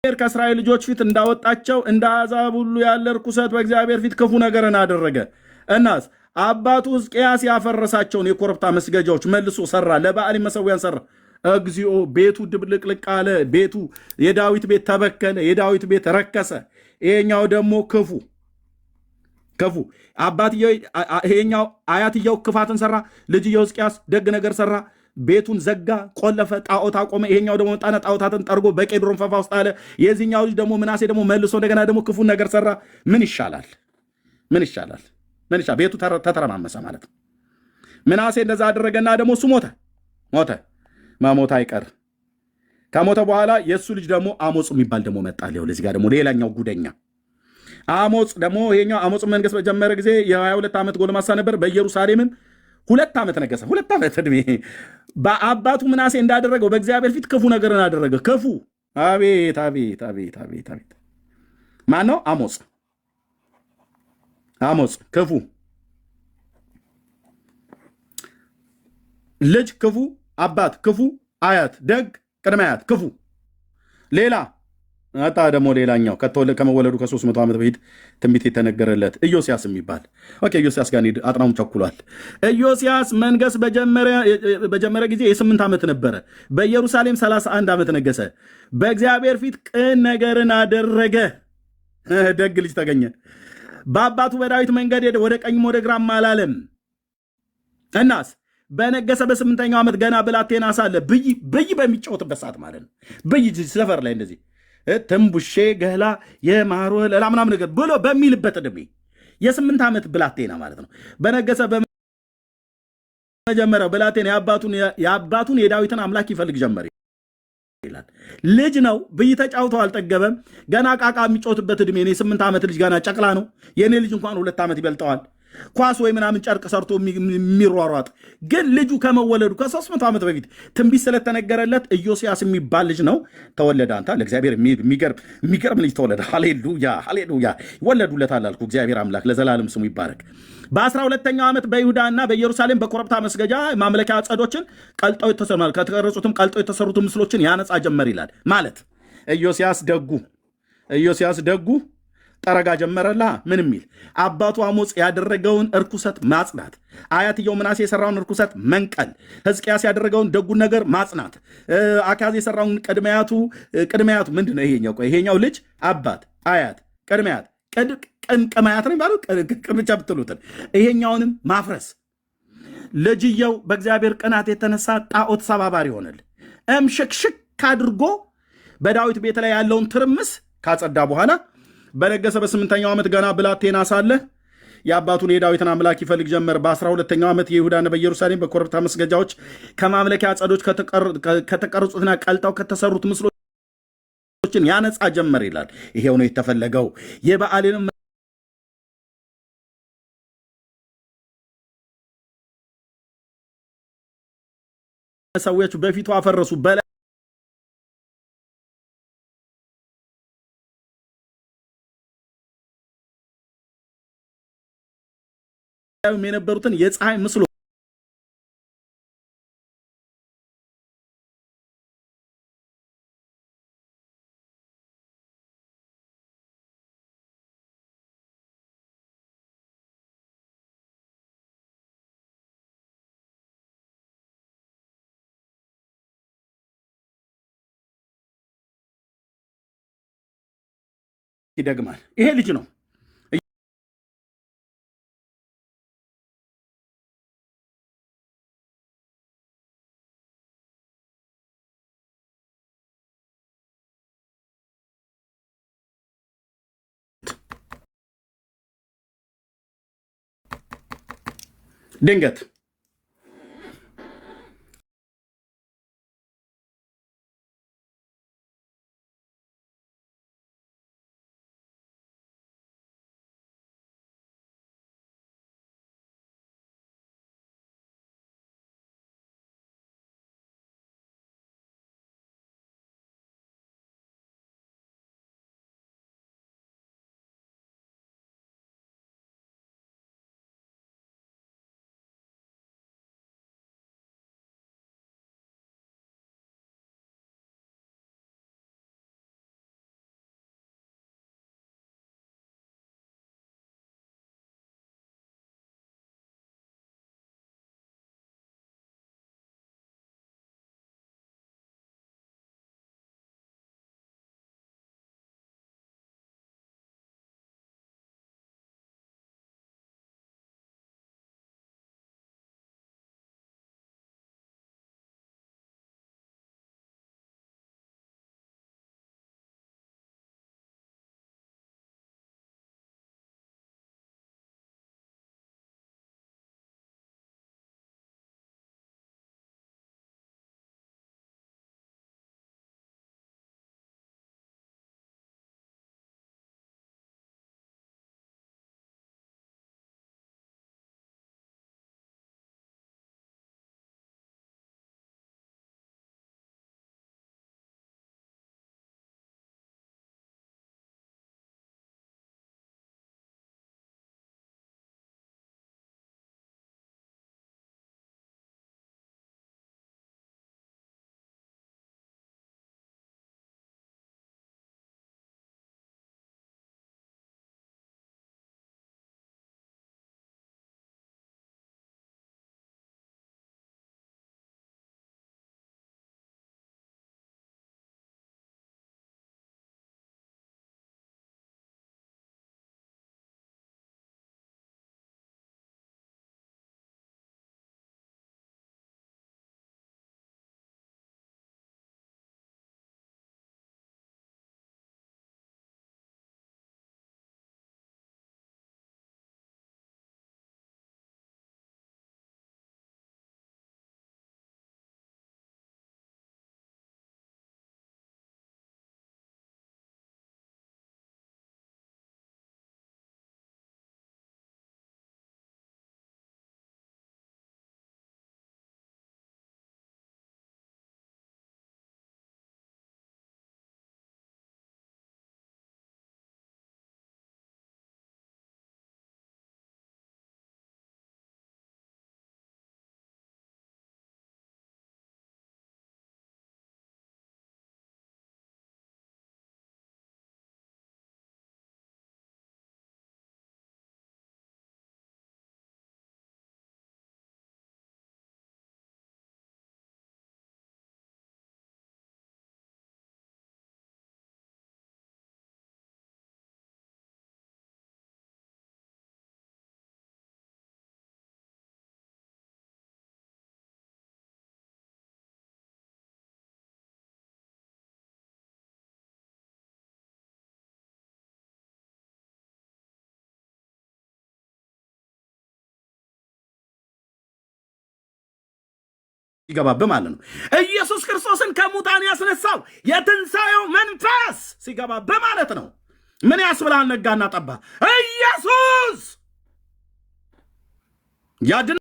ከእስራኤል ልጆች ፊት እንዳወጣቸው እንደ አሕዛብ ሁሉ ያለ ርኩሰት በእግዚአብሔር ፊት ክፉ ነገርን አደረገ። እናስ አባቱ ሕዝቅያስ ያፈረሳቸውን የኮረብታ መስገጃዎች መልሶ ሰራ፣ ለበዓል መሠዊያን ሰራ። እግዚኦ! ቤቱ ድብልቅልቅ አለ። ቤቱ የዳዊት ቤት ተበከለ፣ የዳዊት ቤት ረከሰ። ይሄኛው ደግሞ ክፉ አባትየው፣ ይሄኛው አያትየው ክፋትን ሰራ፣ ልጅየው ሕዝቅያስ ደግ ነገር ሰራ። ቤቱን ዘጋ፣ ቆለፈ፣ ጣዖት አቆመ። ይሄኛው ደግሞ መጣና ጣዖታትን ጠርጎ በቄድሮን ፈፋ ውስጥ አለ። የዚህኛው ልጅ ደግሞ ምናሴ ደግሞ መልሶ እንደገና ደግሞ ክፉን ነገር ሰራ። ምን ይሻላል? ቤቱ ተተረማመሰ ማለት ነው። ምናሴ እንደዛ አደረገና ደግሞ እሱ ሞተ። መሞት አይቀር። ከሞተ በኋላ የእሱ ልጅ ደግሞ አሞጽ የሚባል ደግሞ መጣ። ለዚህ ጋር ደግሞ ሌላኛው ጉደኛ አሞጽ ደግሞ ይሄኛው አሞጽ መንገስ በጀመረ ጊዜ የ22 ዓመት ጎልማሳ ነበር። በኢየሩሳሌምም 2 ዓመት ነገሰ። 2 ዓመት ዕድሜ በአባቱ ምናሴ እንዳደረገው በእግዚአብሔር ፊት ክፉ ነገርን አደረገ። ክፉ አቤት! ማን ነው? አሞጽ ክፉ ልጅ፣ ክፉ አባት፣ ክፉ አያት፣ ደግ ቅድመ አያት፣ ክፉ። ሌላ አጣ ደግሞ ሌላኛው ከመወለዱ ከ300 ዓመት በፊት ትንቢት የተነገረለት ኢዮስያስ የሚባል ኢዮስያስ ጋር አጥናውም ቸኩሏል። ኢዮስያስ መንገስ በጀመረ ጊዜ የ8 ዓመት ነበረ። በኢየሩሳሌም 31 ዓመት ነገሰ። በእግዚአብሔር ፊት ቅን ነገርን አደረገ። ደግ ልጅ ተገኘ። በአባቱ በዳዊት መንገድ ሄደ፣ ወደ ቀኝም ወደ ግራም አላለም። እናስ በነገሰ በ8ኛው ዓመት ገና ብላቴና ሳለ ብይ በሚጫወትበት ሰዓት ማለት ነው። ብይ ሰፈር ላይ እንደዚህ ትንቡሼ ገላ የማሮ ሌላ ምናምን ነገር ብሎ በሚልበት ዕድሜ የ8 ዓመት ብላቴና ማለት ነው። በነገሰ በመጀመሪያው ብላቴና የአባቱን የዳዊትን አምላክ ይፈልግ ጀመር ይላል። ልጅ ነው። ብይ ተጫውቶ አልጠገበም። ገና ቃቃ የሚጫወትበት ዕድሜ ነው። የ8 ዓመት ልጅ ገና ጨቅላ ነው። የኔ ልጅ እንኳን 2 ዓመት ይበልጠዋል። ኳስ ወይ ምናምን ጨርቅ ሰርቶ የሚሯሯጥ ግን ልጁ ከመወለዱ ከ300 ዓመት በፊት ትንቢት ስለተነገረለት ኢዮስያስ የሚባል ልጅ ነው ተወለደ። አንተ ለእግዚአብሔር የሚገርም ልጅ ተወለደ። ሃሌሉያ ይወለዱለታል አልኩ። እግዚአብሔር አምላክ ለዘላለም ስሙ ይባረክ። በ12ኛው ዓመት በይሁዳና በኢየሩሳሌም በኮረብታ መስገጃ ማምለኪያ ዐፀዶችን ቀልጠው የተሰሩት ከተቀረጹትም ቀልጠው የተሰሩት ምስሎችን ያነጻ ጀመር ይላል። ማለት ኢዮስያስ ደጉ ጠረጋ ጀመረላ። ምን የሚል አባቱ አሞጽ ያደረገውን እርኩሰት ማጽናት፣ አያትየው ምናሴ የሰራውን እርኩሰት መንቀል፣ ሕዝቅያስ ያደረገውን ደጉን ነገር ማጽናት፣ አካዝ የሰራውን ቅድመያቱ ምንድን ነው? ይሄኛው ልጅ አባት፣ አያት፣ ቅድመያት ቅምቅማያት ነው የሚባለው ቅርብቻ ብትሉትን ይሄኛውንም ማፍረስ። ልጅየው በእግዚአብሔር ቅናት የተነሳ ጣዖት ሰባባሪ ሆነል። እምሽክሽክ አድርጎ በዳዊት ቤት ላይ ያለውን ትርምስ ካጸዳ በኋላ በነገሰ በ8ኛው ዓመት ገና ብላቴና ሳለ የአባቱን የዳዊትን አምላክ ይፈልግ ጀመር። በ12ኛው ዓመት የይሁዳና በኢየሩሳሌም በኮረብታ መስገጃዎች ከማምለኪያ ዐፀዶች ከተቀረጹትና ቀልጠው ከተሰሩት ምስሎችን ያነጻ ጀመር ይላል። ይሄው ነው የተፈለገው። የበዓልንም ሰዎች በፊቱ አፈረሱ። የነበሩትን የፀሐይ ምስሎ ይደግማል። ይሄ ልጅ ነው ድንገት ሲገባብ ማለት ነው። ኢየሱስ ክርስቶስን ከሙታን ያስነሳው የትንሣኤው መንፈስ ሲገባብ ማለት ነው። ምን ያስብላል? ነጋና ጠባ ኢየሱስ ያድን